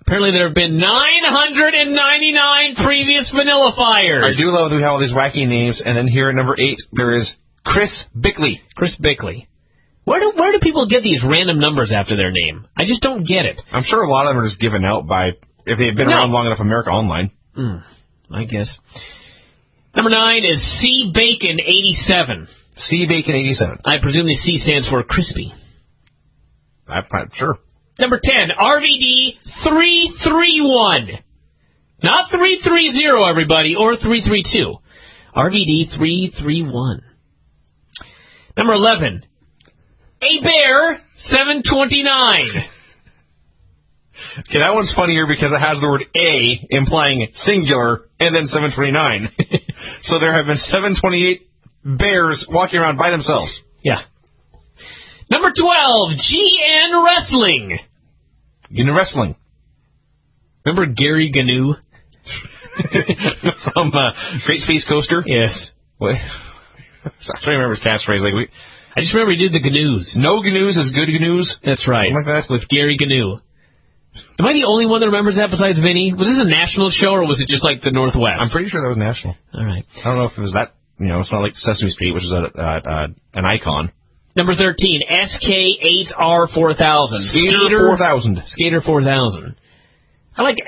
Apparently there have been 999 previous Vanilla Fires. I do love that we have all these wacky names, and then here at number 8, there is Chris Bickley. Chris Bickley. Where do people get these random numbers after their name? I just don't get it. I'm sure a lot of them are just given out by, if they've been around long enough, America Online. I guess. Number 9 is C Bacon 87. C Bacon 87. I presume the C stands for crispy. I'm sure. Number 10, RVD 331. Not 330, everybody, or 332. RVD 331. Number 11, A Bear 729. Okay, that one's funnier because it has the word A implying singular and then 729. So there have been 728 bears walking around by themselves. Yeah. Number 12, GN Wrestling. GN Wrestling. Remember Gary Gnu? From Great Space Coaster? Yes. What? I'm trying to remember his catchphrase. I just remember he did the Gnus. No Gnus is good Gnus? That's right. Something like that? With Gary Gnu. Am I the only one that remembers that besides Vinny? Was this a national show or was it just like the Northwest? I'm pretty sure that was national. All right. I don't know if it was that, it's not like Sesame Street, which is an icon. Number 13, SK8R4000. Skater 4000. Skater 4000. I like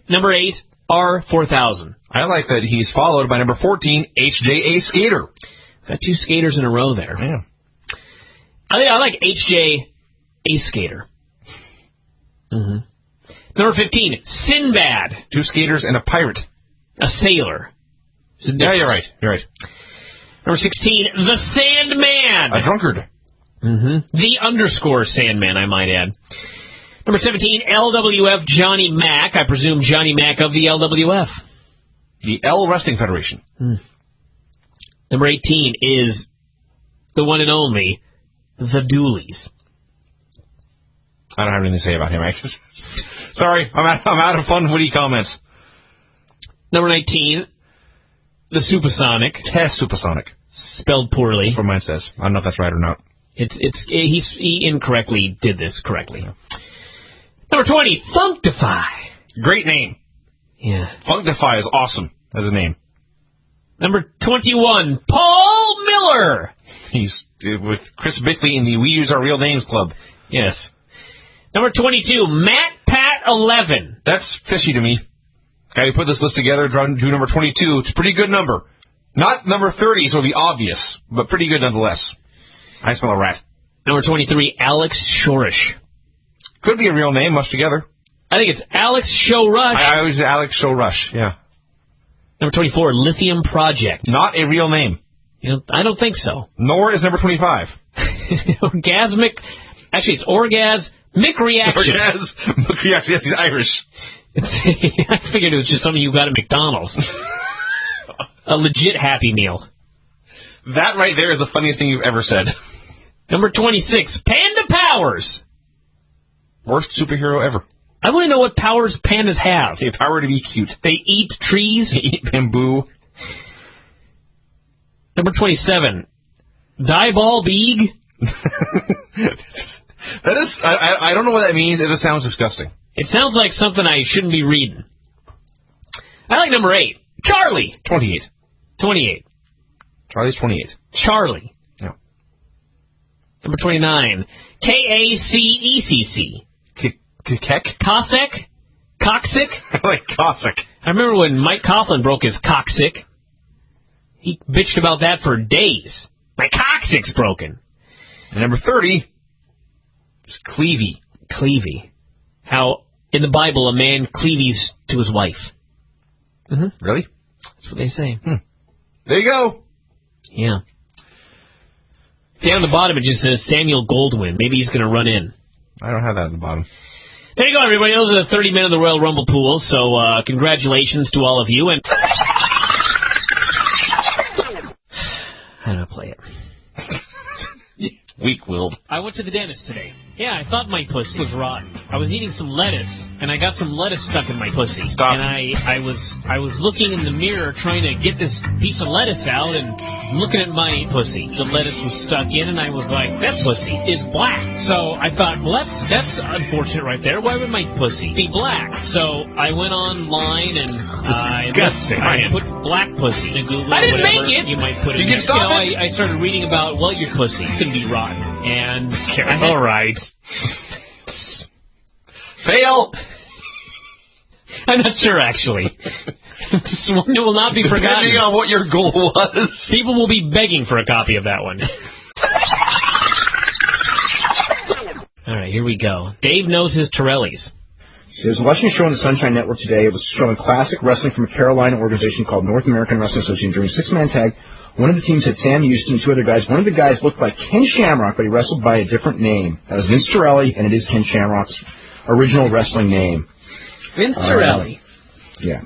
number 8, R4000. I like that he's followed by number 14, HJA Skater. Got 2 skaters in a row there. Yeah. I like HJA Skater. Number 15, Sinbad. 2 skaters and a pirate. A sailor. Yeah, you're right. Number 16, the Sandman. A drunkard. The _ Sandman, I might add. Number 17, LWF Johnny Mac. I presume Johnny Mac of the LWF. The L Wrestling Federation. Number 18 is the one and only, the Dooleys. I don't have anything to say about him, actually. Sorry, I'm out of fun, witty comments. Number 19, the Supersonic. Test Supersonic. Spelled poorly. That's what mine says. I don't know if that's right or not. He incorrectly did this correctly. Yeah. Number 20, Funkdefy. Great name. Yeah. Funkdefy is awesome as a name. Number 21, Paul Miller. He's with Chris Bickley in the We Use Our Real Names Club. Yes. Number 22, Matt Pat 11. That's fishy to me. Guy who put this list together drew number 22. It's a pretty good number. Not number 30, so it'll be obvious, but pretty good nonetheless. I smell a rat. Number 23, Alex Shorish. Could be a real name, mushed together. I think it's Alex Show Rush. I always say Alex Show Rush, yeah. Number 24, Lithium Project. Not a real name. I don't think so. Nor is number 25. Orgasmic. Actually, it's Orgasmic Reaction. Orgasmic Reaction. Yes, he's Irish. I figured it was just something you got at McDonald's. A legit Happy Meal. That right there is the funniest thing you've ever said. Number 26, Panda Powers. Worst superhero ever. I want to know what powers pandas have. They have power to be cute. They eat trees. They eat bamboo. Number 27, Dieball Beeg. That is, I don't know what that means. It just sounds disgusting. It sounds like something I shouldn't be reading. I like number 8, Charlie. 28. 28. Charlie's 28. Charlie. Yeah. Number 29, KACECC. Keck? Cossack? Cocksick? I like Cossack. I remember when Mike Coughlin broke his cocksick. He bitched about that for days. My cocksick's broken. And number 30 is Cleavy. Cleavy. How, in the Bible, a man cleaves to his wife. Really? That's what they say. There you go. Yeah. Down the bottom, it just says Samuel Goldwyn. Maybe he's going to run in. I don't have that at the bottom. There you go, everybody. Those are the 30 men of the Royal Rumble pool. So, congratulations to all of you. And how do I play it? Weak-willed. I went to the dentist today. Yeah, I thought my pussy was rotten. I was eating some lettuce, and I got some lettuce stuck in my pussy. Stop. And I was looking in the mirror trying to get this piece of lettuce out and looking at my pussy. The lettuce was stuck in, and I was like, that pussy is black. So I thought, well, that's unfortunate right there. Why would my pussy be black? So I went online and I put black pussy in Google. I didn't whatever make it. You might put it. You in can there. stop it. I started reading about, well, your pussy can be rotten. And All right. Fail. I'm not sure, actually. This one will not be forgotten. Depending on what your goal was. People will be begging for a copy of that one. All right, here we go. Dave knows his Torellis. So there was watching a show on the Sunshine Network today. It was showing classic wrestling from a Carolina organization called North American Wrestling Association. During a six-man tag, one of the teams had Sam Houston and two other guys. One of the guys looked like Ken Shamrock, but he wrestled by a different name. That was Vince Torelli, and it is Ken Shamrock's original wrestling name. Vince Torelli. Yeah.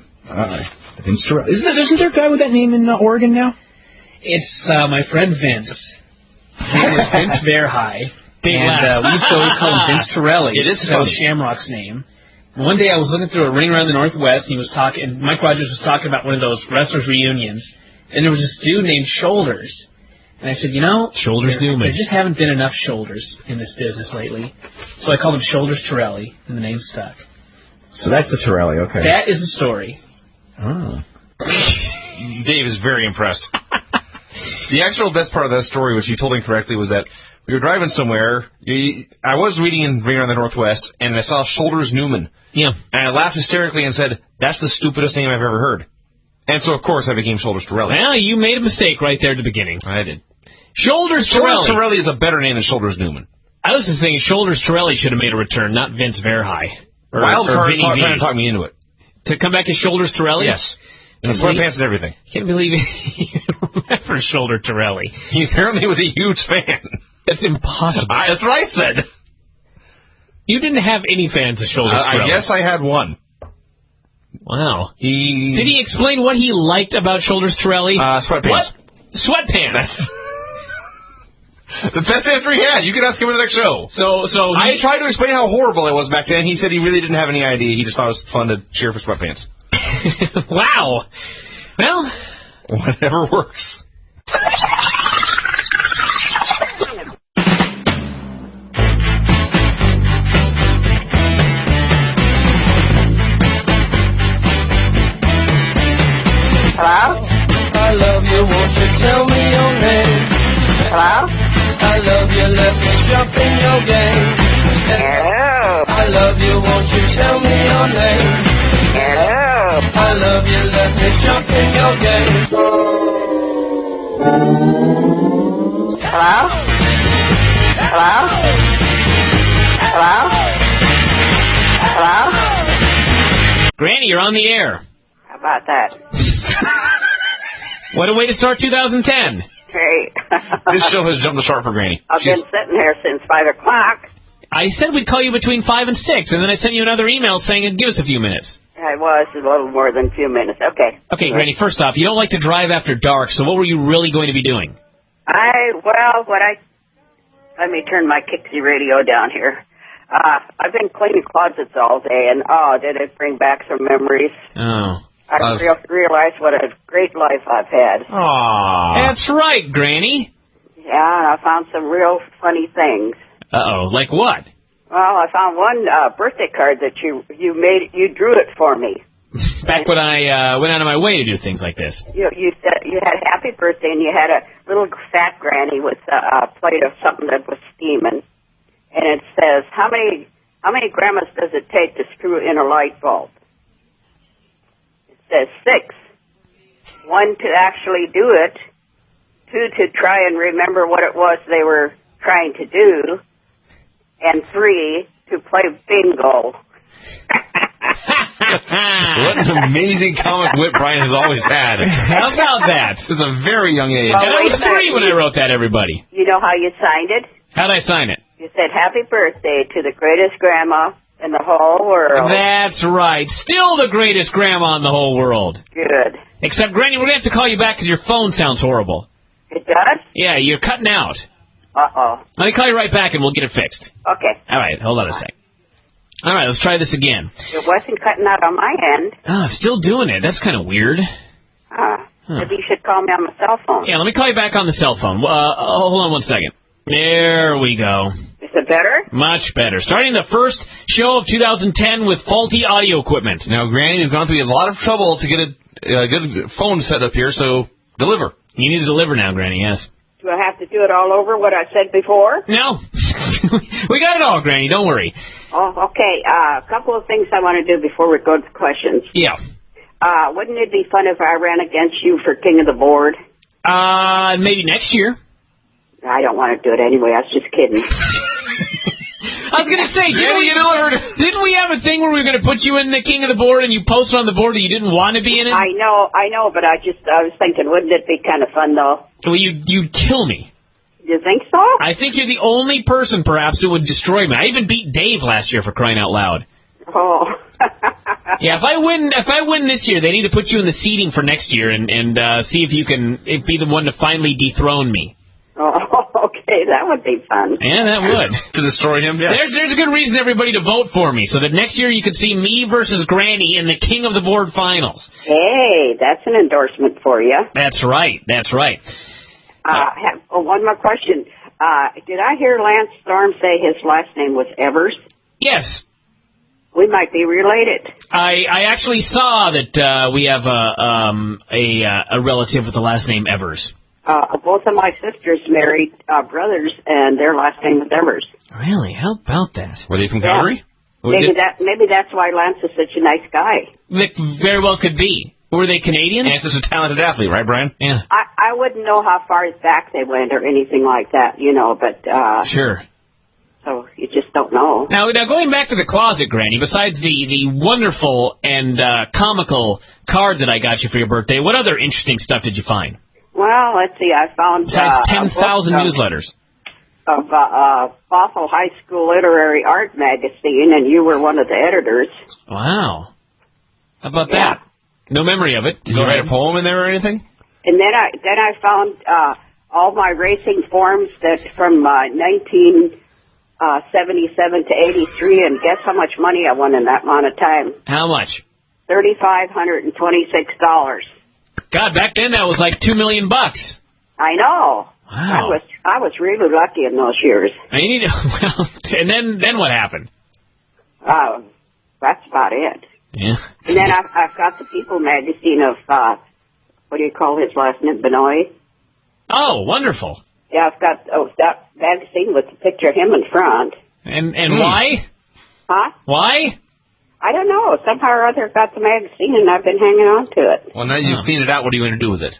Vince Torelli. Isn't there a guy with that name in Oregon now? It's my friend Vince. His name was Vince Verhey. We used to always call him Vince Torelli. It is That was Shamrock's name. One day I was looking through a ring around the Northwest, and he was talking, and Mike Rogers was talking about one of those wrestlers' reunions, and there was this dude named Shoulders. And I said, Shoulders Newman. There just haven't been enough shoulders in this business lately. So I called him Shoulders Torelli, and the name stuck. So that's the Torelli, okay. That is the story. Oh. Dave is very impressed. The actual best part of that story, which you told him correctly, was that we were driving somewhere. I was reading in Ring Around the Northwest, and I saw Shoulders Newman. Yeah. And I laughed hysterically and said, that's the stupidest name I've ever heard. And so, of course, I became Shoulders Torelli. Well, you made a mistake right there at the beginning. I did. Shoulders Shoulders Torelli. Torelli is a better name than Shoulders Newman. I was just thinking Shoulders Torelli should have made a return, not Vince Verhey. Wildcard Vinny trying to talk me into it. To come back as Shoulders Torelli? Yes. And the sweatpants and everything. Can't believe he remember Shoulder Torelli. He apparently was a huge fan. That's impossible. That's what I said. You didn't have any fans of Shoulders Torelli. I guess I had one. Wow. Did he explain what he liked about Shoulders Torelli? Sweatpants. What? Sweatpants. The best answer he had. You can ask him in the next show. So I tried to explain how horrible it was back then. He said he really didn't have any idea. He just thought it was fun to cheer for sweatpants. Wow. Well, whatever works. Hello? I love you, won't you tell me your name? Hello? I love you, let me jump in your game. Hello? I love you, won't you tell me your name? Hello? I love you, let me jump in your game. Hello? Hello? Hello? Hello? Granny, you're on the air. How about that? What a way to start 2010. Great. This show has jumped the shark for Granny. I've been sitting here since 5 o'clock. I said we'd call you between 5 and 6, and then I sent you another email saying it'd give us a few minutes. It was a little more than a few minutes. Okay. Okay, Granny, first off, you don't like to drive after dark, so what were you really going to be doing? Let me turn my Kixie radio down here. I've been cleaning closets all day, and did it bring back some memories. Oh. I realized what a great life I've had. Aww. That's right, Granny. Yeah, and I found some real funny things. Uh-oh, like what? Well, I found one birthday card that you drew it for me. Back when I went out of my way to do things like this. You said you had happy birthday, and you had a little fat granny with a plate of something that was steaming, and it says, "How many grandmas does it take to screw in a light bulb?" It says 6. 1 to actually do it, 2 to try and remember what it was they were trying to do, and 3 to play bingo. What an amazing comic wit Bryan has always had. How about that? Since a very young age. And I was 3 when I wrote that, everybody. You know how you signed it? How'd I sign it? You said, "Happy birthday to the greatest grandma in the whole world." That's right. Still the greatest grandma in the whole world. Good. Except, Granny, we're going to have to call you back because your phone sounds horrible. It does? Yeah, you're cutting out. Uh-oh. Let me call you right back and we'll get it fixed. Okay. All right, hold on a sec. All right, let's try this again. It wasn't cutting out on my end. Still doing it. That's kind of weird. Maybe you should call me on my cell phone. Yeah, let me call you back on the cell phone. Hold on one second. There we go. Is it better? Much better. Starting the first show of 2010 with faulty audio equipment. Now, Granny, we've gone through a lot of trouble to get a good phone set up here, so deliver. You need to deliver now, Granny, yes. Do I have to do it all over, what I said before? No. We got it all, Granny. Don't worry. Oh, okay. A couple of things I want to do before we go to the questions. Yeah. Wouldn't it be fun if I ran against you for King of the Board? Maybe next year. I don't want to do it anyway. I was just kidding. I was going to say, didn't we have a thing where we were going to put you in the King of the Board and you posted on the board that you didn't want to be in it? I know, but I was thinking, wouldn't it be kind of fun, though? Well, you'd kill me. You think so? I think you're the only person, perhaps, who would destroy me. I even beat Dave last year, for crying out loud. Oh. Yeah, if I win this year, they need to put you in the seating for next year and see if you can be the one to finally dethrone me. Oh, okay, that would be fun. Yeah, that would. To destroy him? Yeah. There's a good reason everybody to vote for me, so that next year you could see me versus Granny in the King of the Board finals. Hey, that's an endorsement for you. That's right. One more question. Did I hear Lance Storm say his last name was Evers? Yes. We might be related. I actually saw that we have a relative with the last name Evers. Both of my sisters married brothers, and their last name was Evers. Really? How about that? Were they from Calgary? Maybe that's why Lance is such a nice guy. It very well could be. Were they Canadians? And such a talented athlete, right, Brian? Yeah. I wouldn't know how far back they went or anything like that, but... Sure. So you just don't know. Now going back to the closet, Granny, besides the wonderful and comical card that I got you for your birthday, what other interesting stuff did you find? Well, let's see. I found... Besides 10,000 newsletters. Of Bothell High School Literary Art Magazine, and you were one of the editors. Wow. How about that? No memory of it. Did you write a poem in there or anything? And then I found all my racing forms that from 1977 to 83, and guess how much money I won in that amount of time? How much? $3,526. God, back then that was like $2 million. I know. Wow. I was really lucky in those years. And then what happened? That's about it. Yeah. And then I've got the People magazine of, what do you call his last name, Benoit? Oh, wonderful. Yeah, I've got that magazine with the picture of him in front. And why? Huh? Why? I don't know. Somehow or other I got the magazine and I've been hanging on to it. Well, now you've cleaned it out. What are you going to do with it?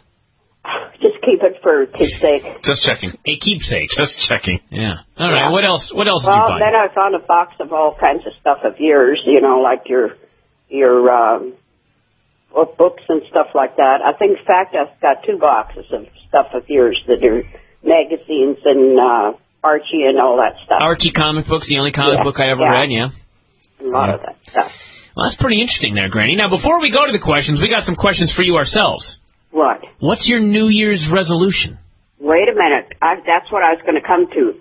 Just keep it for keepsake. Just checking. A keepsake. Just checking. Yeah. All right. What else? What else did you Well, find? then I found a box of all kinds of stuff of yours. Like your books and stuff like that. I think, in fact, I've got 2 boxes of stuff of yours that are magazines and Archie and all that stuff. Archie comic books, the only comic book I ever read. Yeah. A lot of that stuff. Well, that's pretty interesting there, Granny. Now, before we go to the questions, we got some questions for you ourselves. What? What's your New Year's resolution? Wait a minute. That's what I was going to come to.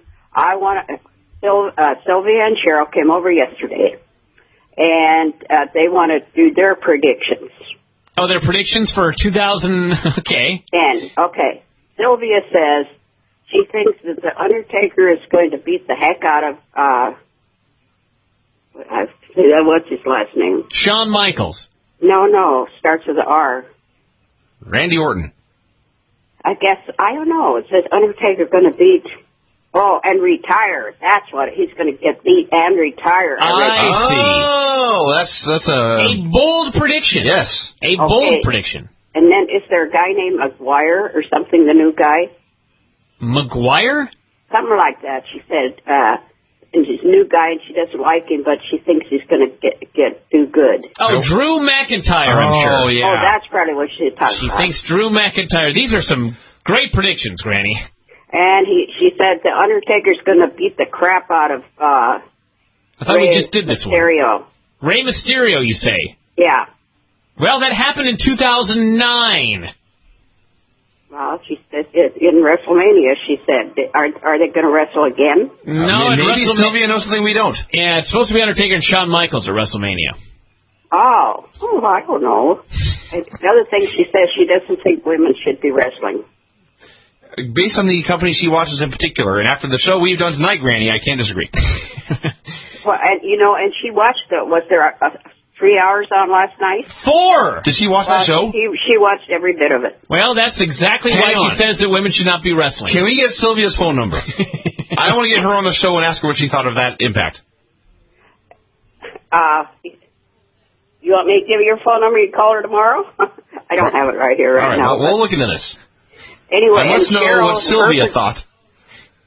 Sylvia and Cheryl came over yesterday, and they want to do their predictions. Oh, their predictions for 2000, okay. And, okay, Sylvia says she thinks that The Undertaker is going to beat the heck out of, what's his last name? Shawn Michaels. No, starts with an R. Randy Orton. I guess, I don't know. It says Undertaker going to beat, and retire. That's what, he's going to get beat and retire. I see. Oh, that's a bold prediction. Yes. A bold prediction. And then is there a guy named McGuire or something, the new guy? McGuire? Something like that. She said, and he's a new guy and she doesn't like him, but she thinks he's going to do good. Oh, Drew McIntyre, I'm sure. Oh, yeah. Oh, that's probably what she's talking about. She thinks Drew McIntyre. These are some great predictions, Granny. And she said the Undertaker's going to beat the crap out of I thought we just did this Mysterio. One. Rey Mysterio, you say? Yeah. Well, that happened in 2009. Well, she said in WrestleMania, she said, are they going to wrestle again? No, maybe Sylvia knows something we don't. Yeah, it's supposed to be Undertaker and Shawn Michaels at WrestleMania. Oh, I don't know. Another thing she says, she doesn't think women should be wrestling. Based on the company she watches in particular, and after the show we've done tonight, Granny, I can't disagree. Well, and and she watched was there 3 hours on last night? 4! Did she watch that show? She watched every bit of it. Well, that's exactly why she says that women should not be wrestling. Can we get Sylvia's phone number? I want to get her on the show and ask her what she thought of that impact. You want me to give you your phone number? You call her tomorrow? I don't have it right here now. Well, we'll look into this. Anyway, let's know what Sylvia thought.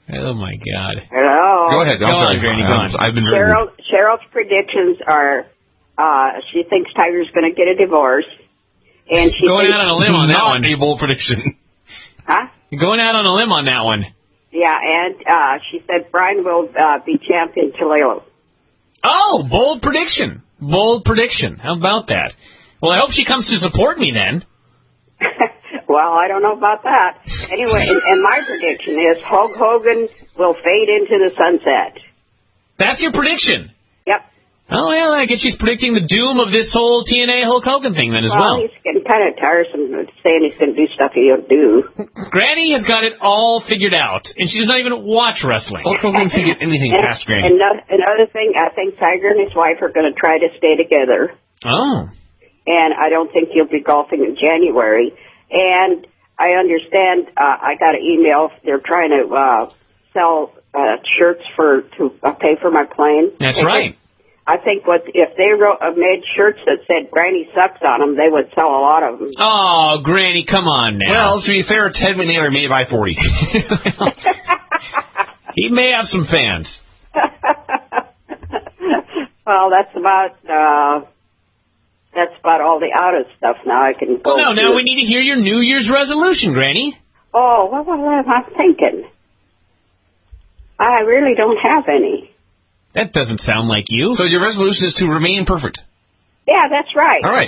Oh, my God. Hello. Go ahead. I'm sorry, Granny. Go on. I've been very Cheryl's predictions are she thinks Tiger's going to get a divorce. And she going out on a limb on that one. A bold prediction. Huh? Going out on a limb on that one. Yeah, and she said Bryan will be champion Toledo. Oh, bold prediction. Bold prediction. How about that? Well, I hope she comes to support me then. Well, I don't know about that. Anyway, and my prediction is Hulk Hogan will fade into the sunset. That's your prediction? Yep. Oh, well, I guess she's predicting the doom of this whole TNA Hulk Hogan thing then as well. Well, he's getting kind of tiresome saying he's going to do stuff he don't do. Granny has got it all figured out, and she does not even watch wrestling. Hulk Hogan can get anything past Granny. And another thing, I think Tiger and his wife are going to try to stay together. Oh. And I don't think he'll be golfing in January. And I understand, I got an email, they're trying to sell shirts to pay for my plane. That's right. I think if they made shirts that said Granny sucks on them, they would sell a lot of them. Oh, Granny, come on now. Well, to be fair, Ted McNair may buy 40. He may have some fans. Well, that's about all the out of stuff now. I can go. Well, no, now we need to hear your New Year's resolution, Granny. Oh, what am I thinking? I really don't have any. That doesn't sound like you. So your resolution is to remain perfect. Yeah, that's right. All right.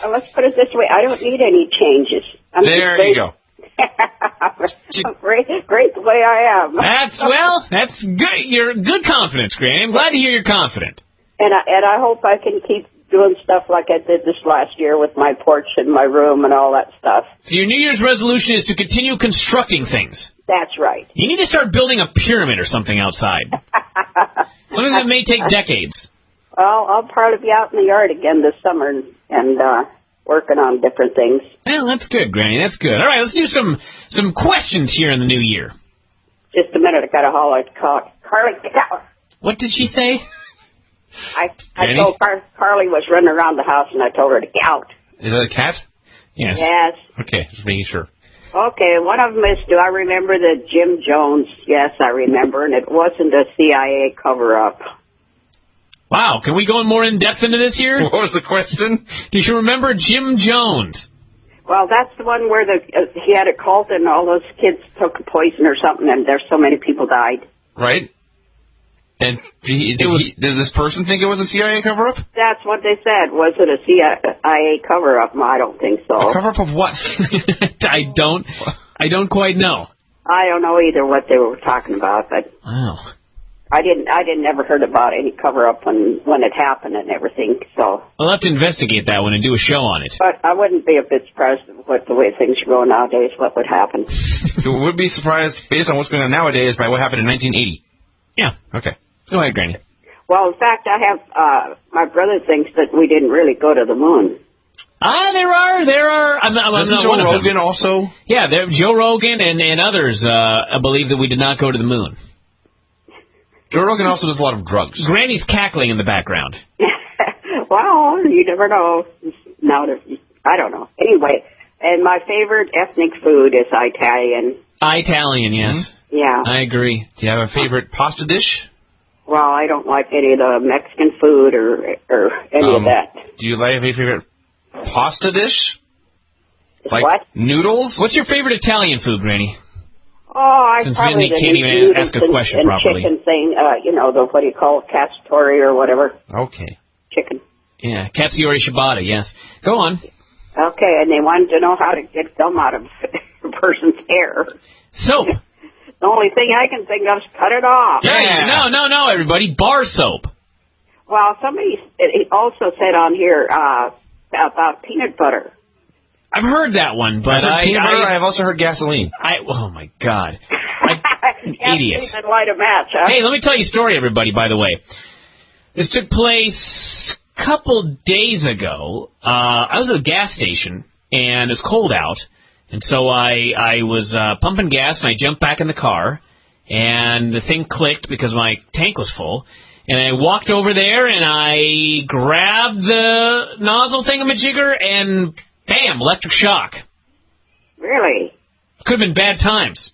Let's put it this way. I don't need any changes. There you go. I'm great the way I am. That's good. You're good confidence, Granny. I'm glad to hear you're confident. And I hope I can keep doing stuff like I did this last year with my porch and my room and all that stuff. So your New Year's resolution is to continue constructing things. That's right. You need to start building a pyramid or something outside. Something that may take decades. Well, I'll probably be out in the yard again this summer and working on different things. Well, that's good, Granny. That's good. All right, let's do some questions here in the new year. Just a minute. I got to holler at Carly. Get out. What did she say? I told Carly was running around the house, and I told her to get out. Is that a cat? Yes. Yes. Okay, just making sure. Okay, one of them is, do I remember the Jim Jones? Yes, I remember, and it wasn't a CIA cover-up. Wow, can we go more in depth into this here? What was the question? Do you remember Jim Jones? Well, that's the one where he had a cult and all those kids took poison or something, and there's so many people died. Right. And did this person think it was a CIA cover-up? That's what they said. Was it a CIA cover-up? I don't think so. A cover-up of what? I don't quite know. I don't know either what they were talking about, but wow. I didn't ever heard about any cover-up when it happened and everything. So I'll have to investigate that one and do a show on it. But I wouldn't be a bit surprised with the way things are going nowadays. What would happen? So we would be surprised based on what's going on nowadays by what happened in 1980. Yeah. Okay. Go ahead, Granny. Well, in fact, I have my brother thinks that we didn't really go to the moon. There are. I'm not Joe one of them. Rogan also? Yeah, Joe Rogan and others believe that we did not go to the moon. Joe Rogan also does a lot of drugs. Granny's cackling in the background. Well, you never know. I don't know. Anyway, and my favorite ethnic food is Italian. Italian, yes. Mm-hmm. Yeah. I agree. Do you have a favorite pasta dish? Well, I don't like any of the Mexican food or any of that. Do you like a favorite pasta dish? Like what? Noodles? What's your favorite Italian food, Granny? Oh, Since Vinny can't even ask a question properly. Chicken thing, what do you call it, cacciatore or whatever. Okay. Chicken. Yeah, cacciatore ciabatta, yes. Go on. Okay, and they wanted to know how to get gum out of person's hair. Soap. The only thing I can think of is cut it off. Yeah. No, everybody. Bar soap. Well, somebody also said on here about peanut butter. I've heard that one, but I've also heard gasoline. Oh, my God. Idiot. Gasoline and light a match, huh? Hey, let me tell you a story, everybody, by the way. This took place a couple days ago. I was at a gas station, and it's cold out. And so I was pumping gas, and I jumped back in the car, and the thing clicked because my tank was full. And I walked over there, and I grabbed the nozzle thingamajigger, and bam, electric shock. Really? Could have been bad times.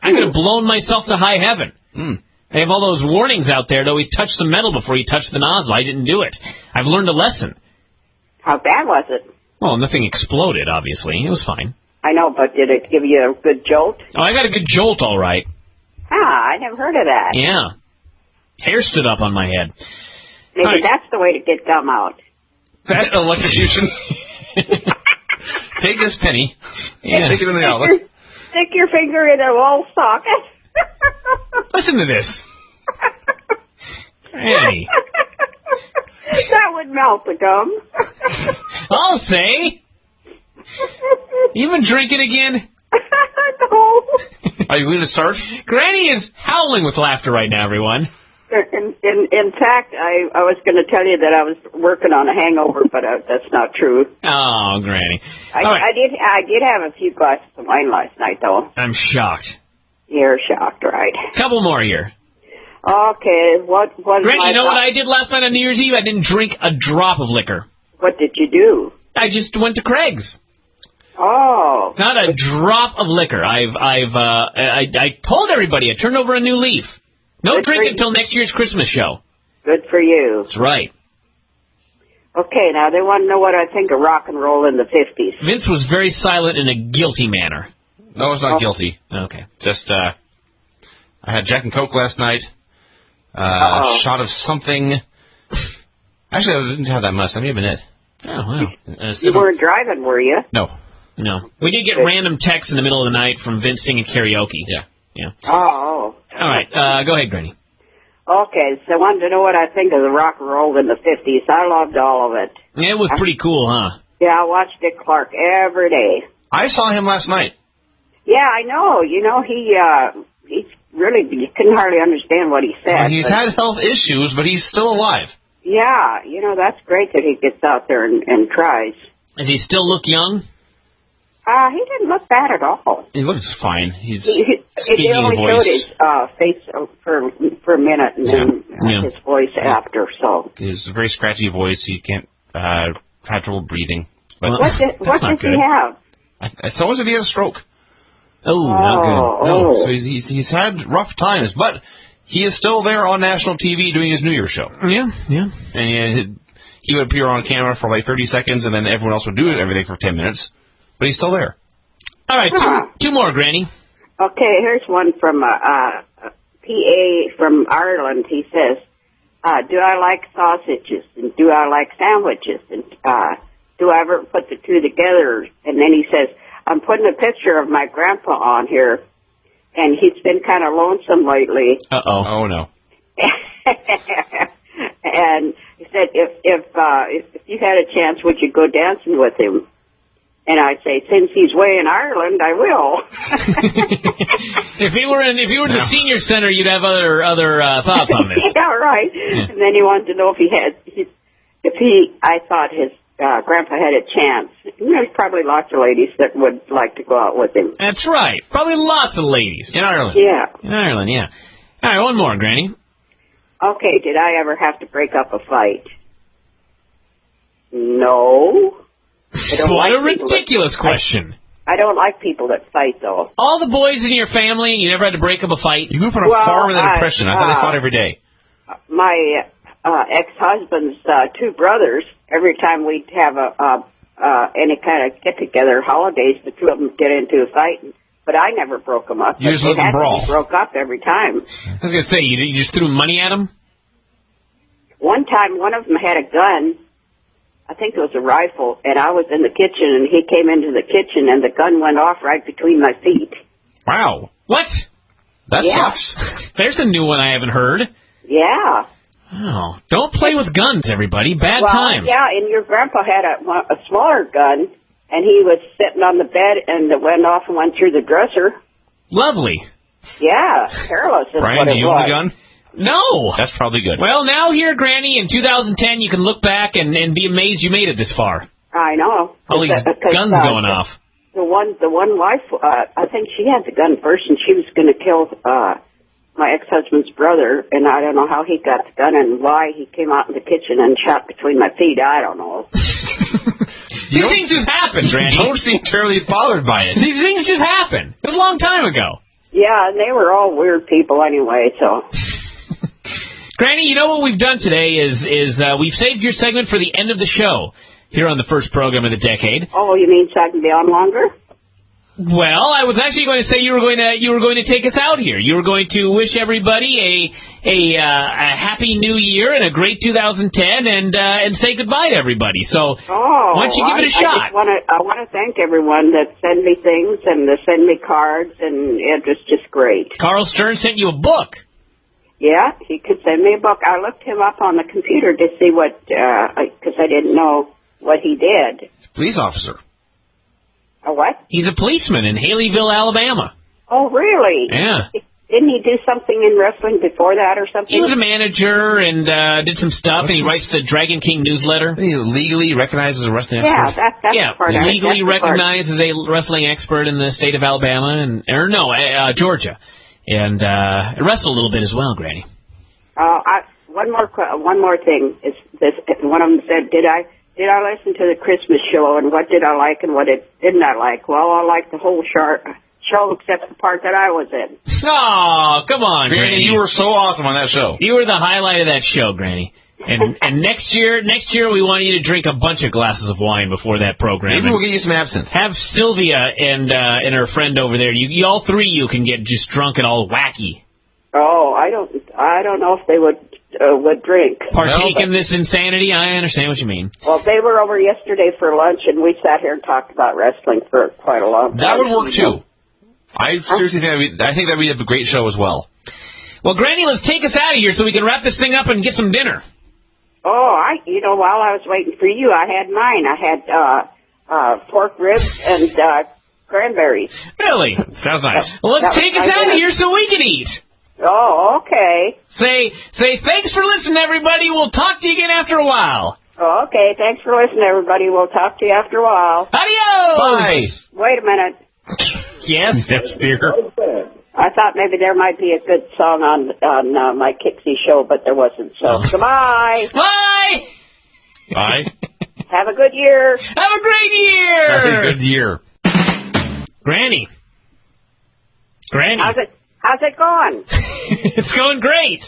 I could have blown myself to high heaven. They have all those warnings out there to always touch the metal before you touch the nozzle. I didn't do it. I've learned a lesson. How bad was it? Well, nothing exploded, obviously. It was fine. I know, but did it give you a good jolt? Oh, I got a good jolt, all right. I never heard of that. Yeah. Hair stood up on my head. Maybe that's the way to get gum out. That electrocution. Take this penny. Yeah. Stick it in the outlet. Stick your finger in a wall socket. Listen to this. Hey. That would melt the gum. I'll say. You been drinking again? No. Are you going to start? Granny is howling with laughter right now, everyone. In fact, I was going to tell you that I was working on a hangover, but that's not true. Oh, Granny. I did have a few glasses of wine last night, though. I'm shocked. You're shocked, right? Couple more here. Okay, what Granny, you know what I did last night on New Year's Eve? I didn't drink a drop of liquor. What did you do? I just went to Craig's. Oh. Not a drop of liquor. I told everybody I turned over a new leaf. No drink until next year's Christmas show. Good for you. That's right. Okay, now they want to know what I think of rock and roll in the 50s. Vince was very silent in a guilty manner. No, it's not guilty. Okay. Just, I had Jack and Coke last night. A shot of something. Actually, I didn't have that much. That may have been it. Oh, wow. You weren't driving, were you? No. We did get random texts in the middle of the night from Vince singing karaoke. Yeah. Oh. All right. Go ahead, Granny. Okay, so I wanted to know what I think of the rock and roll in the 50s. I loved all of it. Yeah, it was pretty cool, huh? Yeah, I watched Dick Clark every day. I saw him last night. Yeah, I know. You know, he's really, you couldn't hardly understand what he said. Well, he's had health issues, but he's still alive. Yeah, you know, that's great that he gets out there and tries. Does he still look young? He didn't look bad at all. He looks fine. He's he only showed his face for a minute and then his voice after. So he's a very scratchy voice. He can't have trouble breathing. But what does he have? Someone said he had a stroke. Oh, not good. No, so he's had rough times, but he is still there on national TV doing his New Year's show. Yeah. And he would appear on camera for like 30 seconds, and then everyone else would do everything for 10 minutes. But he's still there. All right, two more, Granny. Okay, here's one from PA from Ireland. He says, do I like sausages, and do I like sandwiches, and do I ever put the two together? And then he says, I'm putting a picture of my grandpa on here, and he's been kind of lonesome lately. Uh-oh. Oh, no. And he said, if you had a chance, would you go dancing with him? And I'd say, since he's way in Ireland, I will. If he were in the senior center, you'd have other thoughts on this. Yeah, right. Yeah. And then he wanted to know I thought his grandpa had a chance. There's probably lots of ladies that would like to go out with him. That's right. Probably lots of ladies. In Ireland. Yeah. In Ireland, yeah. All right, one more, Granny. Okay, did I ever have to break up a fight? No. What a ridiculous question. I don't like people that fight, though. All the boys in your family, you never had to break up a fight? You grew up on a farm in the Depression. I thought they fought every day. My ex-husband's two brothers, every time we'd have any kind of get-together holidays, the two of them get into a fight. But I never broke them up. You just let them brawl. They broke up every time. I was going to say, you just threw money at them? One time, one of them had a gun, I think it was a rifle, and I was in the kitchen, and he came into the kitchen, and the gun went off right between my feet. Wow. What? That sucks. There's a new one I haven't heard. Yeah. Oh, don't play with guns, everybody. Bad Well, times. yeah, and your grandpa had a smaller gun, and he was sitting on the bed, and it went off and went through the dresser. Lovely. Yeah, careless is Brian, what do it you was. own a gun? No. That's probably good. Well, now here, Granny, in 2010, you can look back and be amazed you made it this far. I know. All these guns going off. The one wife, I think she had the gun first, and she was going to kill my ex-husband's brother, and I don't know how he got the gun and why he came out in the kitchen and shot between my feet. I don't know. These things just happen, Granny. You don't seem terribly bothered by it. These things just happen. It was a long time ago. Yeah, and they were all weird people anyway, so... Granny, you know what we've done today is we've saved your segment for the end of the show here on the first program of the decade. Oh, you mean so I can be on longer? Well, I was actually going to say you were going to take us out here. You were going to wish everybody a happy new year and a great 2010 and say goodbye to everybody. So why don't you give it a shot? I want to thank everyone that send me things and that send me cards, and it was just great. Carl Stern sent you a book. Yeah, he could send me a book. I looked him up on the computer to see what, because I didn't know what he did. Police officer. A what? He's a policeman in Haleyville, Alabama. Oh, really? Yeah. Didn't he do something in wrestling before that or something? He was a manager and did some stuff, and he writes the Dragon King newsletter. He legally recognized as a wrestling expert. Yeah, that's the part. Legally recognized as a wrestling expert in the state of Alabama, Georgia. And wrestled a little bit as well, Granny. One more thing is this. One of them said, "Did I listen to the Christmas show, and what did I like and what didn't I like?" Well, I liked the whole show except the part that I was in. Oh, come on, Granny. You were so awesome on that show. You were the highlight of that show, Granny. And next year we want you to drink a bunch of glasses of wine before that program. Maybe we'll get you some absinthe. Have Sylvia and her friend over there. You all three you can get just drunk and all wacky. Oh, I don't know if they would drink. Partake in this insanity? I understand what you mean. Well, they were over yesterday for lunch, and we sat here and talked about wrestling for quite a long time. That would work too. I seriously think that would be a great show as well. Well, Granny, let's take us out of here so we can wrap this thing up and get some dinner. Oh, while I was waiting for you, I had mine. I had pork ribs and cranberries. Really? Sounds nice. Well, let's take us out of here so we can eat. Oh, okay. Say thanks for listening, everybody. We'll talk to you again after a while. Oh, okay. Thanks for listening, everybody. We'll talk to you after a while. Adios! Bye! Wait a minute. Yes? Yes, dear. I thought maybe there might be a good song on my Kixie show, but there wasn't. So, goodbye. Bye! Bye. Have a good year. Have a great year! Have a good year. Granny. How's it going? It's going great.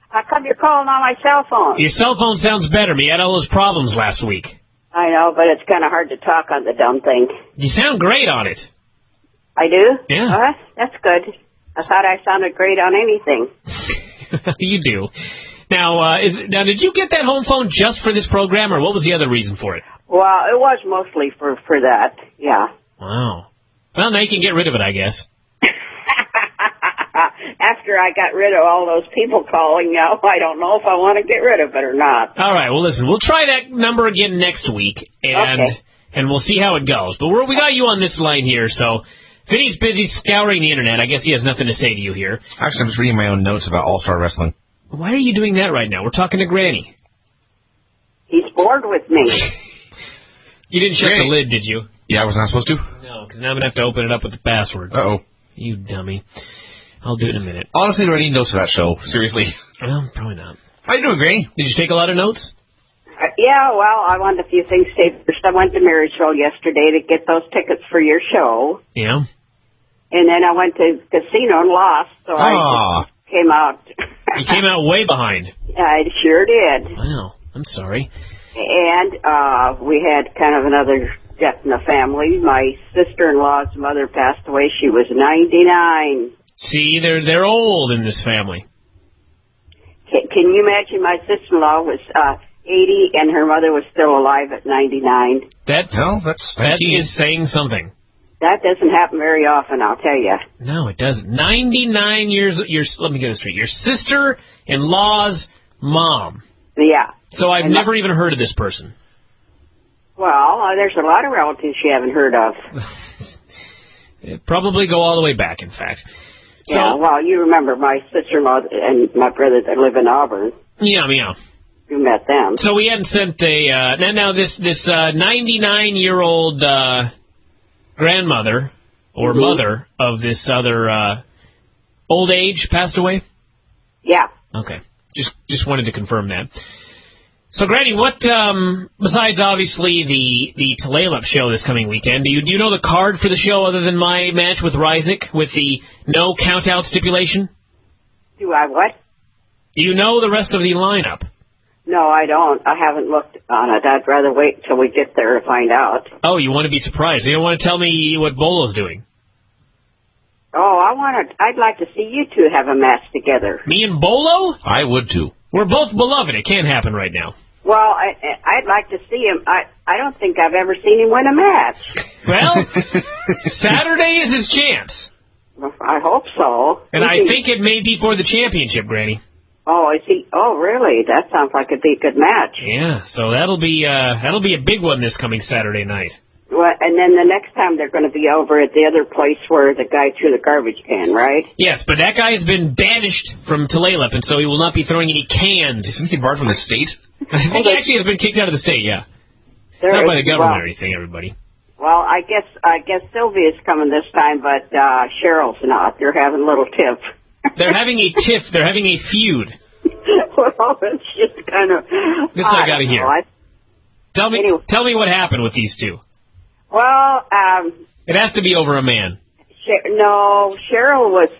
How come you're calling on my cell phone? Your cell phone sounds better. We had all those problems last week. I know, but it's kind of hard to talk on the dumb thing. You sound great on it. I do? Yeah. That's good. I thought I sounded great on anything. You do. Now, did you get that home phone just for this program, or what was the other reason for it? Well, it was mostly for that, yeah. Wow. Well, now you can get rid of it, I guess. After I got rid of all those people calling now, I don't know if I want to get rid of it or not. All right, well, listen, we'll try that number again next week, and we'll see how it goes. But we got you on this line here, so Vinny's busy scouring the internet. I guess he has nothing to say to you here. Actually, I'm just reading my own notes about All-Star Wrestling. Why are you doing that right now? We're talking to Granny. He's bored with me. You didn't shut the lid, did you? Yeah, I was not supposed to. No, because now I'm going to have to open it up with the password. Uh-oh. You dummy. I'll do it in a minute. Honestly, do I need notes for that show? Seriously. Well, probably not. How you doing, Granny? Did you take a lot of notes? Yeah, well, I wanted a few things saved. First, I went to Marysville yesterday to get those tickets for your show. Yeah. And then I went to the casino and lost, so I just came out. You came out way behind. I sure did. Wow, I'm sorry. And we had kind of another death in the family. My sister-in-law's mother passed away. She was 99. See, they're old in this family. Can you imagine? My sister-in-law was 80, and her mother was still alive at 99. That is saying something. That doesn't happen very often, I'll tell you. No, it doesn't. 99 years. Let me get this straight. Your sister-in-law's mom. Yeah. So I've never even heard of this person. Well, there's a lot of relatives you haven't heard of. Probably go all the way back, in fact. Yeah, well, you remember my sister-in-law and my brother that live in Auburn. Yeah. You met them. So we hadn't sent a... now this 99-year-old grandmother or mother of this other old age passed away? Yeah. Okay. Just wanted to confirm that. So, Granny, what, besides obviously the Tulalip show this coming weekend, do you know the card for the show other than my match with Ryzik with the no count-out stipulation? Do I what? Do you know the rest of the lineup? No, I don't. I haven't looked on it. I'd rather wait till we get there to find out. Oh, you want to be surprised. You don't want to tell me what Bolo's doing. Oh, I'd like to see you two have a match together. Me and Bolo? I would too. We're both beloved. It can't happen right now. Well, I'd like to see him. I don't think I've ever seen him win a match. Well, Saturday is his chance. I hope so. And I think it may be for the championship, Granny. Oh, is he? Oh, really? That sounds like it'd be a good match. Yeah, so that'll be a big one this coming Saturday night. Well, and then the next time they're going to be over at the other place where the guy threw the garbage can, right? Yes, but that guy has been banished from Tulalip, and so he will not be throwing any cans. Isn't he barred from the state? I think he actually has been kicked out of the state, yeah. Not by the government or anything, everybody. Well, I guess Sylvia's coming this time, but Cheryl's not. They're having a little tiff. They're having a tiff. They're having a feud. Well, it's just kind of... That's what I got to hear. Tell me what happened with these two. Well, it has to be over a man. No, Cheryl was...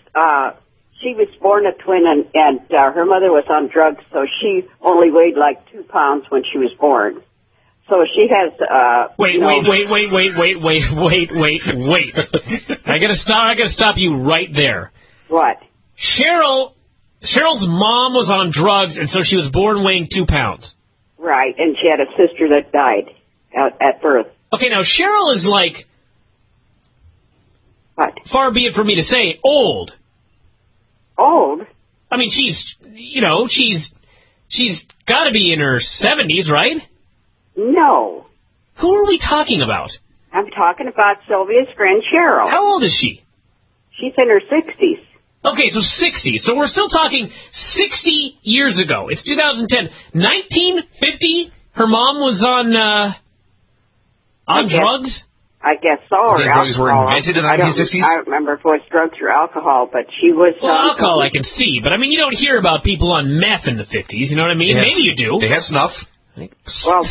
she was born a twin, and her mother was on drugs, so she only weighed like 2 pounds when she was born. So she has... Wait. I gotta stop you right there. What? Cheryl's mom was on drugs, and so she was born weighing 2 pounds. Right, and she had a sister that died at birth. Okay, now Cheryl is like... What? Far be it for me to say, old. Old? I mean, she's got to be in her 70s, right? No. Who are we talking about? I'm talking about Sylvia's friend Cheryl. How old is she? She's in her 60s. Okay, so 60. So we're still talking 60 years ago. It's 2010. 1950, her mom was on drugs? I guess so. Or drugs were invented in the 1960s? I don't remember if it was drugs or alcohol, but she was... Well, alcohol I can see, but I mean, you don't hear about people on meth in the 50s, you know what I mean? Yes. Maybe you do. They had snuff. Well,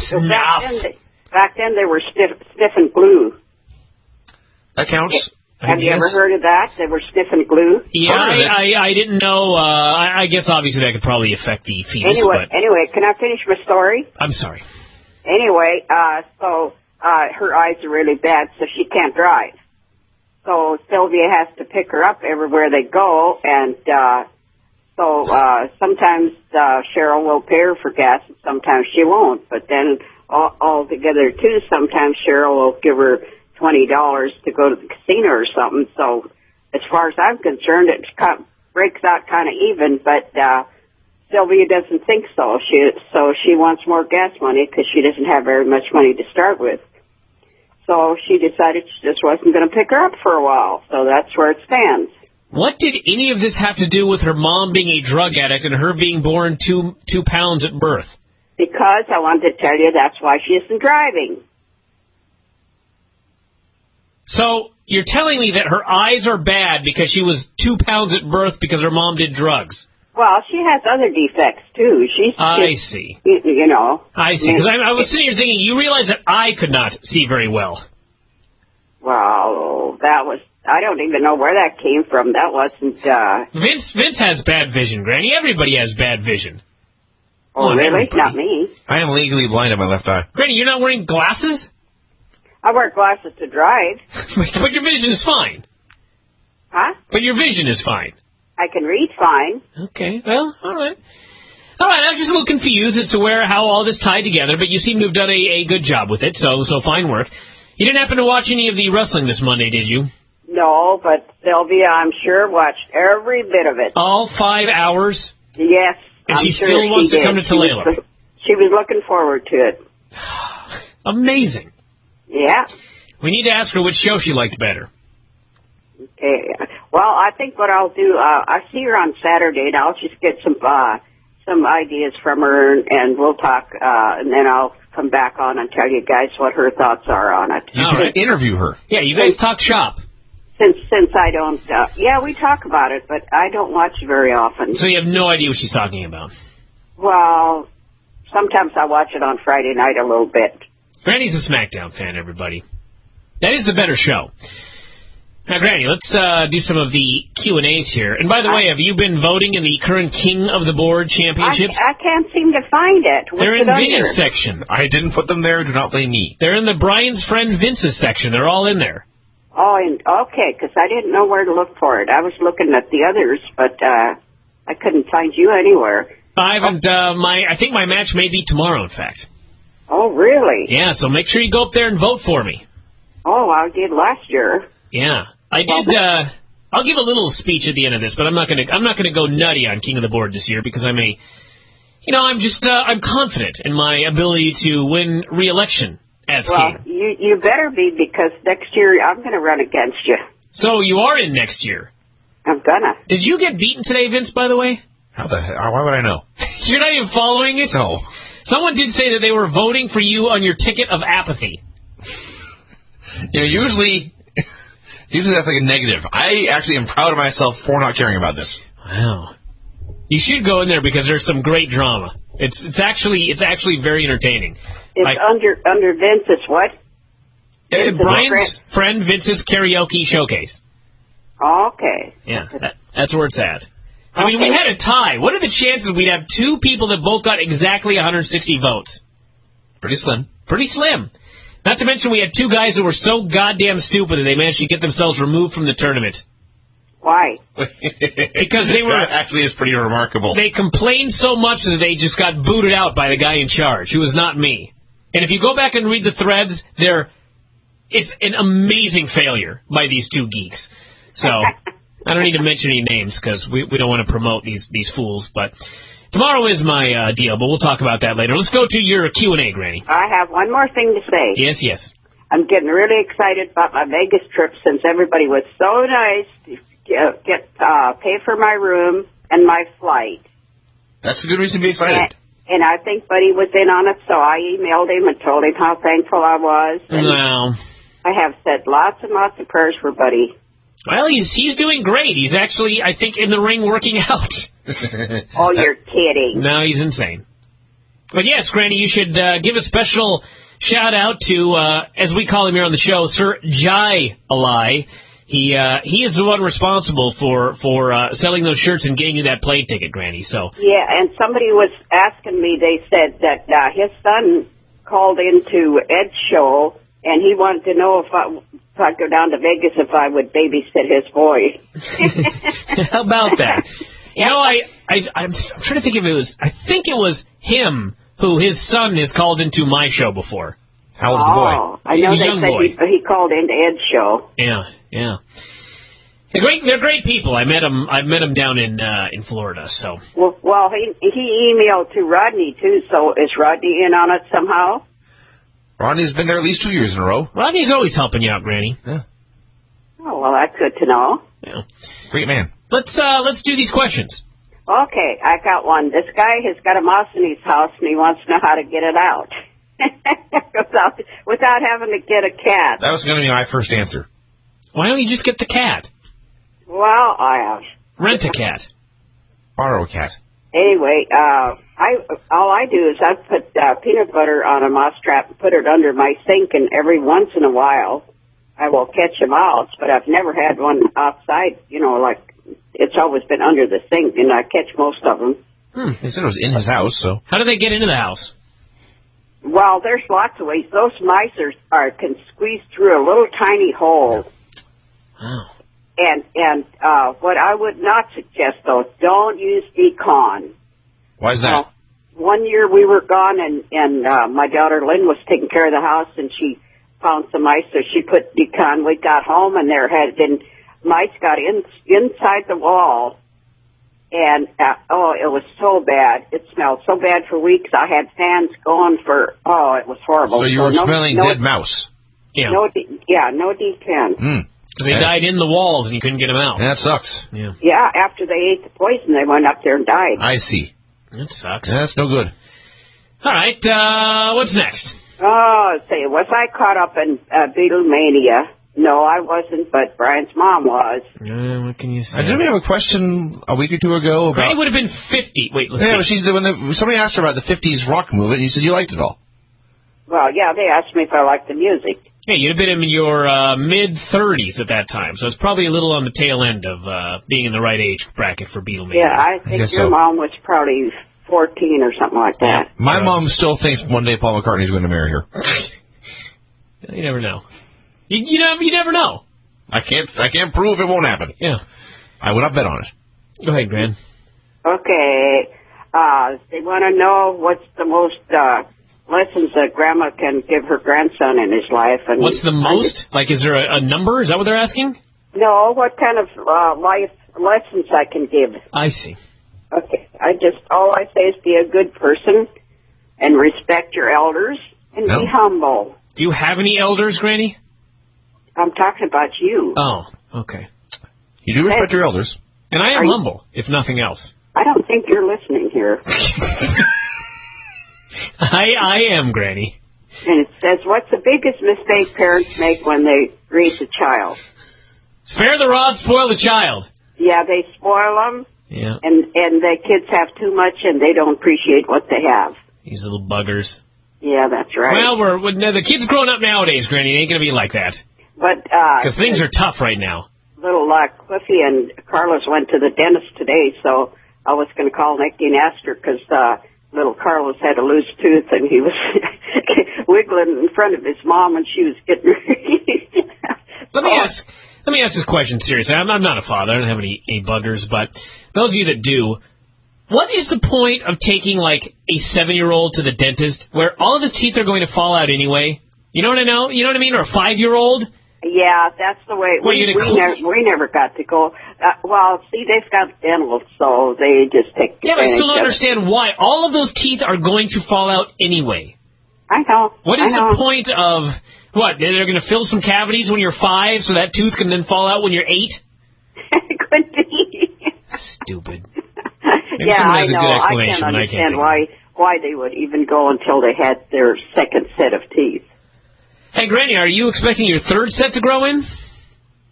back then they were stiff and glue. That counts. Have you ever heard of that? They were stiff and glue? Yeah, I didn't know. I guess obviously that could probably affect the fetus. Anyway, can I finish my story? I'm sorry. Anyway, so her eyes are really bad, so she can't drive. So Sylvia has to pick her up everywhere they go, and so sometimes Cheryl will pay her for gas, and sometimes she won't. But then all together, too, sometimes Cheryl will give her $20 to go to the casino or something. So as far as I'm concerned, it breaks out kind of even, but Sylvia doesn't think so. She wants more gas money because she doesn't have very much money to start with. So she decided she just wasn't going to pick her up for a while. So that's where it stands. What did any of this have to do with her mom being a drug addict and her being born 2 pounds at birth? Because I wanted to tell you that's why she isn't driving. So you're telling me that her eyes are bad because she was 2 pounds at birth because her mom did drugs? Well, she has other defects, too. I see. You know. I see. Because I was sitting here thinking, you realize that I could not see very well. Well, I don't even know where that came from. That wasn't, Vince has bad vision, Granny. Everybody has bad vision. Oh, really? Not me. I am legally blind in my left eye. Granny, you're not wearing glasses? I wear glasses to drive. But your vision is fine. Huh? But your vision is fine. I can read fine. Okay, well, all right. All right, I was just a little confused as to how all this tied together, but you seem to have done a good job with it, so fine work. You didn't happen to watch any of the wrestling this Monday, did you? No, but Sylvia, I'm sure, watched every bit of it. All 5 hours? Yes. And she sure still wants to come to Tulalip. She was looking forward to it. Amazing. Yeah. We need to ask her which show she liked better. Okay. Well, I think what I'll do, I see her on Saturday, and I'll just get some ideas from her, and we'll talk, and then I'll come back on and tell you guys what her thoughts are on it. You can interview her. Yeah, you guys talk shop. Since I don't, yeah, we talk about it, but I don't watch it very often. So you have no idea what she's talking about? Well, sometimes I watch it on Friday night a little bit. Granny's a SmackDown fan, everybody. That is the better show. Now, Granny, let's do some of the Q&As here. And by the way, have you been voting in the current King of the Board championships? I can't seem to find it. They're in Vinny's section. I didn't put them there. Do not blame me. They're in the Bryan's friend Vince's section. They're all in there. Oh, okay, because I didn't know where to look for it. I was looking at the others, but I couldn't find you anywhere. I haven't. I think my match may be tomorrow, in fact. Oh, really? Yeah, so make sure you go up there and vote for me. Oh, I did last year. Yeah, I did. I'll give a little speech at the end of this, but I'm not gonna go nutty on King of the Board this year because I'm confident in my ability to win re-election as king. You better be, because next year I'm going to run against you. So you are in next year? I'm gonna. Did you get beaten today, Vince, by the way? How the hell? Why would I know? You're not even following it? No. Someone did say that they were voting for you on your ticket of apathy. Usually that's like a negative. I actually am proud of myself for not caring about this. Wow. You should go in there because there's some great drama. It's actually very entertaining. It's under Vince's what? Bryan's friend Vince's karaoke showcase. Oh, okay. Yeah, that's where it's at. I mean, we had a tie. What are the chances we'd have two people that both got exactly 160 votes? Pretty slim. Pretty slim. Not to mention we had two guys that were so goddamn stupid that they managed to get themselves removed from the tournament. Why? Because they were... That actually is pretty remarkable. They complained so much that they just got booted out by the guy in charge, who was not me. And if you go back and read the threads, it's an amazing failure by these two geeks. So, I don't need to mention any names because we don't want to promote these fools. But tomorrow is my deal, but we'll talk about that later. Let's go to your Q&A, Granny. I have one more thing to say. Yes, yes. I'm getting really excited about my Vegas trip since everybody was so nice to pay for my room and my flight. That's a good reason to be excited. And I think Buddy was in on it, so I emailed him and told him how thankful I was. Wow. I have said lots and lots of prayers for Buddy. Well, he's doing great. He's actually, I think, in the ring working out. Oh, you're kidding. No, he's insane. But yes, Granny, you should give a special shout-out to, as we call him here on the show, Sir Jai Alai. He is the one responsible for selling those shirts and getting you that plane ticket, Granny. So yeah, and somebody was asking me. They said that his son called into Ed's show, and he wanted to know if I'd go down to Vegas if I would babysit his boy. How about that? You know, I'm trying to think if it was. I think it was him who his son has called into my show before. How old is the boy? I know they said he called into Ed's show. Yeah. They're great people. I've met them down in Florida. So. Well, he emailed to Rodney too. So is Rodney in on it somehow? Rodney's been there at least 2 years in a row. Rodney's always helping you out, Granny. Yeah. Oh well, that's good to know. Yeah. Great man. Let's do these questions. Okay, I got one. This guy has got a mouse in his house, and he wants to know how to get it out without having to get a cat. That was going to be my first answer. Why don't you just get the cat? Well, I rent a cat. Borrow a cat. Anyway, all I do is I put peanut butter on a mouse trap and put it under my sink, and every once in a while I will catch a mouse, but I've never had one outside, like it's always been under the sink, and I catch most of them. He said it was in his house, so. How do they get into the house? Well, there's lots of ways. Those mice can squeeze through a little tiny hole. Oh. And what I would not suggest, though, don't use decon. Why is that? Well, one year we were gone, and my daughter Lynn was taking care of the house, and she found some mice, so she put decon. We got home, and there had been mice got inside the wall, and it was so bad. It smelled so bad for weeks. I had fans going for it was horrible. So you were smelling dead mouse. Yeah. No decan. They died in the walls, and you couldn't get them out. That sucks. Yeah. Yeah, after they ate the poison, they went up there and died. I see. That sucks. That's no good. All right, what's next? Oh, say, was I caught up in Beatlemania? No, I wasn't, but Brian's mom was. What can you say? Didn't we have a question a week or two ago about... Granny would have been 50. Wait, let's see. But somebody asked her about the 50s rock movement, and you said you liked it all. Well, yeah, they asked me if I liked the music. Yeah, you'd have been in your mid-30s at that time, so it's probably a little on the tail end of being in the right age bracket for Beatlemania. Yeah, I think your mom was probably 14 or something like that. My mom still thinks one day Paul McCartney's going to marry her. You never know. You never know. I can't prove it won't happen. Yeah. I would not bet on it. Go ahead, Gran. Okay. They want to know what's the most lessons that Grandma can give her grandson in his life. And what's the most? Like, is there a number? Is that what they're asking? No, what kind of life lessons I can give. I see. Okay. All I say is be a good person and respect your elders and be humble. Do you have any elders, Granny? I'm talking about you. Oh, okay. You do respect your elders. And I am humble, if nothing else. I don't think you're listening here. I am, Granny. And it says, what's the biggest mistake parents make when they raise a child? Spare the rod, spoil the child. Yeah, they spoil them. Yeah. And the kids have too much, and they don't appreciate what they have. These little buggers. Yeah, that's right. Well, the kids growing up nowadays, Granny, they ain't going to be like that. But because things are tough right now. Little Cliffy and Carlos went to the dentist today, so I was going to call Nicky and ask her because little Carlos had a loose tooth, and he was wiggling in front of his mom, and she was getting Let me ask this question seriously. I'm not a father. I don't have any buggers, but those of you that do, what is the point of taking like a 7-year-old to the dentist where all of his teeth are going to fall out anyway? You know what I know? You know what I mean? Or a 5-year-old? Yeah, that's the way. We never got to go. Well, see, they've got dental, so they just take. Yeah, but I still don't understand why. All of those teeth are going to fall out anyway. I know. What is the point of what? They're going to fill some cavities when you're 5, so that tooth can then fall out when you're 8. Could be. Stupid. Maybe someone has I know. a good I explanation, can't but I can't understand why they would even go until they had their second set of teeth. Hey, Granny, are you expecting your third set to grow in?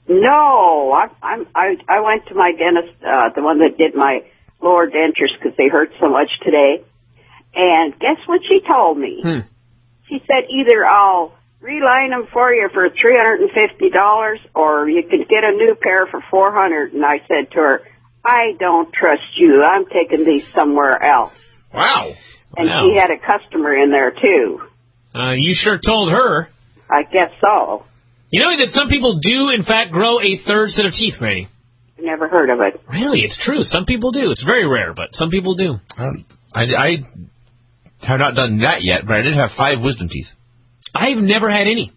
No, I went to my dentist, the one that did my lower dentures because they hurt so much today. And guess what she told me? She said either I'll reline them for you for $350 or you can get a new pair for $400. And I said to her, I don't trust you. I'm taking these somewhere else. Wow. And she had a customer in there, too. You sure told her. I guess so. You know that some people do, in fact, grow a third set of teeth, Granny? Never heard of it. Really? It's true. Some people do. It's very rare, but some people do. I have not done that yet, but I did have 5 wisdom teeth. I've never had any.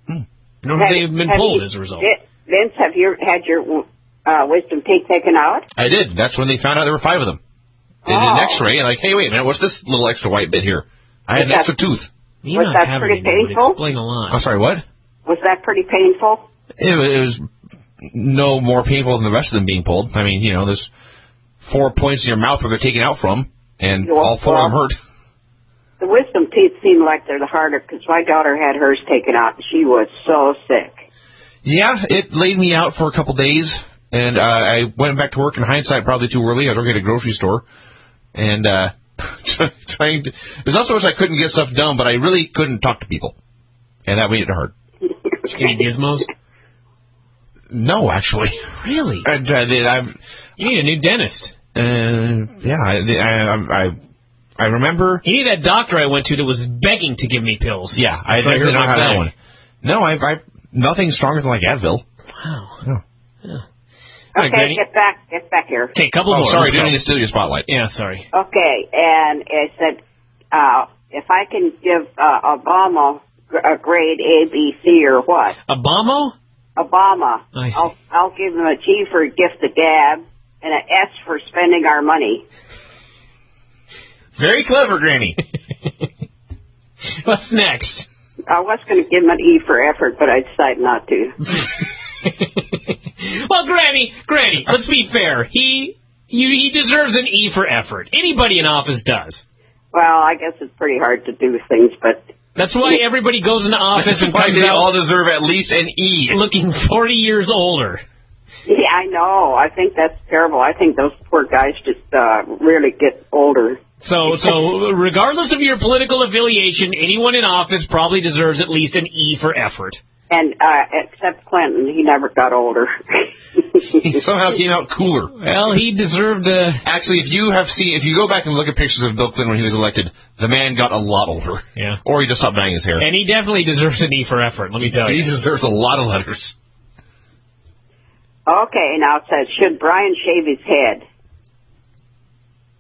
Nor have they been pulled as a result. Vince, have you had your wisdom teeth taken out? I did. That's when they found out there were 5 of them. They did an X-ray, and like, hey, wait a minute, what's this little extra white bit here? I had an extra tooth. Was that pretty painful? Would explain a lot. I'm sorry, what? Was that pretty painful? It was no more painful than the rest of them being pulled. I mean, there's 4 points in your mouth where they're taken out from, and all 4 of them hurt. The wisdom teeth seem like they're the harder because my daughter had hers taken out, and she was so sick. Yeah, it laid me out for a couple days, and I went back to work in hindsight probably too early. I was working at a grocery store, and trying to... There's not so much I couldn't get stuff done, but I really couldn't talk to people, and that made it hard. Did you get any gizmos? No, actually. Really? You need a new dentist. I remember... You need that doctor I went to that was begging to give me pills. Yeah, I definitely don't have that one. No, nothing stronger than like Advil. Wow. Yeah. All right, Okay, Granny. get back here. Okay, couple more. Sorry, Let's didn't go. mean to steal your spotlight. Yeah, sorry. Okay, and it said, if I can give Obama a grade A, B, C, or what? Obama? Obama. I see. I'll give him a G for gift the gab and an S for spending our money. Very clever, Granny. What's next? I was going to give him an E for effort, but I decided not to. Well, Granny, let's be fair. He deserves an E for effort. Anybody in office does. Well, I guess it's pretty hard to do things, but... That's why everybody goes into office and Why comes they out all deserve at least an E. looking 40 years older. Yeah, I know. I think that's terrible. I think those poor guys just really get older. So regardless of your political affiliation, anyone in office probably deserves at least an E for effort. And except Clinton, he never got older. He somehow came out cooler. Well, he deserved Actually, if you go back and look at pictures of Bill Clinton when he was elected, the man got a lot older. Yeah. Or he just stopped dyeing his hair. And he definitely deserves an E for effort, let me tell you. He deserves a lot of letters. Okay, now it says, should Bryan shave his head?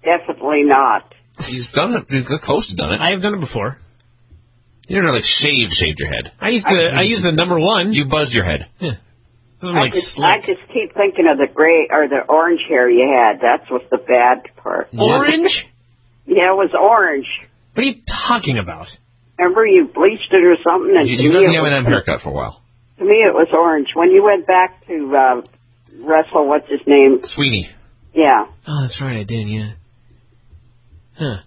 Definitely not. He's done it. He's close to done it. I have done it before. You never like shaved your head. I used the number one. You buzzed your head. Yeah. I just keep thinking of the gray or the orange hair you had. That's what's the bad part. Orange? Yeah, it was orange. What are you talking about? Remember you bleached it or something? And You got the M&M haircut for a while. To me, it was orange. When you went back to wrestle, what's his name? Sweeney. Yeah. Oh, that's right, I did, yeah. Huh.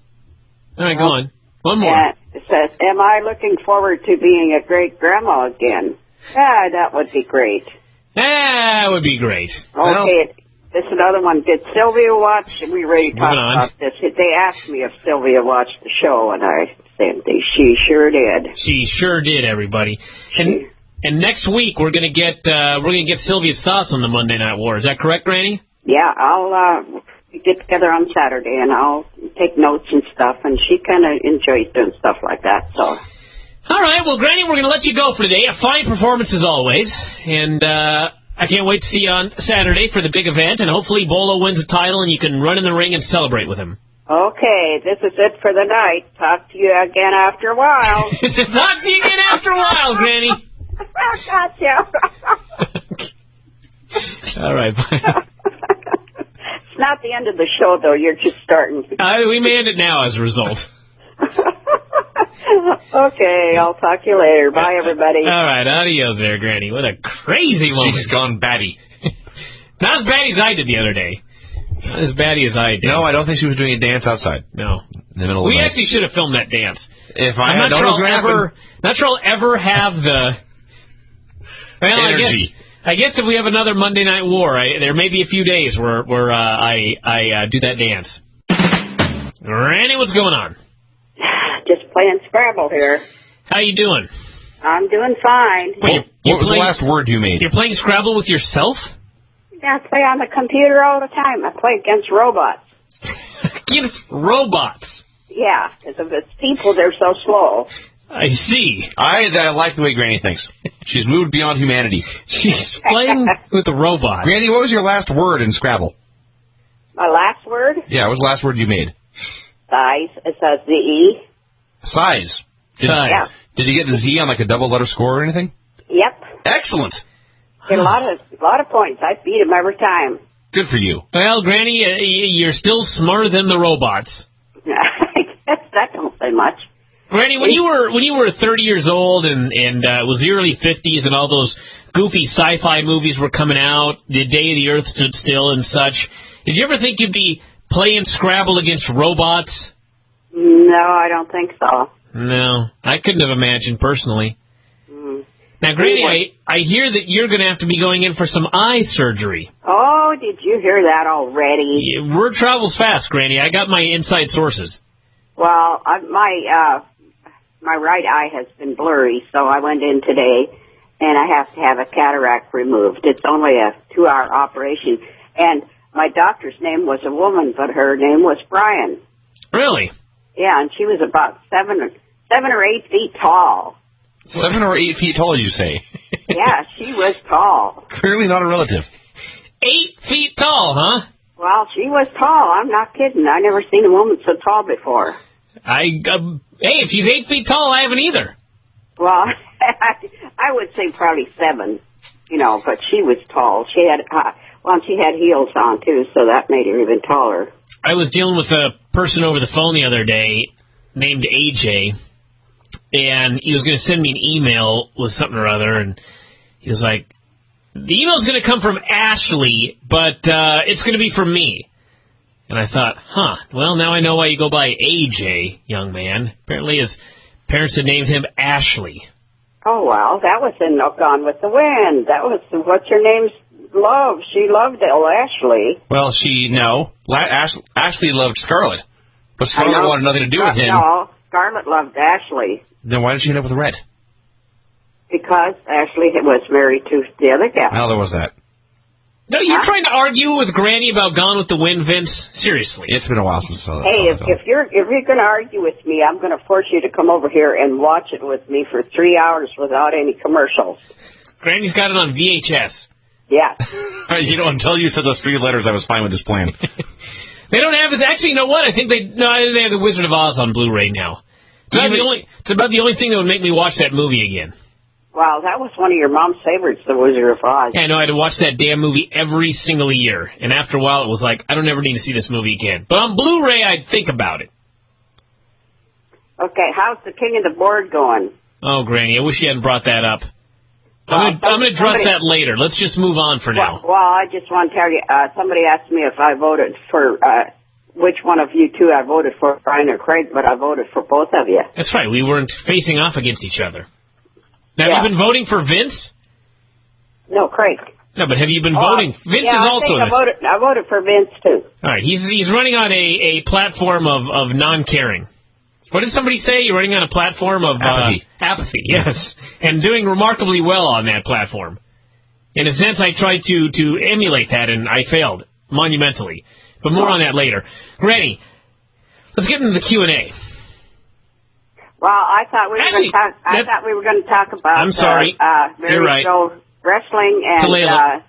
All right, go on. One more. And it says, am I looking forward to being a great grandma again? Yeah, that would be great. That would be great. Okay, this is another one. Did Sylvia watch? We already talked about this. They asked me if Sylvia watched the show, and I said she sure did. She sure did, everybody. And next week we're gonna get Sylvia's thoughts on the Monday Night War. Is that correct, Granny? Yeah, I'll get together on Saturday, and I'll take notes and stuff. And she kind of enjoys doing stuff like that. So. All right, well, Granny, we're going to let you go for today. A fine performance as always. And I can't wait to see you on Saturday for the big event. And hopefully Bolo wins the title and you can run in the ring and celebrate with him. Okay, this is it for the night. Talk to you again after a while. Talk to you again after a while, Granny. Gotcha. All right, bye. It's not the end of the show, though. You're just starting. We may end it now as a result. Okay, I'll talk to you later. Bye, everybody. All right, adios there, Granny. What a crazy moment. She's gone batty. Not as bad as I did the other day. Not as bad as I did. No, I don't think she was doing a dance outside. No. In the middle of the night. Actually should have filmed that dance. If I had known it was going to happen. Not sure I'll ever have the... Well, energy. I guess if we have another Monday Night War, there may be a few days where I do that dance. Randy, what's going on? Just playing Scrabble here. How you doing? I'm doing fine. Wait, what was the last word you made? You're playing Scrabble with yourself? Yeah, I play on the computer all the time. I play against robots. Against robots? Yeah, because if it's people, they're so slow. I see. I like the way Granny thinks. She's moved beyond humanity. She's playing with a robot. Granny, what was your last word in Scrabble? My last word? Yeah, what was the last word you made? Size. It says Z-E. Size. Yeah. Did you get the Z on like a double letter score or anything? Yep. Excellent. Get a lot of points. I beat them every time. Good for you. Well, Granny, you're still smarter than the robots. I guess that don't say much. Granny, when you were 30 years old and it was the early 50s and all those goofy sci-fi movies were coming out, the day the Earth stood still and such, did you ever think you'd be playing Scrabble against robots? No, I don't think so. No, I couldn't have imagined personally. Now, Granny, I hear that you're going to have to be going in for some eye surgery. Oh, did you hear that already? Word travels fast, Granny. I got my inside sources. Well, my right eye has been blurry, so I went in today, and I have to have a cataract removed. It's only a 2-hour operation. And my doctor's name was a woman, but her name was Bryan. Really? Yeah, and she was about 7 or 8 feet tall. 7 or 8 feet tall, you say? Yeah, she was tall. Clearly not a relative. 8 feet tall, huh? Well, she was tall. I'm not kidding. I never seen a woman so tall before. Hey, if she's 8 feet tall, I haven't either. Well, I would say probably 7, but she was tall. She had heels on, too, so that made her even taller. I was dealing with a person over the phone the other day named AJ, and he was going to send me an email with something or other, and he was like, the email's going to come from Ashley, but it's going to be from me. And I thought, well, now I know why you go by AJ, young man. Apparently his parents had named him Ashley. Oh, well, that was in Gone with the Wind. That was, what's her name's love? She loved Ashley. Well, Ashley loved Scarlett, but Scarlett wanted nothing to do with him. No, Scarlett loved Ashley. Then why did she end up with Red? Because Ashley was married to the other guy. Now there was that. No, you're trying to argue with Granny about Gone with the Wind, Vince? Seriously. It's been a while since I saw that. Hey, if you're going to argue with me, I'm going to force you to come over here and watch it with me for 3 hours without any commercials. Granny's got it on VHS. Yeah. Until you said those 3 letters, I was fine with this plan. They don't have it. Actually, you know what? I think they have the Wizard of Oz on Blu-ray now. It's about the only thing that would make me watch that movie again. Wow, that was one of your mom's favorites, The Wizard of Oz. Yeah, I know. I had to watch that damn movie every single year. And after a while, it was like, I don't ever need to see this movie again. But on Blu-ray, I'd think about it. Okay, how's the King of the Board going? Oh, Granny, I wish you hadn't brought that up. I'm going to address that later. Let's just move on for now. Well, I just want to tell you, somebody asked me if I voted for which one of you two I voted for, Bryan or Craig, but I voted for both of you. That's right. We weren't facing off against each other. Now, have you been voting for Vince? No, Craig. No, but have you been voting? Vince is also I voted for Vince, too. All right, he's running on a platform of non-caring. What did somebody say? You're running on a platform of apathy. Apathy, yes. And doing remarkably well on that platform. In a sense, I tried to emulate that, and I failed monumentally. But more on that later. Granny, let's get into the Q&A. Well, I thought we were going to talk about. I'm sorry. You're right. Wrestling and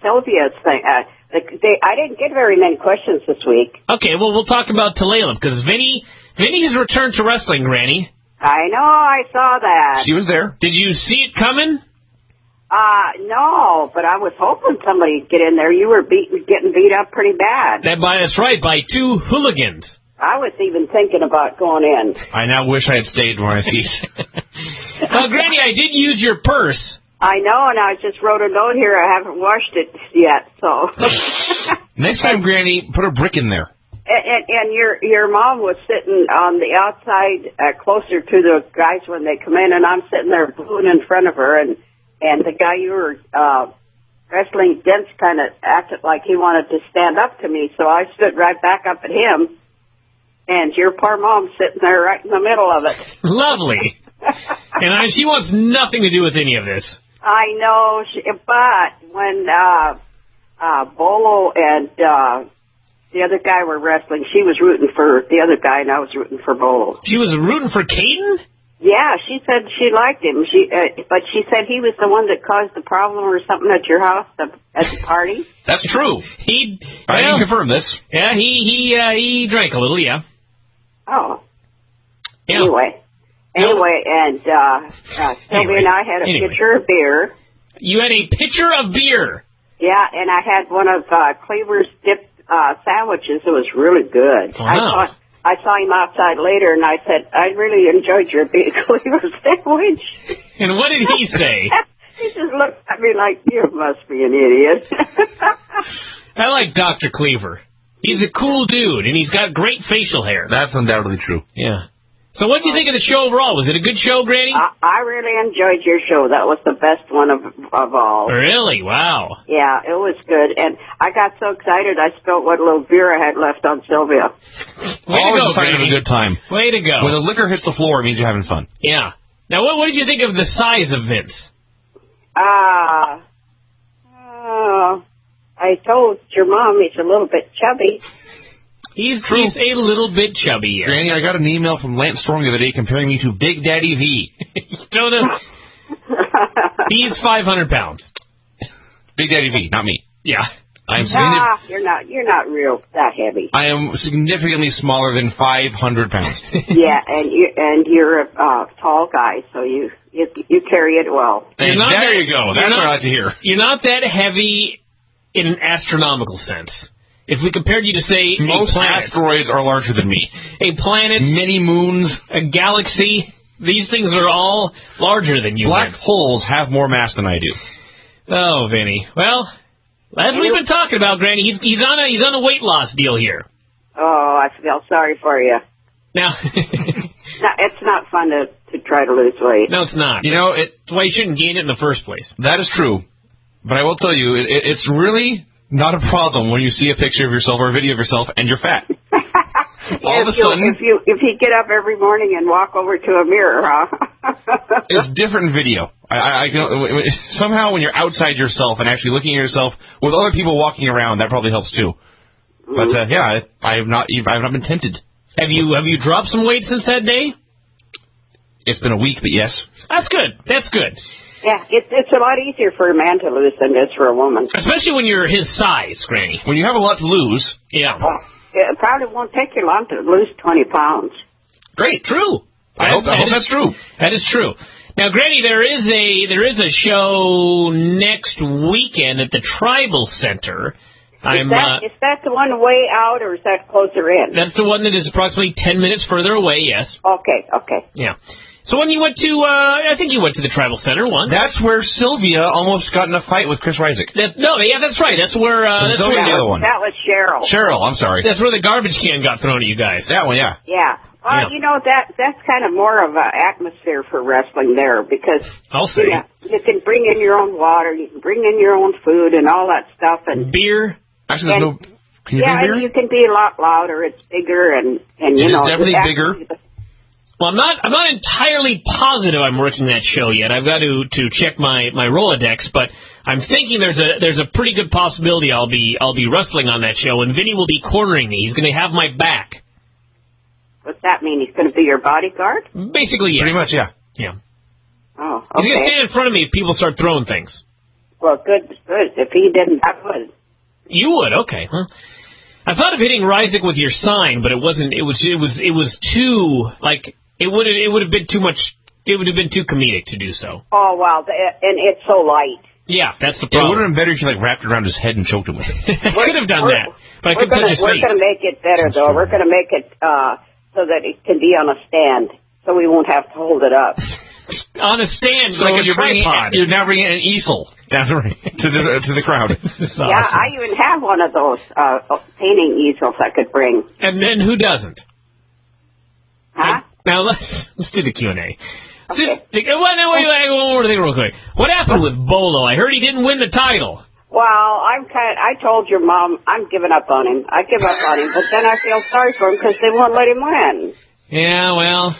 Sylvia's thing. I didn't get very many questions this week. Okay, well, we'll talk about Talayla, because Vinny has returned to wrestling, Granny. I know, I saw that. She was there. Did you see it coming? No, but I was hoping somebody'd get in there. You were getting beat up pretty bad. That's right, by 2 hooligans. I was even thinking about going in. I now wish I had stayed where I see. Well, Granny, I did use your purse. I know, and I just wrote a note here. I haven't washed it yet, so. Next time, Granny, put a brick in there. And your mom was sitting on the outside, closer to the guys when they come in, and I'm sitting there booing in front of her, and the guy you were wrestling against kind of acted like he wanted to stand up to me, so I stood right back up at him, and your poor mom's sitting there right in the middle of it. Lovely. And she wants nothing to do with any of this. I know, but when Bolo and the other guy were wrestling, she was rooting for the other guy, and I was rooting for Bolo. She was rooting for Caden? Yeah, she said she liked him. But she said he was the one that caused the problem or something at your house at the party. That's true. I can confirm this. Yeah, he drank a little, yeah. Oh. Yeah. Anyway, and Sylvia and I had a pitcher of beer. You had a pitcher of beer? Yeah, and I had one of Cleaver's dipped sandwiches. It was really good. Wow. I saw him outside later, and I said, I really enjoyed your Cleaver sandwich. And what did he say? He just looked at me like, you must be an idiot. I like Dr. Cleaver. He's a cool dude, and he's got great facial hair. That's undoubtedly true. Yeah. So what do you think of the show overall? Was it a good show, Granny? I really enjoyed your show. That was the best one of all. Really? Wow. Yeah, it was good. And I got so excited I spilled what little beer I had left on Sylvia. Always a sign of a good time. Way to go. When the liquor hits the floor, it means you're having fun. Yeah. Now, what did you think of the size of Vince? I told your mom he's a little bit chubby. He's a little bit chubby, yes. Granny, I got an email from Lance Storm the other day comparing me to Big Daddy V. He's 500 pounds. Big Daddy V, not me. Yeah. You're not real that heavy. I am significantly smaller than 500 pounds. Yeah, and you're a tall guy, so you carry it well. And there you go. That's what I like to hear. You're not that heavy in an astronomical sense. If we compared you to, say, most a planet, asteroids are larger than me. A planet, many moons, a galaxy, these things are all larger than you. Black holes have more mass than I do. Oh, Vinny. Well, as we've been talking about, Granny, he's on a weight loss deal here. Oh, I feel sorry for you. Now, it's not fun to try to lose weight. No, it's not. You know, that's why you shouldn't gain it in the first place. That is true. But I will tell you, it's really not a problem when you see a picture of yourself or a video of yourself and you're fat. All of a sudden, if you get up every morning and walk over to a mirror, huh? It's different in video. Somehow when you're outside yourself and actually looking at yourself with other people walking around, that probably helps too. But yeah, I have not been tempted. Have you dropped some weight since that day? It's been a week, but yes. That's good. That's good. Yeah, it's a lot easier for a man to lose than it is for a woman. Especially when you're his size, Granny. When you have a lot to lose. Yeah. It probably won't take you long to lose 20 pounds. Great. True. I hope that's true. That is true. Now, Granny, there is a show next weekend at the Tribal Center. Is that the one way out, or is that closer in? That's the one that is approximately 10 minutes further away, yes. Okay. Yeah. So when you went to, I think you went to the Tribal Center once. That's where Sylvia almost got in a fight with Chris Rysick. That's right. That's where... Sylvia, the other one. That was Cheryl. Cheryl, I'm sorry. That's where the garbage can got thrown at you guys. That one, yeah. Yeah. Well, you know, that's kind of more of an atmosphere for wrestling there, because I'll say you can bring in your own water, you can bring in your own food and all that stuff, and beer. Actually, there's no. Can you bring beer? And you can be a lot louder. It's bigger, and you know, it's definitely bigger. Well, I'm not entirely positive I'm working that show yet. I've got to check my Rolodex, but I'm thinking there's a pretty good possibility I'll be wrestling on that show, and Vinny will be cornering me. He's going to have my back. What's that mean? He's going to be your bodyguard? Basically, yes. Pretty much, yeah. Yeah. Oh, okay. He's going to stand in front of me if people start throwing things. Well, good. If he didn't, I would. You would, okay. Huh? I thought of hitting Rysick with your sign, but it wasn't. It was too like. It would have been too much. It would have been too comedic to do so. Oh wow, and it's so light. Yeah, that's the problem. It would have been better if you wrapped it around his head and choked him with it. I could have done that, but I couldn't touch his face. We're going to make it better though. We're going to make it so that it can be on a stand, so we won't have to hold it up. On a stand, so like a tripod. You're now bringing an easel down to the crowd. Awesome. Yeah, I even have one of those painting easels I could bring. And then who doesn't? Huh? Now let's do the Q&A. Okay. Wait, one more thing real quick. What happened with Bolo? I heard he didn't win the title. Well, I told your mom I'm giving up on him. I give up on him, but then I feel sorry for him because they won't let him win. Yeah, well,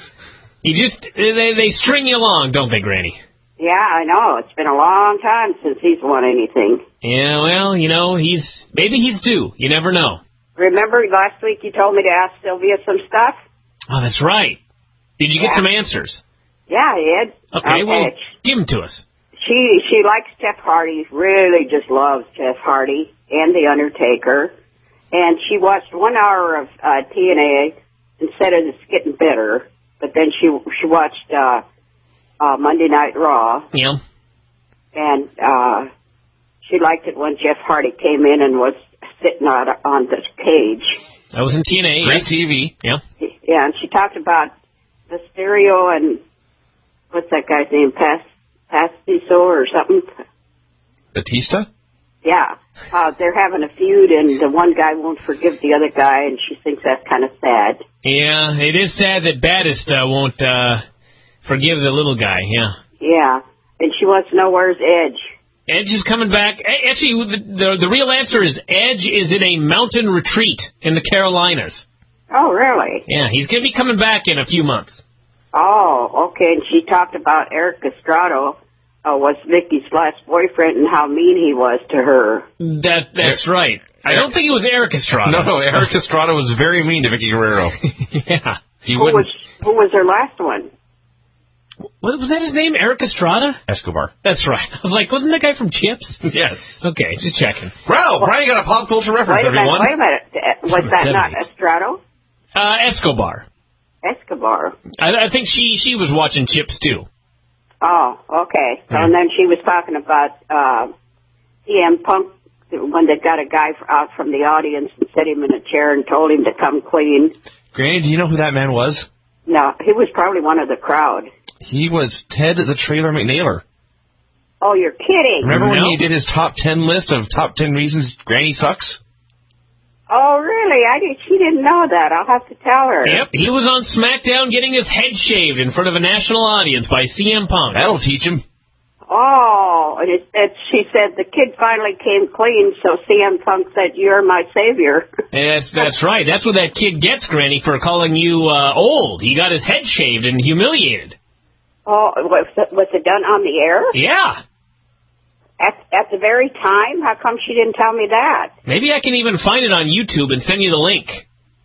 they string you along, don't they, Granny? Yeah, I know. It's been a long time since he's won anything. Yeah, well, you know, maybe he's due. You never know. Remember last week you told me to ask Sylvia some stuff? Oh, that's right. Did you get some answers? Yeah, I did. Okay, well, give them to us. She likes Jeff Hardy, really just loves Jeff Hardy and The Undertaker. And she watched 1 hour of TNA and said it's getting better. But then she watched Monday Night Raw. Yeah. And she liked it when Jeff Hardy came in and was sitting on the cage. That was in TNA. Great TV. Yeah. Yeah, and she talked about the stereo and what's that guy's name? Pastiso or something? Batista? Yeah. They're having a feud, and the one guy won't forgive the other guy, and she thinks that's kind of sad. Yeah, it is sad that Batista won't forgive the little guy, yeah. Yeah, and she wants to know where's Edge. Edge is coming back. Actually, the real answer is Edge is in a mountain retreat in the Carolinas. Oh, really? Yeah, he's going to be coming back in a few months. Oh, okay. And she talked about Eric Estrada was Vicky's last boyfriend and how mean he was to her. That's right. I don't think it was Eric Estrada. No, Eric Estrada was very mean to Vicky Guerrero. Yeah. Who was her last one? What was that his name? Eric Estrada? Escobar. That's right. I was like, wasn't that guy from Chips? Yes. Okay, just checking. Wow, Bryan got a pop culture reference, everyone. Wait a minute. Was that not Estrado? Escobar. Escobar. I think she was watching Chips, too. Oh, okay. So, and then she was talking about CM Punk, when they got a guy out from the audience and set him in a chair and told him to come clean. Granny, do you know who that man was? No, he was probably one of the crowd. He was Ted the Trailer McNailer. Oh, you're kidding. Remember when he did his top 10 list of top 10 reasons Granny sucks? Oh, really? She didn't know that. I'll have to tell her. Yep, he was on SmackDown getting his head shaved in front of a national audience by CM Punk. That'll teach him. Oh, she said the kid finally came clean, so CM Punk said, "You're my savior." That's right. That's what that kid gets, Granny, for calling you old. He got his head shaved and humiliated. Oh, was it done on the air? Yeah. At the very time? How come she didn't tell me that? Maybe I can even find it on YouTube and send you the link.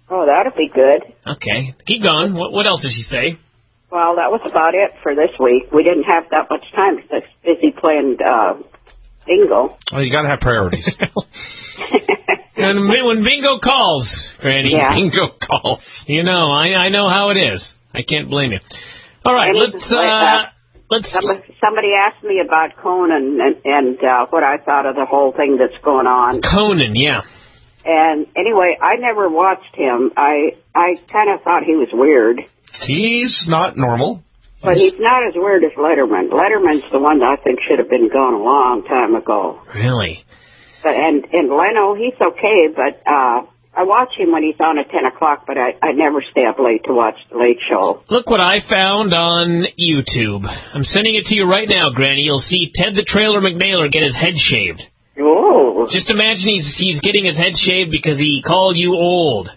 Oh, that'd be good. Okay. Keep going. What else did she say? Well, that was about it for this week. We didn't have that much time because I was busy playing bingo. Well, you got to have priorities. And when bingo calls, Granny, bingo calls. You know, I know how it is. I can't blame you. All right, let's. Somebody asked me about Conan and what I thought of the whole thing that's going on. Conan, yeah. And anyway, I never watched him. I kind of thought he was weird. He's not normal. But he's not as weird as Letterman. Letterman's the one that I think should have been gone a long time ago. Really? But and Leno, he's okay, but I watch him when he's on at 10 o'clock, but I never stay up late to watch the Late Show. Look what I found on YouTube. I'm sending it to you right now, Granny. You'll see Ted the Trailer McNailer get his head shaved. Oh. Just imagine he's getting his head shaved because he called you old.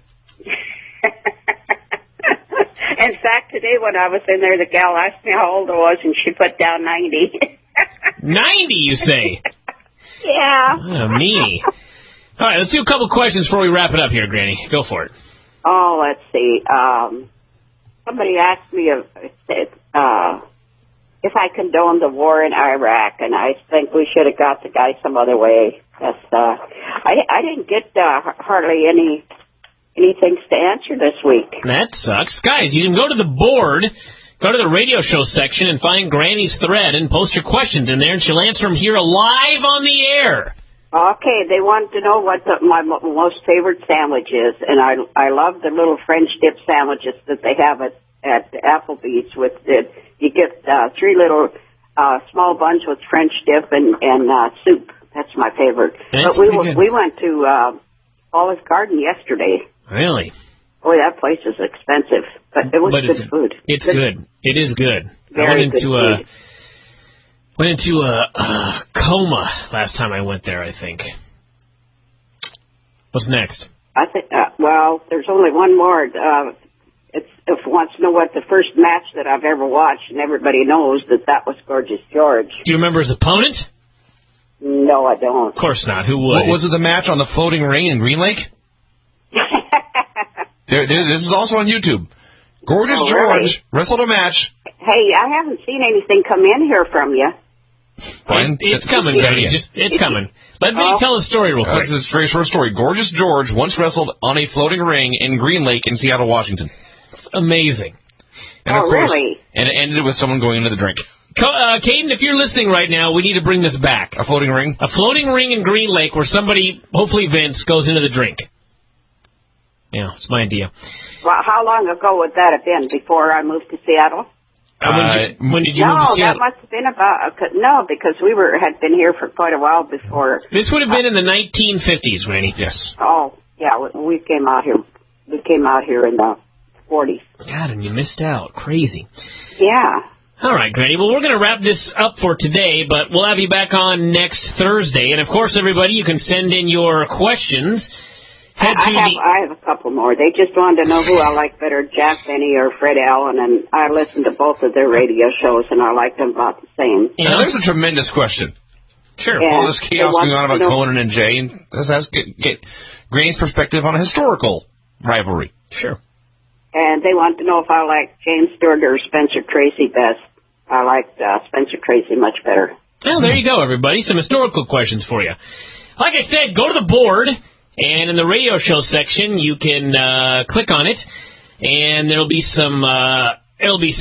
In fact, today when I was in there, the gal asked me how old I was, and she put down 90. 90, you say? Yeah. Oh, me. All right, let's do a couple questions before we wrap it up here, Granny. Go for it. Oh, let's see. Somebody asked me if I condone the war in Iraq, and I think we should have got the guy some other way. I didn't get hardly any things to answer this week. That sucks. Guys, you can go to the board, go to the radio show section, and find Granny's thread and post your questions in there, and she'll answer them here live on the air. Okay, they want to know what my most favorite sandwich is, and I love the little French dip sandwiches that they have at Applebee's. You get 3 little small buns with French dip and soup. That's my favorite. But we went to Olive Garden yesterday. Really? Boy, that place is expensive, but it was good food. It's good. It is good. Very I went into a coma last time I went there, I think. What's next? I think, well, there's only one more. If wants to know what the first match that I've ever watched, and everybody knows that was Gorgeous George. Do you remember his opponent? No, I don't. Of course not. Who would? What was it, the match on the floating ring in Green Lake? This is also on YouTube. Gorgeous George wrestled a match. Hey, I haven't seen anything come in here from you. Bryan, it's coming, Vinny. It's coming. Let me tell a story real quick. This is a very short story. Gorgeous George once wrestled on a floating ring in Green Lake in Seattle, Washington. It's amazing. And of course, really? And it ended with someone going into the drink. Caden, if you're listening right now, we need to bring this back. A floating ring? A floating ring in Green Lake where somebody, hopefully Vince, goes into the drink. Yeah, it's my idea. Well, how long ago would that have been? Before I moved to Seattle? When did you move to Seattle? No, that must have been because we had been here for quite a while before. This would have been in the 1950s, Randy. Yes. Oh, yeah, we came out here. We came out here in the 40s. God, and you missed out. Crazy. Yeah. All right, Granny. Well, we're going to wrap this up for today, but we'll have you back on next Thursday. And, of course, everybody, you can send in your questions. I have a couple more. They just wanted to know who I like better, Jack Benny or Fred Allen, and I listened to both of their radio shows, and I like them about the same. Yeah. Now, there's a tremendous question. Sure. All this chaos going on about Conan and Jay, and let's get Granny's perspective on a historical rivalry. Sure. And they want to know if I like James Stewart or Spencer Tracy best. I liked Spencer Tracy much better. Well, there you go, everybody. Some historical questions for you. Like I said, go to the board, and in the radio show section, you can click on it, and there'll be some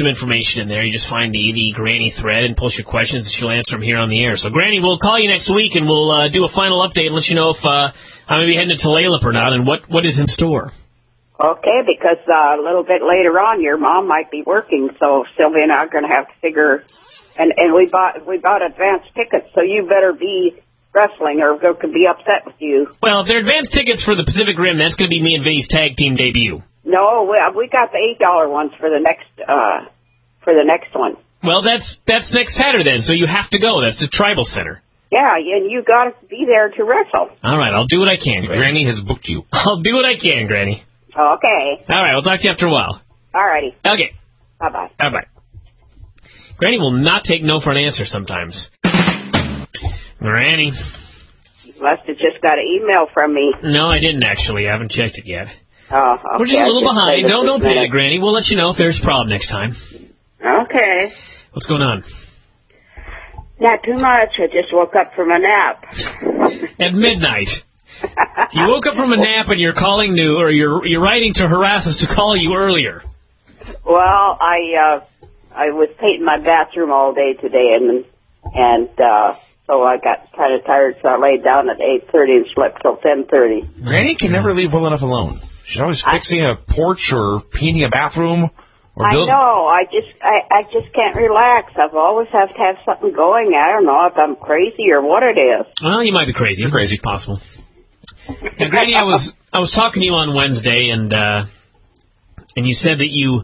information in there. You just find the Granny thread and post your questions, and she'll answer them here on the air. So, Granny, we'll call you next week, and we'll do a final update and let you know if I'm going to be heading to Tulalip or not, and what is in store. Okay, because a little bit later on, your mom might be working, so Sylvia and I are going to have to figure. And we bought advance tickets, so you better be wrestling, or we could be upset with you. Well, if they're advance tickets for the Pacific Rim, that's going to be me and Vinny's tag team debut. No, we got the $8 ones for the next one. Well, that's next Saturday then, so you have to go. That's the Tribal Center. Yeah, and you got to be there to wrestle. All right, I'll do what I can, Granny. Granny has booked you. I'll do what I can, Granny. Okay. All right, we'll talk to you after a while. All righty. Okay. Bye-bye. Bye-bye. Granny will not take no for an answer sometimes. Granny. You must have just got an email from me. No, I didn't actually. I haven't checked it yet. Oh, okay. We're just a little behind. Don't panic, Granny. We'll let you know if there's a problem next time. Okay. What's going on? Not too much. I just woke up from a nap. At midnight. You woke up from a nap and you're calling or you're writing to harass us to call you earlier. Well, I was painting my bathroom all day today, and so I got kind of tired, so I laid down at 8:30 and slept till 10:30. Granny can never leave well enough alone. She's always fixing a porch or painting a bathroom. I know. I just can't relax. I've always have to have something going. I don't know if I'm crazy or what it is. Well, you might be crazy. You're crazy. Possible. And Granny, I was talking to you on Wednesday, and you said that you're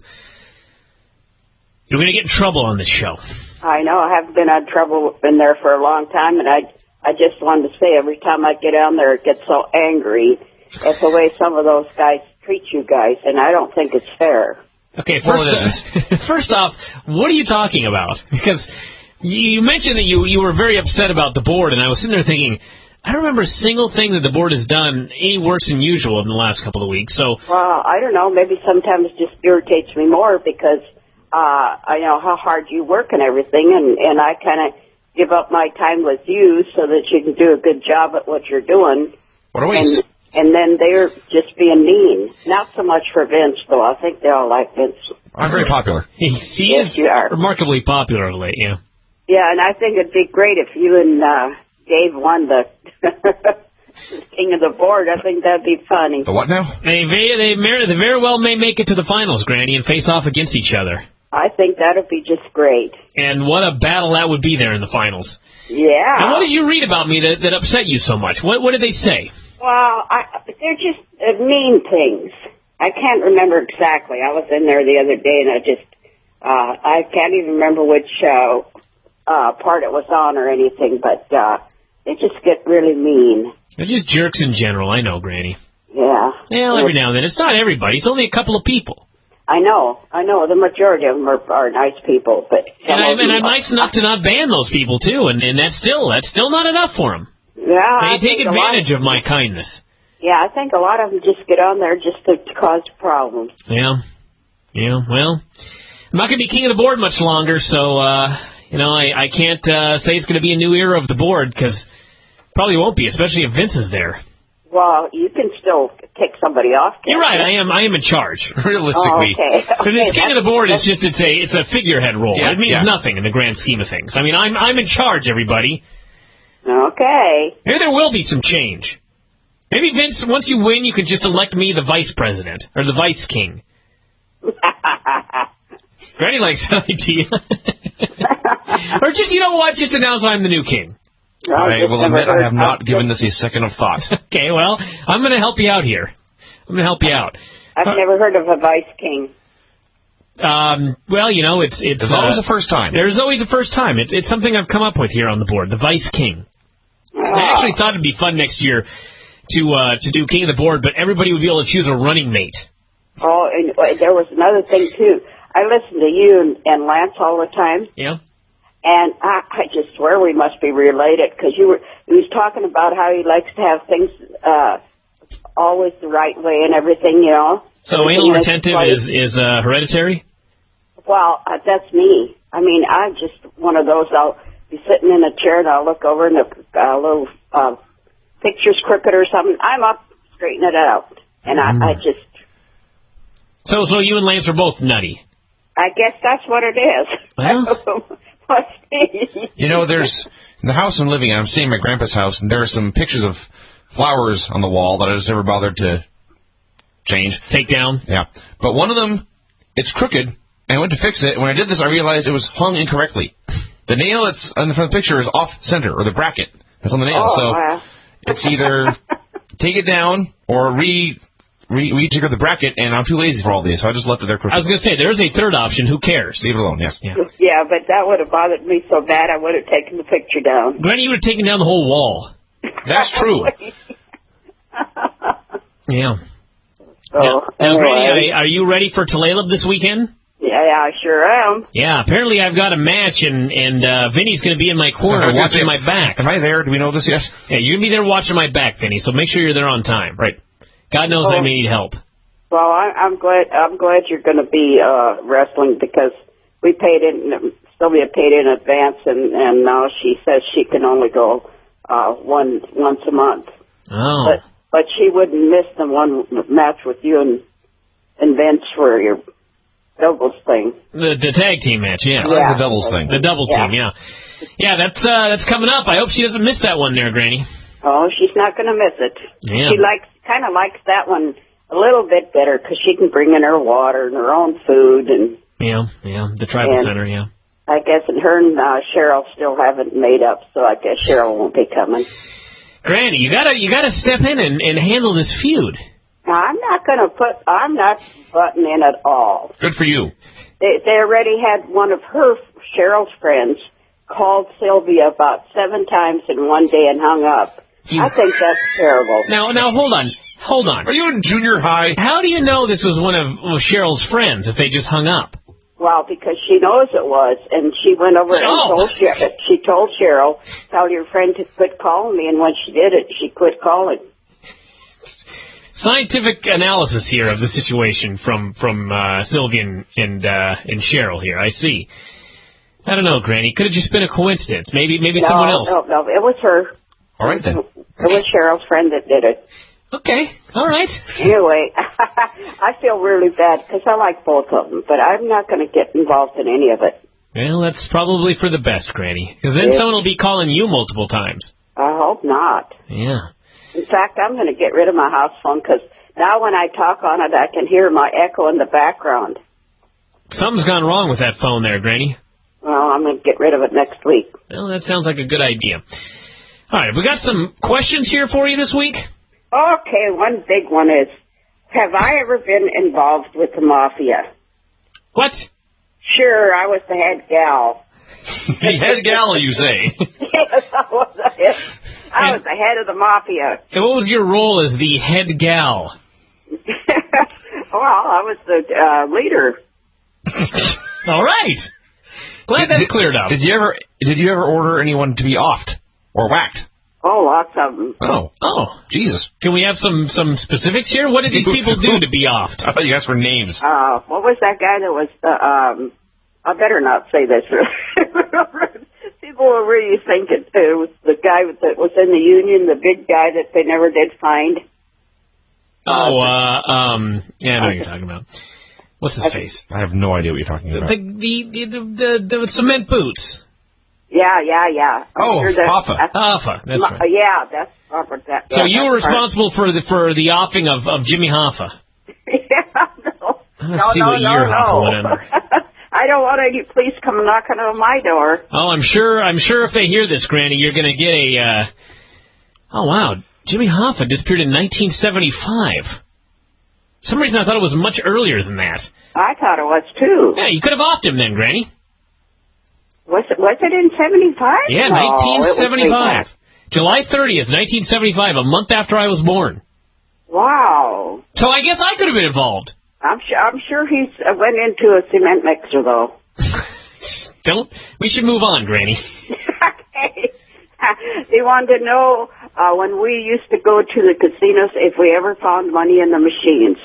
going to get in trouble on this show. I know. I haven't been in trouble in there for a long time, and I just wanted to say every time I get on there, it gets so angry at the way some of those guys treat you guys, and I don't think it's fair. Okay, first off, what are you talking about? Because you mentioned that you were very upset about the board, and I was sitting there thinking, I don't remember a single thing that the board has done any worse than usual in the last couple of weeks. So, well, I don't know. Maybe sometimes it just irritates me more because I know how hard you work and everything, and I kind of give up my time with you so that you can do a good job at what you're doing. What a waste. And then they're just being mean. Not so much for Vince, though. I think they all like Vince. I'm very popular. He is remarkably popular of late, yeah. Yeah, and I think it'd be great if you and Dave won the King of the Board. I think that'd be funny. The what now? They very well may make it to the finals, Granny, and face off against each other. I think that'd be just great. And what a battle that would be there in the finals. Yeah. And what did you read about me that upset you so much? What did they say? Well, they're just mean things. I can't remember exactly. I was in there the other day, and I can't even remember which part it was on or anything, but they just get really mean. They're just jerks in general, I know, Granny. Yeah. Well, every now and then. It's not everybody. It's only a couple of people. I know. The majority of them are nice people, but and I'm nice enough to not ban those people too, and that's still not enough for them. Yeah, they take advantage of my kindness. Yeah, I think a lot of them just get on there just to cause problems. Yeah. Well, I'm not going to be king of the board much longer, so I can't say it's going to be a new era of the board because probably won't be, especially if Vince is there. Well, you can still take somebody off. You're right. I am in charge. Realistically, because it's king of the board is just it's a figurehead role. Yeah, it means nothing in the grand scheme of things. I mean, I'm in charge, everybody. Okay. Maybe there will be some change. Maybe Vince, once you win, you can just elect me the vice president or the vice king. Granny likes that idea. Or just just announce I'm the new king. I will admit I have not given this a second of thought. Okay, well, I'm going to help you out here. I'm going to help you out. I've never heard of a vice king. Well, it's always a first time. There's always a first time. It's something I've come up with here on the board, the vice king. I actually thought it'd be fun next year to do king of the board, but everybody would be able to choose a running mate. Oh, and there was another thing too. I listen to you and Lance all the time. Yeah. And I just swear we must be related because he was talking about how he likes to have things always the right way and everything, So anal retentive is hereditary? Well, that's me. I mean, I'm just one of those. I'll be sitting in a chair and I'll look over and the little picture's crooked or something. I'm up, straighten it out, and I just. So you and Lance are both nutty. I guess that's what it is. Well, you know, there's in the house I'm living in. I'm staying in my grandpa's house, and there are some pictures of flowers on the wall that I just never bothered to change, take down. Yeah, but one of them, it's crooked, and I went to fix it. When I did this, I realized it was hung incorrectly. The nail that's on the front of the picture is off center, or the bracket that's on the nail. It's either take it down or rejigger the bracket, and I'm too lazy for all these, so I just left it there crooked. I was going to say, there's a third option. Who cares? Leave it alone, yes. Yeah, but that would have bothered me so bad I would have taken the picture down. Granny, you would have taken down the whole wall. That's true. Yeah. So, now, anyway. Granny, are you ready for Tulalip this weekend? Yeah, I sure am. Yeah, apparently I've got a match, and Vinny's going to be in my corner watching my back. Am I there? Do we know this yet? Yeah, you're going to be there watching my back, Vinny, so make sure you're there on time. Right. God knows I may need help. Well, I'm glad you're going to be wrestling because we paid in. Sylvia paid in advance, and now she says she can only go once a month. Oh. But she wouldn't miss the one match with you and Vince for your doubles thing. The tag team match, yes. The doubles thing. The double team, yeah. Yeah, that's coming up. I hope she doesn't miss that one there, Granny. Oh, she's not going to miss it. Yeah. She kind of likes that one a little bit better because she can bring in her water and her own food and. Yeah, the tribal center, yeah. I guess and her and Cheryl still haven't made up, so I guess Cheryl won't be coming. Granny, you gotta step in and handle this feud. I'm not butting in at all. Good for you. They already had one of Cheryl's friends called Sylvia about 7 times in one day and hung up. I think that's terrible. Now, hold on. Are you in junior high? How do you know this was one of Cheryl's friends if they just hung up? Well, because she knows it was, and she went over and told Cheryl, tell your friend to quit calling me, and when she did it, she quit calling. Scientific analysis here of the situation from Sylvia and Cheryl here. I see. I don't know, Granny. Could have just been a coincidence. Maybe someone else. No, it was her. All right, then. It was Cheryl's friend that did it. Okay, all right. Anyway, I feel really bad because I like both of them, but I'm not going to get involved in any of it. Well, that's probably for the best, Granny, because then someone will be calling you multiple times. I hope not. Yeah. In fact, I'm going to get rid of my house phone because now when I talk on it, I can hear my echo in the background. Something's gone wrong with that phone there, Granny. Well, I'm going to get rid of it next week. Well, that sounds like a good idea. All right, we got some questions here for you this week. Okay, one big one is, have I ever been involved with the mafia? What? Sure, I was the head gal. The head gal, you say? Yes, I was the head of the mafia. And what was your role as the head gal? Well, I was the leader. All right. Glad that's cleared up. Did you ever order anyone to be offed or whacked? Oh, lots of them. Oh, Jesus. Can we have some specifics here? What did these people do to be offed? I thought you asked for names. What was that guy that was the, I better not say this. People were really thinking it was the guy that was in the union, the big guy that they never did find. Yeah, I know what you're talking about. What's his face? I have no idea what you're talking about. The cement boots. Yeah. Oh, Hoffa. Hoffa, that's right. Yeah, that's Hoffa. So you were responsible for the offing of Jimmy Hoffa. Yeah, Let's see what year Hoffa went under. I don't want any police coming knocking on my door. Oh, I'm sure if they hear this, Granny, you're going to get a... Oh, wow. Jimmy Hoffa disappeared in 1975. For some reason I thought it was much earlier than that. I thought it was, too. Yeah, you could have offed him then, Granny. Was it in 75? Yeah, no, 1975. July 30th, 1975, a month after I was born. Wow. So I guess I could have been involved. I'm sure he went into a cement mixer, though. We should move on, Granny. Okay. They wanted to know when we used to go to the casinos if we ever found money in the machines.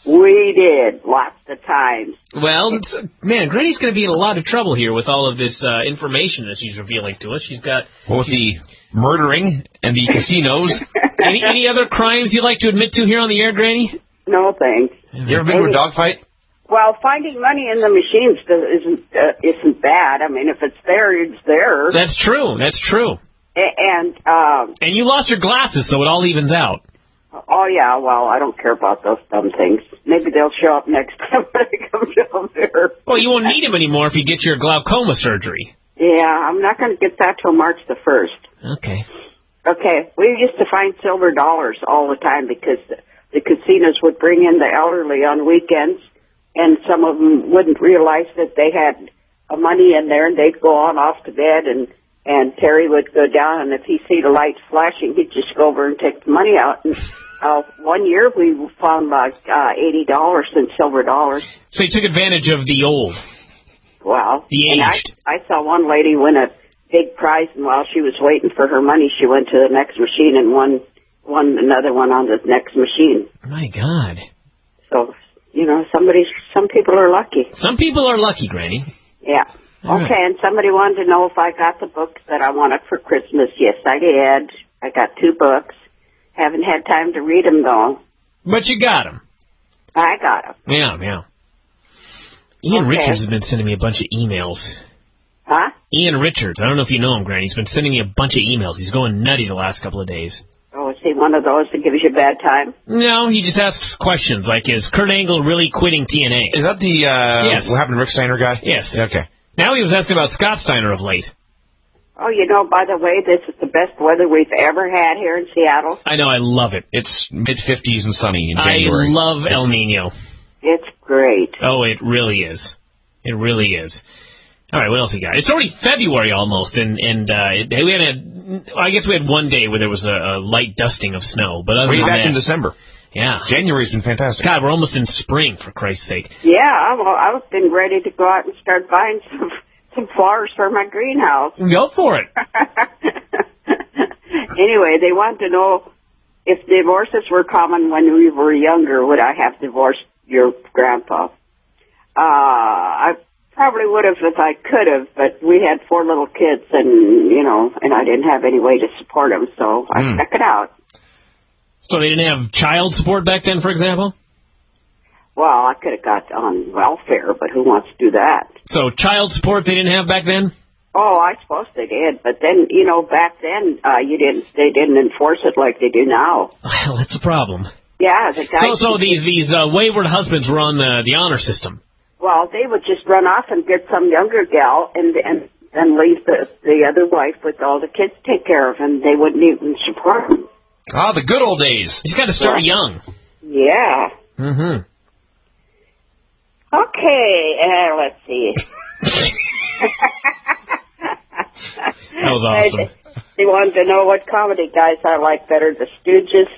We did, lots of times. Well, man, Granny's going to be in a lot of trouble here with all of this information that she's revealing to us. She's got... Well, with the murdering and the casinos. Any other crimes you'd like to admit to here on the air, Granny? No, thanks. You ever been to a dogfight? Well, finding money in the machines isn't bad. I mean, if it's there, it's there. That's true. That's true. And you lost your glasses, so it all evens out. Oh, yeah, well, I don't care about those dumb things. Maybe they'll show up next time when I come down there. Well, you won't need them anymore if you get your glaucoma surgery. Yeah, I'm not going to get that till March the 1st. Okay. Okay, we used to find silver dollars all the time because the casinos would bring in the elderly on weekends, and some of them wouldn't realize that they had money in there, and they'd go on off to bed, and Terry would go down, and if he see the lights flashing, he'd just go over and take the money out. And one year we found like $80 in silver dollars. So you took advantage of the old. Wow. The aged. And I saw one lady win a big prize, and while she was waiting for her money, she went to the next machine and won another one on the next machine. My God. So, you know, some people are lucky. Some people are lucky, Granny. Yeah. All okay, right. and somebody wanted to know if I got the books that I wanted for Christmas. Yes, I did. I got 2 books. Haven't had time to read them, though. But you got them. I got them. Yeah. Ian Richards has been sending me a bunch of emails. Huh? Ian Richards. I don't know if you know him, Granny. He's been sending me a bunch of emails. He's going nutty the last couple of days. Oh, is he one of those that gives you a bad time? No, he just asks questions like, is Kurt Angle really quitting TNA? Is that the Yes. what happened to Rick Steiner guy? Yes. Okay. Now he was asking about Scott Steiner of late. Oh, you know, by the way, this is the best weather we've ever had here in Seattle. I know, I love it. It's mid-50s and sunny in January. I love El Nino. It's great. Oh, it really is. It really is. All right, what else you got? It's already February I guess we had one day where there was a light dusting of snow, but other Way than back that, in December. Yeah. January's been fantastic. God, we're almost in spring, for Christ's sake. Yeah, well, I've been ready to go out and start buying some flowers for my greenhouse. Go for it. Anyway, they want to know if divorces were common when we were younger, would I have divorced your grandpa? I probably would have if I could have, but we had 4 little kids, and I didn't have any way to support them, so I stuck it out. So they didn't have child support back then, for example? Well, I could have got on welfare, but who wants to do that? So child support they didn't have back then? Oh, I suppose they did, but then, back then, they didn't enforce it like they do now. Well, that's a problem. Yeah, the guy. So these wayward husbands were on the honor system. Well, they would just run off and get some younger gal and leave the other wife with all the kids to take care of, and they wouldn't even support them. Ah, the good old days. He's got to start young. Yeah. Mm-hmm. Okay, let's see. That was awesome. They wanted to know what comedy guys I like better, the Stooges,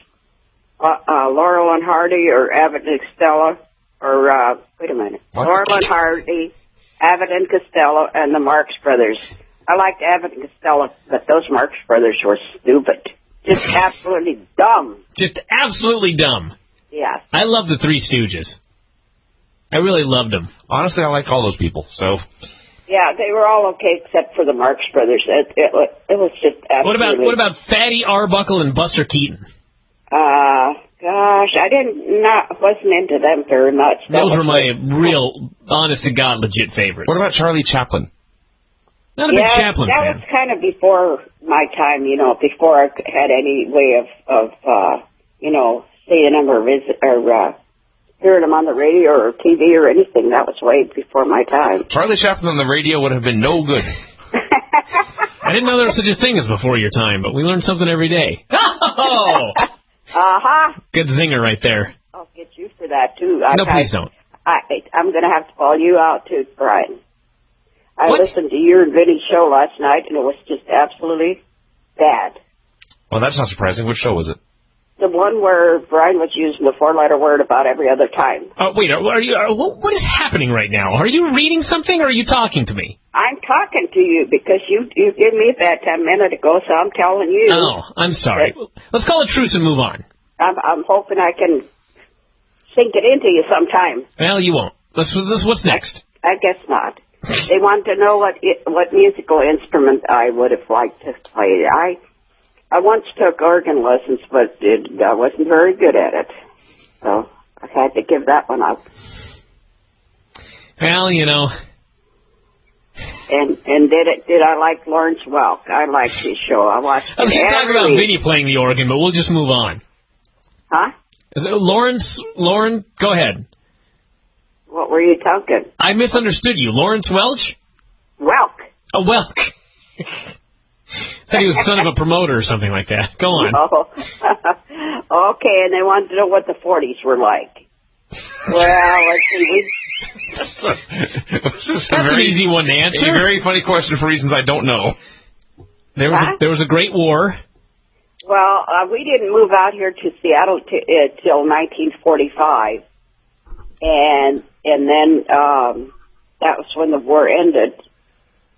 Laurel and Hardy, or Abbott and Costello, or, wait a minute, what? Laurel and Hardy, Abbott and Costello, and the Marx Brothers. I liked Abbott and Costello, but those Marx Brothers were stupid. Just absolutely dumb. Just absolutely dumb. Yeah. I love the Three Stooges. I really loved them. Honestly, I like all those people, so... Yeah, they were all okay except for the Marx Brothers. It was just absolutely... What about Fatty Arbuckle and Buster Keaton? Gosh, I wasn't into them very much. Those were my real, honest-to-God, legit favorites. What about Charlie Chaplin? Not a big Chaplin that fan. was kind of before my time, before I had any way of seeing them or hearing them on the radio or TV or anything. That was way before my time. Charlie Chaplin on the radio would have been no good. I didn't know there was such a thing as before your time, but we learn something every day. Oh! Uh-huh. Good zinger right there. I'll get you for that, too. No, please don't. I'm going to have to call you out, too, Bryan. I What? listened to your and Vinny's show last night, and it was just absolutely bad. Well, that's not surprising. Which show was it? The one where Bryan was using the 4-letter word about every other time. Wait, what is happening right now? Are you reading something, or are you talking to me? I'm talking to you because you gave me a bad time a minute ago, so I'm telling you. Oh, I'm sorry. Let's call a truce and move on. I'm hoping I can sink it into you sometime. Well, you won't. What's next? I guess not. They want to know what musical instrument I would have liked to play. I once took organ lessons, but I wasn't very good at it, so I had to give that one up. Well, you know. And did I like Lawrence Welk? I liked his show. I watched it. I was every talking about week. Vinny playing the organ, but we'll just move on. Huh? Is it Lauren, go ahead. What were you talking? I misunderstood you. Lawrence Welch? Welk. Oh, Welk. Thought he was the son of a promoter or something like that. Go on. Oh. Okay, and they wanted to know what the 40s were like. Well, let's see. That's an easy one to answer. A very funny question for reasons I don't know. There was a Great War. Well, we didn't move out here to Seattle till 1945, and then that was when the war ended.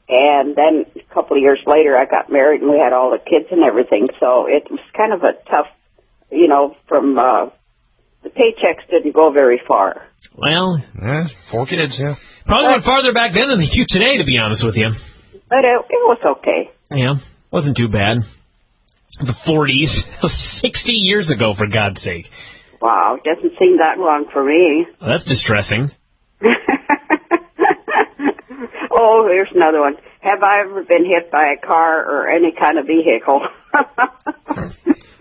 And then a couple of years later, I got married, and we had all the kids and everything. So it was kind of a tough, from the paychecks didn't go very far. Well, 4 kids, yeah. Probably went farther back then than they do today, to be honest with you. But it was okay. Yeah, wasn't too bad. The 40s. That was 60 years ago, for God's sake. Wow, doesn't seem that long for me. Well, that's distressing. Oh, here's another one. Have I ever been hit by a car or any kind of vehicle?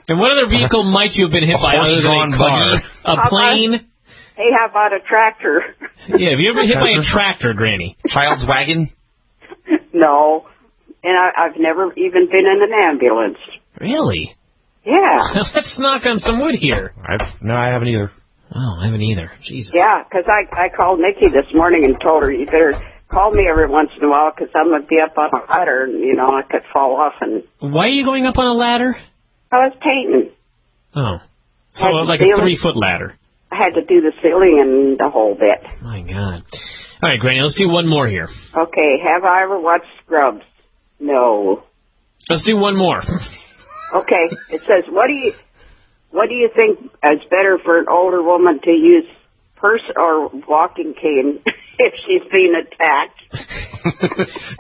And what other vehicle might you have been hit by other than a car? A plane? Hey, how about a tractor? Yeah, have you ever been hit by a tractor, Granny? Child's wagon? No. And I've never even been in an ambulance. Really? Yeah. Let's knock on some wood here. No, I haven't either. Oh, I haven't either. Jesus. Yeah, because I called Nikki this morning and told her, you better call me every once in a while because I'm going to be up on a ladder and, I could fall off. And why are you going up on a ladder? I was painting. Oh. So like a 3-foot ladder. I had to do the ceiling and the whole bit. My God. All right, Granny, let's do one more here. Okay, have I ever watched Scrubs? No. Let's do one more. Okay, it says, what do you think is better for an older woman to use, purse or walking cane if she's being attacked?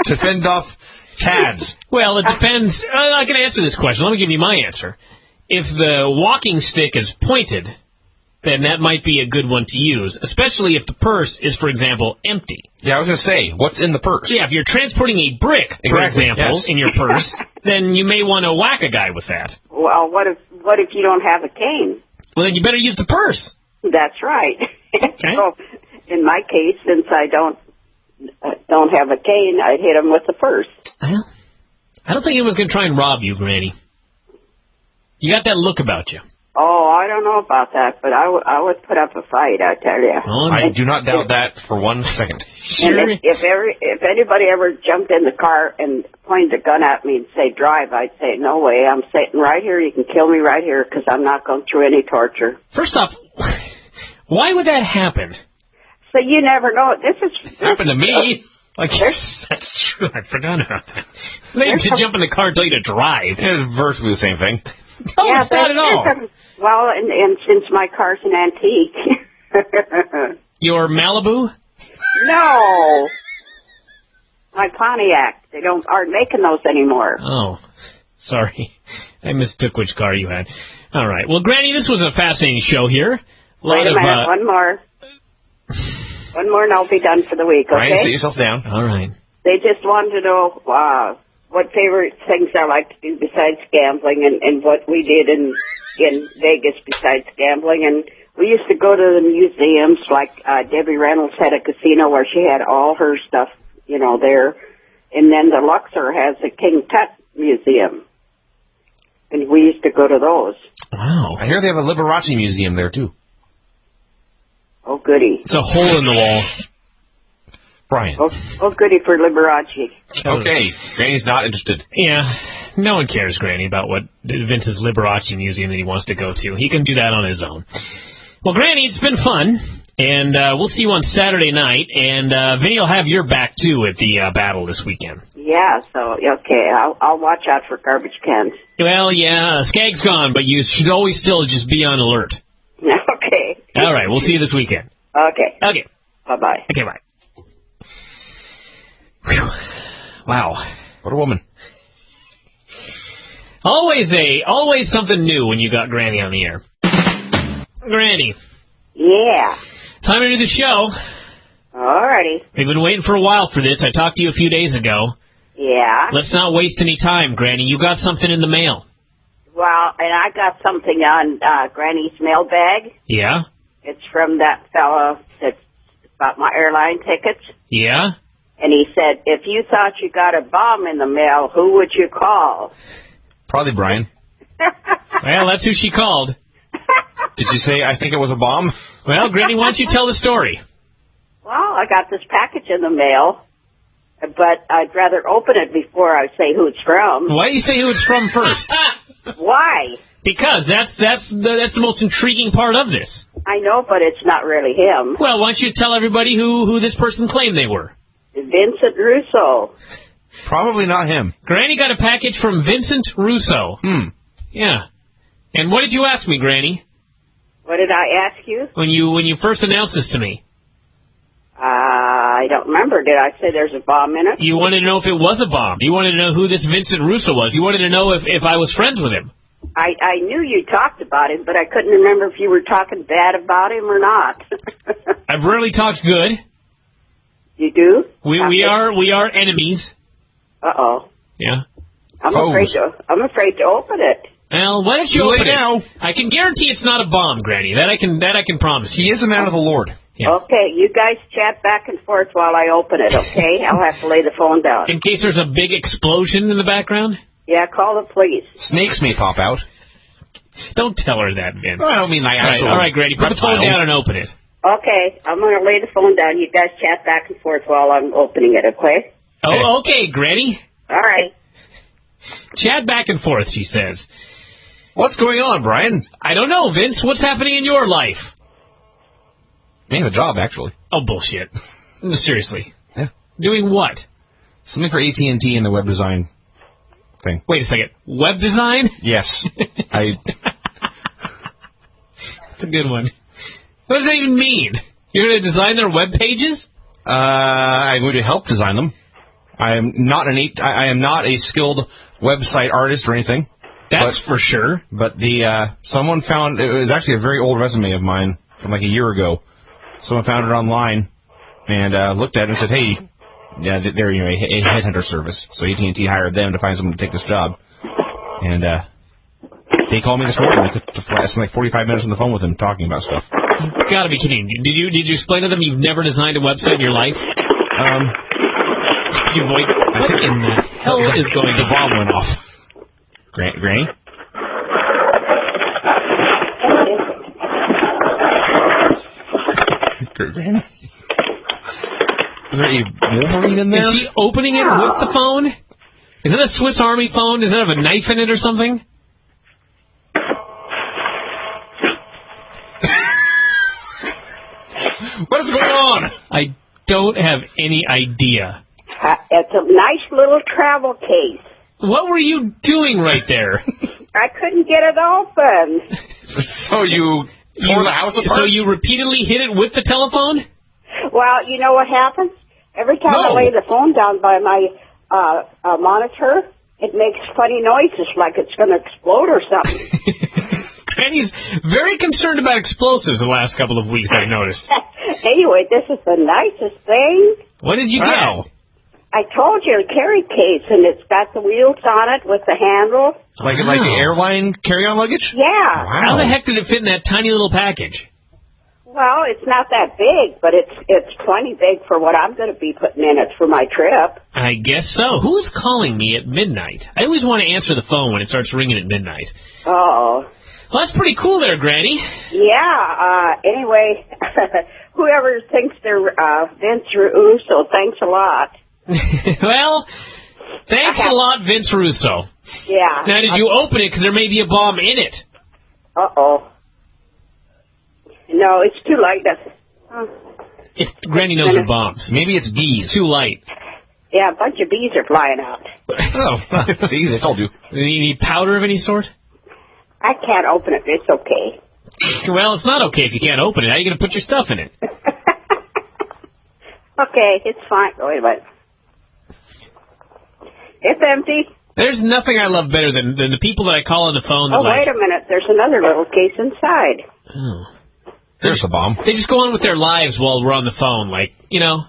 To fend off cads. Well, it depends. I can answer this question. Let me give you my answer. If the walking stick is pointed, then that might be a good one to use, especially if the purse is, for example, empty. Yeah, I was going to say, what's in the purse? Yeah, if you're transporting a brick, for example, in your purse, then you may want to whack a guy with that. Well, what if you don't have a cane? Well, then you better use the purse. That's right. Okay. So, in my case, since I don't have a cane, I'd hit him with the purse. Well, I don't think anyone's going to try and rob you, Granny. You got that look about you. Oh, I don't know about that, but I would put up a fight, I tell you. Oh, I do not doubt that for 1 second. Sure. And if anybody ever jumped in the car and pointed a gun at me and say, drive, I'd say, no way, I'm sitting right here, you can kill me right here, because I'm not going through any torture. First off, why would that happen? So you never know. This happened to me. That's true. I forgot about that. They to jump in the car and tell you to drive. It's virtually the same thing. No, it's not at all. Well, and since my car's an antique. Your Malibu? No. My Pontiac. They aren't making those anymore. Oh, sorry. I mistook which car you had. All right. Well, Granny, this was a fascinating show here. Wait a minute. One more. One more and I'll be done for the week, okay? Brian, sit yourself down. All right. They just wanted to know what favorite things I like to do besides gambling and what we did in Vegas besides gambling. And we used to go to the museums, like Debbie Reynolds had a casino where she had all her stuff, there. And then the Luxor has a King Tut museum. And we used to go to those. Wow. I hear they have a Liberace museum there, too. Oh, goody. It's a hole in the wall. Brian. Oh, goody for Liberace. Okay, Granny's not interested. Yeah, no one cares, Granny, about what Vince's Liberace museum that he wants to go to. He can do that on his own. Well, Granny, it's been fun, and we'll see you on Saturday night, and Vinny will have your back, too, at the battle this weekend. Yeah, so, okay, I'll watch out for garbage cans. Well, yeah, Skag's gone, but you should always still just be on alert. Okay. All right, we'll see you this weekend. Okay. Okay. Bye-bye. Okay, bye. Whew. Wow. What a woman. Always something new when you got Granny on the air. Granny. Yeah. Time to do the show. Alrighty. We've been waiting for a while for this. I talked to you a few days ago. Yeah. Let's not waste any time, Granny. You got something in the mail. Well, and I got something on Granny's mailbag. Yeah? It's from that fellow that's about my airline tickets. Yeah? And he said, if you thought you got a bomb in the mail, who would you call? Probably Bryan. Well, that's who she called. Did you say, I think it was a bomb? Well, Granny, why don't you tell the story? Well, I got this package in the mail, but I'd rather open it before I say who it's from. Why do you say who it's from first? Why? Because that's the most intriguing part of this. I know, but it's not really him. Well, why don't you tell everybody who this person claimed they were? Vincent Russo. Probably not him. Granny got a package from Vincent Russo. Yeah. And what did you ask me, Granny? What did I ask you? When you first announced this to me? I don't remember. Did I say there's a bomb in it? You wanted to know if it was a bomb. You wanted to know who this Vincent Russo was. You wanted to know if I was friends with him. I knew you talked about him, but I couldn't remember if you were talking bad about him or not. I've rarely talked good. You do? We are enemies. Uh-oh. Yeah. I'm afraid to open it. Well, why don't you open it now? I can guarantee it's not a bomb, Granny. That I can promise you. He is a man of the Lord. Yeah. Okay, you guys chat back and forth while I open it, okay? I'll have to lay the phone down. In case there's a big explosion in the background? Yeah, call the police. Snakes may pop out. Don't tell her that, Vince. Well, I don't mean like actual All right, Granny, put the phone down and open it. Okay, I'm going to lay the phone down. You guys chat back and forth while I'm opening it, okay? Oh, okay, Granny. All right. Chat back and forth, she says. What's going on, Bryan? I don't know, Vince. What's happening in your life? I have a job, actually. Oh, bullshit. Seriously. Yeah. Doing what? Something for AT&T in the web design thing. Wait a second. Web design? Yes. That's a good one. What does that even mean? You're going to design their web pages? I'm going to help design them. I am not a skilled website artist or anything. That's for sure. But someone found, it was actually a very old resume of mine from like a year ago. Someone found it online and looked at it and said, hey, yeah, they're a headhunter service. So AT&T hired them to find someone to take this job. And they called me this morning. I spent like 45 minutes on the phone with them talking about stuff. You've got to be kidding. Did you explain to them you've never designed a website in your life? What in the hell is going on? The bomb went off. Granny? Granny? Is there a Wolverine in there? Is she opening it with the phone? Is it a Swiss Army phone? Does it have a knife in it or something? What is going on? I don't have any idea. It's a nice little travel case. What were you doing right there? I couldn't get it open. So you tore the house apart? So you repeatedly hit it with the telephone? Well, you know what happens? Every time I lay the phone down by my monitor, it makes funny noises like it's going to explode or something. Granny's very concerned about explosives the last couple of weeks, I've noticed. Anyway, this is the nicest thing. What did you get? I told you, a carry case, and it's got the wheels on it with the handle. Like the airline carry-on luggage? Yeah. Wow. How the heck did it fit in that tiny little package? Well, it's not that big, but it's plenty big for what I'm going to be putting in it for my trip. I guess so. Who's calling me at midnight? I always want to answer the phone when it starts ringing at midnight. Oh. Well, that's pretty cool there, Granny. Yeah, anyway, whoever thinks they're Vince Russo, thanks a lot. Well, thanks a lot, Vince Russo. Yeah. Now, did you open it because there may be a bomb in it? Uh-oh. No, it's too light. If Granny knows the bombs. Maybe it's bees. Too light. Yeah, a bunch of bees are flying out. Oh, see, they told you. Do you need powder of any sort? I can't open it. It's okay. Well, it's not okay if you can't open it. How are you going to put your stuff in it? Okay, it's fine. Wait a minute. It's empty. There's nothing I love better than the people that I call on the phone. That wait a minute. There's another little case inside. Oh. There's a bomb. They just go on with their lives while we're on the phone, like, you know.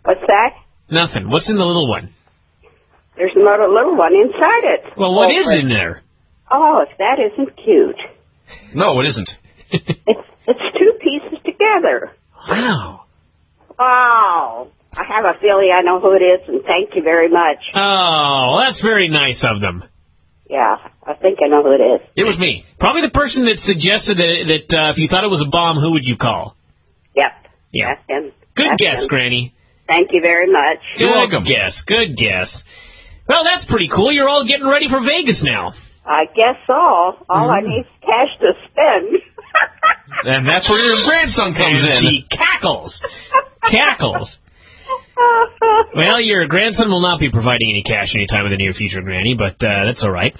What's that? Nothing. What's in the little one? There's another little one inside it. Well, what is in there? Oh, if that isn't cute. No, it isn't. It's two pieces together. Wow. Wow. I have a feeling I know who it is, and thank you very much. Oh, that's very nice of them. Yeah, I think I know who it is. It was me. Probably the person that suggested that if you thought it was a bomb, who would you call? Yep. Yeah. That's him. Good That's guess, him. Granny. Thank you very much. You're welcome. Good guess. Good guess. Well, that's pretty cool. You're all getting ready for Vegas now. I guess so. All I need is cash to spend. And that's where your grandson comes in. She cackles. Cackles. Well, your grandson will not be providing any cash anytime in the near future, Granny, but that's all right.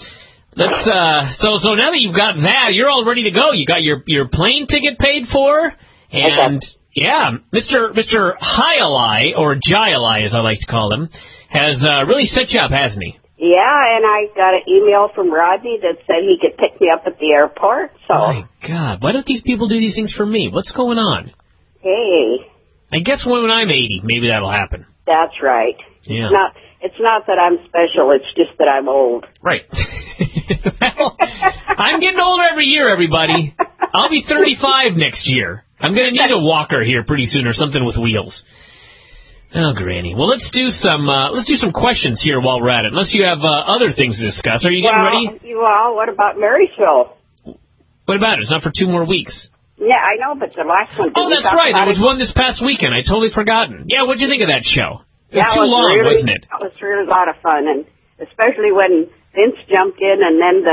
Let's so now that you've got that, you're all ready to go. You got your plane ticket paid for, and yeah, Mr. Hiali, or Giali as I like to call him, has really set you up, hasn't he? Yeah, and I got an email from Rodney that said he could pick me up at the airport. So. My God, why don't these people do these things for me? What's going on? Hey. I guess when I'm 80, maybe that'll happen. That's right. Yeah. It's not that I'm special, it's just that I'm old. Right. Well, I'm getting older every year, everybody. I'll be 35 next year. I'm going to need a walker here pretty soon, or something with wheels. Oh, Granny. Well, let's do some questions here while we're at it. Unless you have other things to discuss. Are you getting ready? Well, what about Marysville? What about it? It's not for 2 more weeks. Yeah, I know, but the last one... Oh, that's right. There was one this past weekend. I totally forgotten. Yeah, what'd you think of that show? It was too long, wasn't it? That was really a lot of fun, and especially when Vince jumped in, and then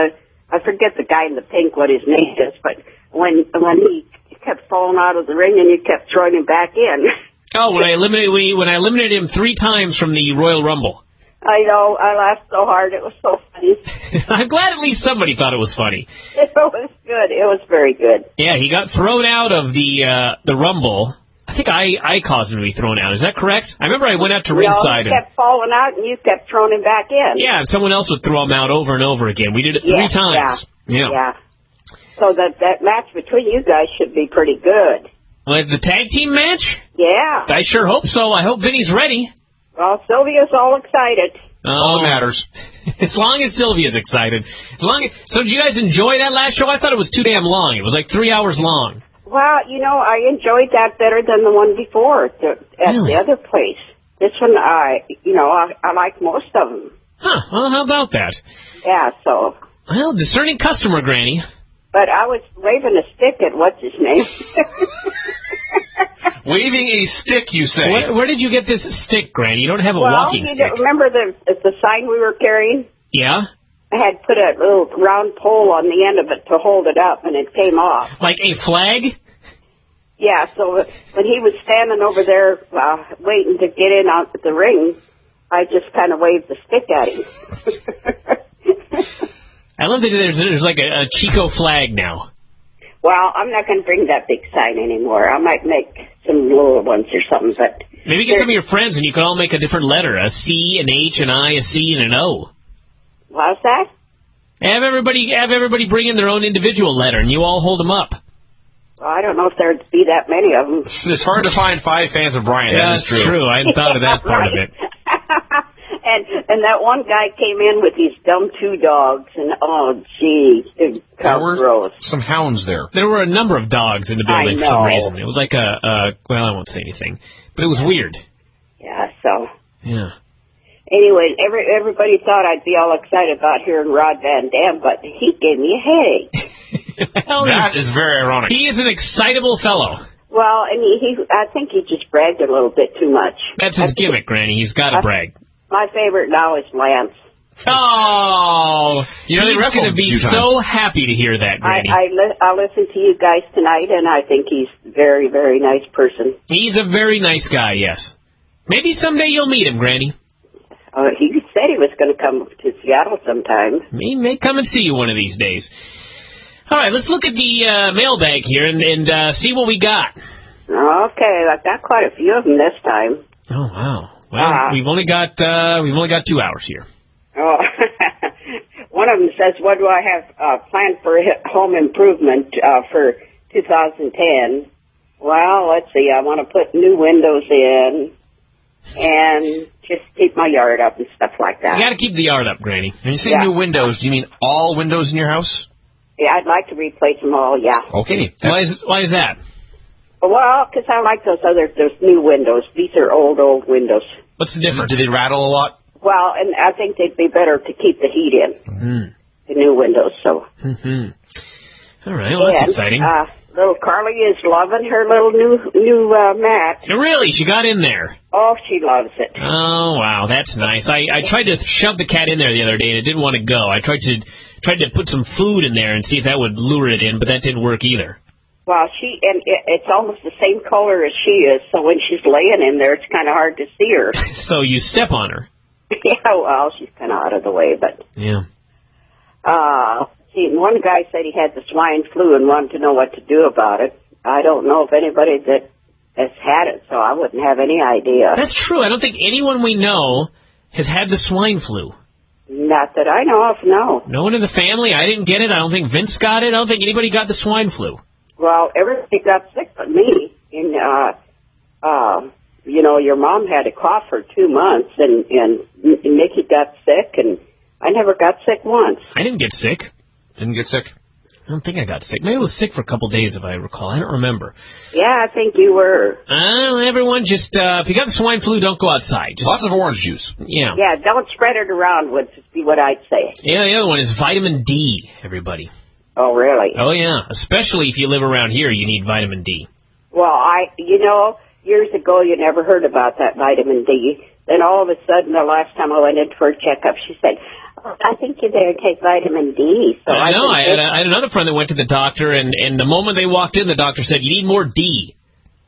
I forget the guy in the pink what his name is, but when he kept falling out of the ring and you kept throwing him back in. Oh, when I eliminated him 3 times from the Royal Rumble. I know. I laughed so hard. It was so funny. I'm glad at least somebody thought it was funny. It was good. It was very good. Yeah, he got thrown out of the Rumble. I think I caused him to be thrown out. Is that correct? I remember I went out to ringside. He kept falling out, and you kept throwing him back in. Yeah, and someone else would throw him out over and over again. We did it 3 times. Yeah. So that match between you guys should be pretty good. Like the tag team match? Yeah. I sure hope so. I hope Vinny's ready. Well, Sylvia's all excited. All that matters. As long as Sylvia's excited. So did you guys enjoy that last show? I thought it was too damn long. It was like 3 hours long. Well, I enjoyed that better than the one before at the other place. This one, I like most of them. Huh. Well, how about that? Yeah, so. Well, discerning customer, Granny. But I was waving a stick at what's his name. Waving a stick, you say? Where did you get this stick, Granny? You don't have a walking stick. Remember the sign we were carrying? Yeah? I had put a little round pole on the end of it to hold it up, and it came off. Like a flag? Yeah, so when he was standing over there waiting to get in out the ring, I just kind of waved the stick at him. I love that there's like a Chico flag now. Well, I'm not going to bring that big sign anymore. I might make some little ones or something, but... Maybe get some of your friends and you can all make a different letter. A C, an H, an I, a C, and an O. What's that? Have everybody bring in their own individual letter and you all hold them up. Well, I don't know if there'd be that many of them. It's hard to find 5 fans of Bryan. Yeah, that is true. I hadn't thought of that part of it. And that one guy came in with these dumb 2 dogs, and oh, gee, there were gross. Some hounds there. There were a number of dogs in the building I for some know. reason. It was like well, I won't say anything, but it was weird. Yeah, so. Yeah. Anyway, everybody thought I'd be all excited about hearing Rod Van Dam, but he gave me a headache. Well, that is very ironic. He is an excitable fellow. Well, and I think he just bragged a little bit too much. That's his gimmick, Granny. He's got to brag. My favorite now is Lance. Oh, he's going to be so happy to hear that, Granny. I'll listen to you guys tonight, and I think he's a very, very nice person. He's a very nice guy, yes. Maybe someday you'll meet him, Granny. He said he was going to come to Seattle sometime. He may come and see you one of these days. All right, let's look at the mailbag here and see what we got. Okay, I've got quite a few of them this time. Oh, wow. Well, we've only got 2 hours here. Oh, one of them says, what do I have planned for home improvement for 2010? Well, let's see. I want to put new windows in and just keep my yard up and stuff like that. You got to keep the yard up, Granny. When you say new windows, do you mean all windows in your house? Yeah, I'd like to replace them all, yeah. Okay. Why is that? Well, because I like those new windows. These are old windows. What's the difference? Do they rattle a lot? Well, and I think they'd be better to keep the heat in, the new windows, so. All right, well, that's exciting. Little Carly is loving her little new mat. Really? She got in there? Oh, she loves it. Oh, wow, that's nice. I tried to shove the cat in there the other day, and it didn't want to go. I tried to put some food in there and see if that would lure it in, but that didn't work either. Well, it's almost the same color as she is, so when she's laying in there, it's kind of hard to see her. So you step on her. Yeah, well, she's kind of out of the way, but... Yeah. See, one guy said he had the swine flu and wanted to know what to do about it. I don't know if anybody that has had it, so I wouldn't have any idea. That's true. I don't think anyone we know has had the swine flu. Not that I know of, no. No one in the family? I didn't get it. I don't think Vince got it. I don't think anybody got the swine flu. Well, everybody got sick but me. And, your mom had a cough for 2 months, and Nikki got sick, and I never got sick once. I didn't get sick. Didn't get sick? I don't think I got sick. Maybe I was sick for a couple days, if I recall. I don't remember. Yeah, I think you were. Everyone just, if you got the swine flu, don't go outside. Just, lots of orange juice. Yeah. Yeah, don't spread it around would be what I'd say. Yeah, the other one is vitamin D, everybody. Oh, really? Oh, yeah. Especially if you live around here, you need vitamin D. Well, years ago you never heard about that vitamin D. Then all of a sudden, the last time I went in for a checkup, she said, I think you better take vitamin D. So I know. I had another friend that went to the doctor, and the moment they walked in, the doctor said, you need more D.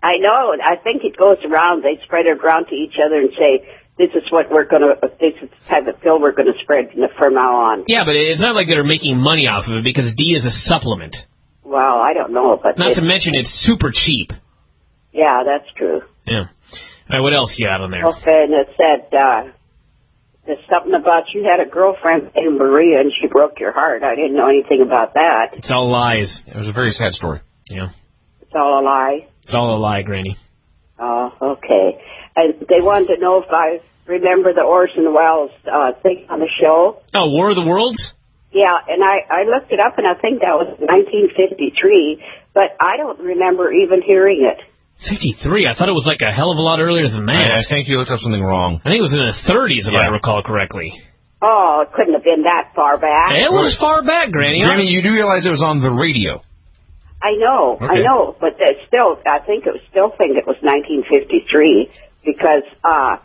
I know. I think it goes around. They spread it around to each other and say, this is the type of pill we're going to spread from now on. Yeah, but it's not like they're making money off of it because D is a supplement. Well, I don't know. But not to mention it's super cheap. Yeah, that's true. Yeah. All right, what else you have on there? Okay, and it said, there's something about you had a girlfriend named Maria and she broke your heart. I didn't know anything about that. It's all lies. It was a very sad story. Yeah. It's all a lie? It's all a lie, Granny. Oh, okay. And they wanted to know if I remember the Orson Welles thing on the show. Oh, War of the Worlds? Yeah, and I looked it up, and I think that was 1953, but I don't remember even hearing it. 53? I thought it was like a hell of a lot earlier than that. I think you looked up something wrong. I think it was in the 30s, if I recall correctly. Oh, it couldn't have been that far back. It was far back, Granny. Granny, you do realize it was on the radio. I know, but still, I think it was 1953 because I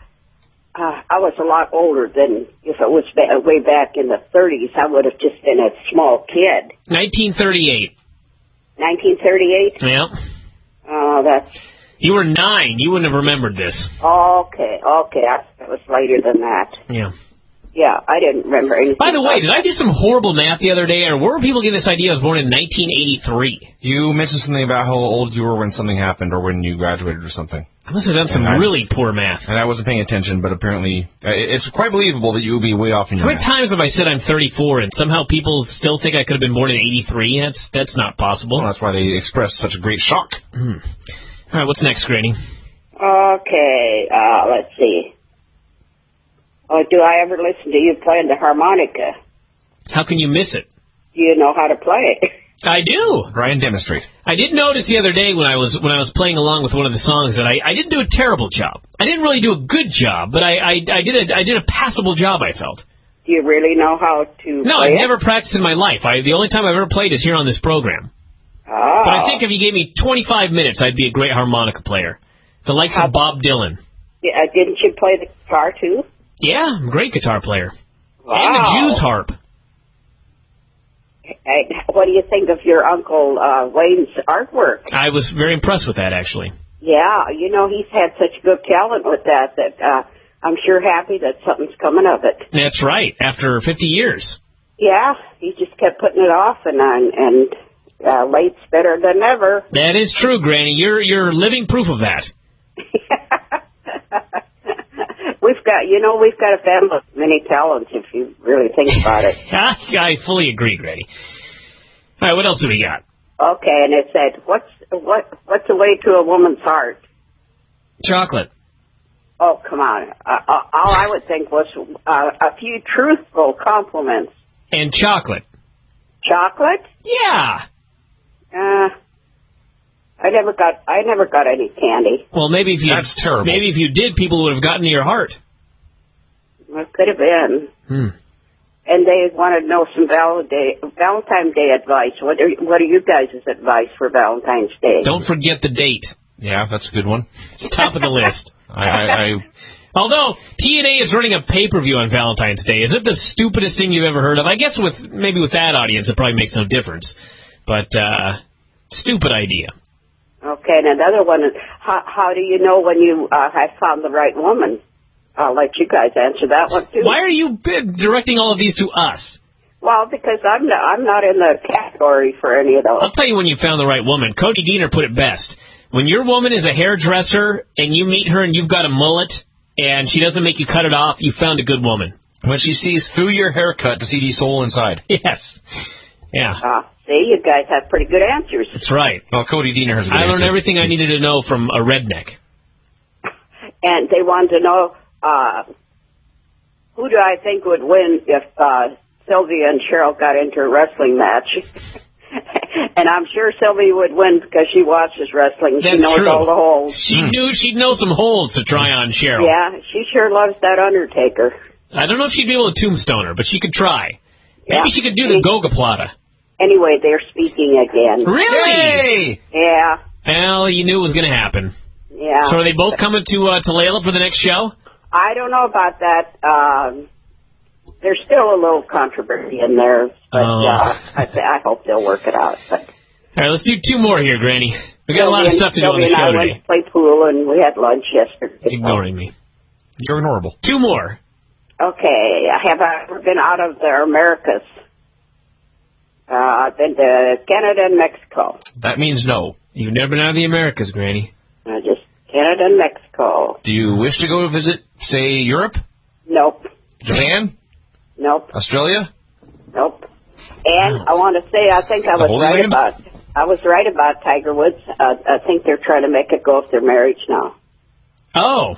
was a lot older than if it was way back in the 30s. I would have just been a small kid. 1938. 1938? Yeah. Oh, that's... You were 9. You wouldn't have remembered this. Okay. It was later than that. Yeah. Yeah, I didn't remember anything. By the way, did I do some horrible math the other day, or where were people getting this idea I was born in 1983? You mentioned something about how old you were when something happened, or when you graduated or something. I must have done some really poor math. And I wasn't paying attention, but apparently it's quite believable that you would be way off in your math. How many times have I said I'm 34, and somehow people still think I could have been born in 83? That's not possible. Well, that's why they express such a great shock. All right, what's next, Granny? Okay, let's see. Oh, do I ever listen to you playing the harmonica? How can you miss it? Do you know how to play it? I do. Bryan, demonstrate. I did notice the other day when I was playing along with one of the songs that I didn't do a terrible job. I didn't really do a good job, but I did a passable job, I felt. Do you really know how to No, play I've never practiced in my life. The only time I've ever played is here on this program. Oh. But I think if you gave me 25 minutes, I'd be a great harmonica player. The likes of Bob Dylan. Yeah, didn't you play the guitar, too? Yeah, I'm a great guitar player. Wow. And the Jew's harp. What do you think of your Uncle Wayne's artwork? I was very impressed with that, actually. Yeah, he's had such good talent with that I'm sure happy that something's coming of it. That's right, after 50 years. Yeah, he just kept putting it off, and Late's better than never. That is true, Granny. You're living proof of that. We've got a family of many talents if you really think about it. I fully agree, Granny. All right, what else do we got? Okay, and it said, what's the way to a woman's heart? Chocolate. Oh, come on. All I would think was a few truthful compliments. And chocolate. Chocolate? Yeah. I never got any candy. Well, maybe if you That's terrible. Maybe if you did, people would have gotten to your heart. Well, it could have been. And they want to know some Valentine's Day advice. What are you guys' advice for Valentine's Day? Don't forget the date. Yeah, that's a good one. It's top of the list. I Although TNA is running a pay-per-view on Valentine's Day, is it the stupidest thing you've ever heard of? I guess with that audience, it probably makes no difference. But stupid idea. Okay, and another one is how do you know when you have found the right woman? I'll let you guys answer that one too. Why are you directing all of these to us? Well, because I'm not in the category for any of those. I'll tell you when you found the right woman. Cody Deaner put it best. When your woman is a hairdresser and you meet her and you've got a mullet and she doesn't make you cut it off, you found a good woman. When she sees through your haircut to see the soul inside. Yes. Yeah. See, you guys have pretty good answers. That's right. Well, Cody Deaner has a good I learned answer. everything I needed to know from a redneck. And they wanted to know who do I think would win if Sylvia and Cheryl got into a wrestling match. And I'm sure Sylvia would win because she watches wrestling. That's she knows true. all the holds. She'd know some holds to try on Cheryl. Yeah, she sure loves that Undertaker. I don't know if she'd be able to tombstone her, but she could try. Maybe she could do the Gogaplata. Anyway, they're speaking again. Really? Yeah. Well, you knew it was going to happen. Yeah. So are they both coming to Layla for the next show? I don't know about that. There's still a little controversy in there, but I hope they'll work it out. But all right, let's do two more here, Granny. We got a lot of stuff to do on the show today. I went to play pool, and we had lunch yesterday. Ignoring me. You're ignorable. Two more. Okay. Have I ever been out of the Americas? I've been to Canada and Mexico. That means no. You've never been out of the Americas, Granny. Just Canada and Mexico. Do you wish to go visit, say, Europe? Nope. Japan? Nope. Australia? Nope. And I want to say, I think I was right about Tiger Woods. I think they're trying to make it go with their marriage now. Oh.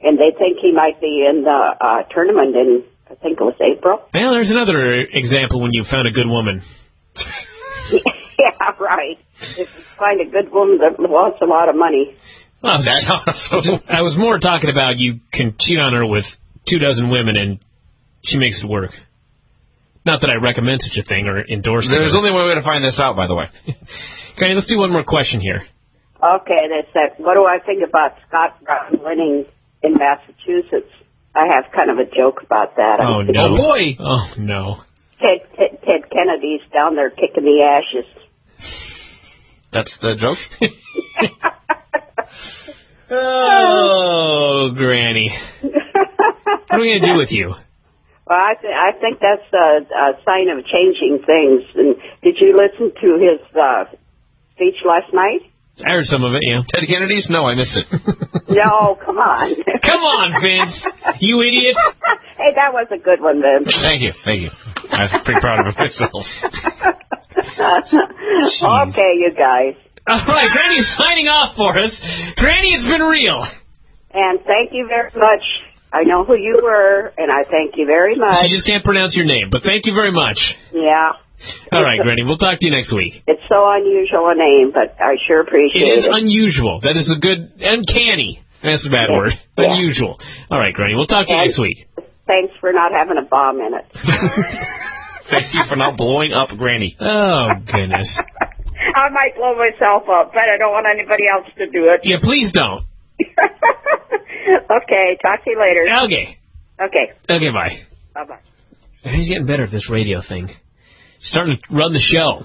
And they think he might be in the tournament in, I think it was April. Well, there's another example when you found a good woman. Yeah, right. If you find a good woman that wants a lot of money. Well, I was more talking about you can cheat on her with 24 women and she makes it work. Not that I recommend such a thing or endorse it. There's only one way to find this out, by the way. Okay, let's do one more question here. Okay, they said, what do I think about Scott Brown winning in Massachusetts? I have kind of a joke about that. Oh, no. Oh, boy. Oh, no. Ted Kennedy's down there kicking the ashes. That's the joke? Oh, Granny. What are we going to do with you? Well, I think that's a sign of changing things. And did you listen to his speech last night? I heard some of it, yeah. Ted Kennedy's? No, I missed it. No, come on. Come on, Vince. You idiot. Hey, that was a good one, Vince. Thank you. I was pretty proud of myself. Okay, you guys. All right, Granny's signing off for us. Granny, it's been real. And thank you very much. I know who you were, and I thank you very much. She just can't pronounce your name, but thank you very much. Yeah. All right, Granny, we'll talk to you next week. It's so unusual a name, but I sure appreciate it. It is unusual. That is a good... Uncanny. That's a bad word. Yeah. Unusual. All right, Granny, we'll talk to you next week. Thanks for not having a bomb in it. Thank you for not blowing up Granny. Oh, goodness. I might blow myself up, but I don't want anybody else to do it. Yeah, please don't. Okay, talk to you later. Okay, bye. Bye-bye. He's getting better at this radio thing. He's starting to run the show.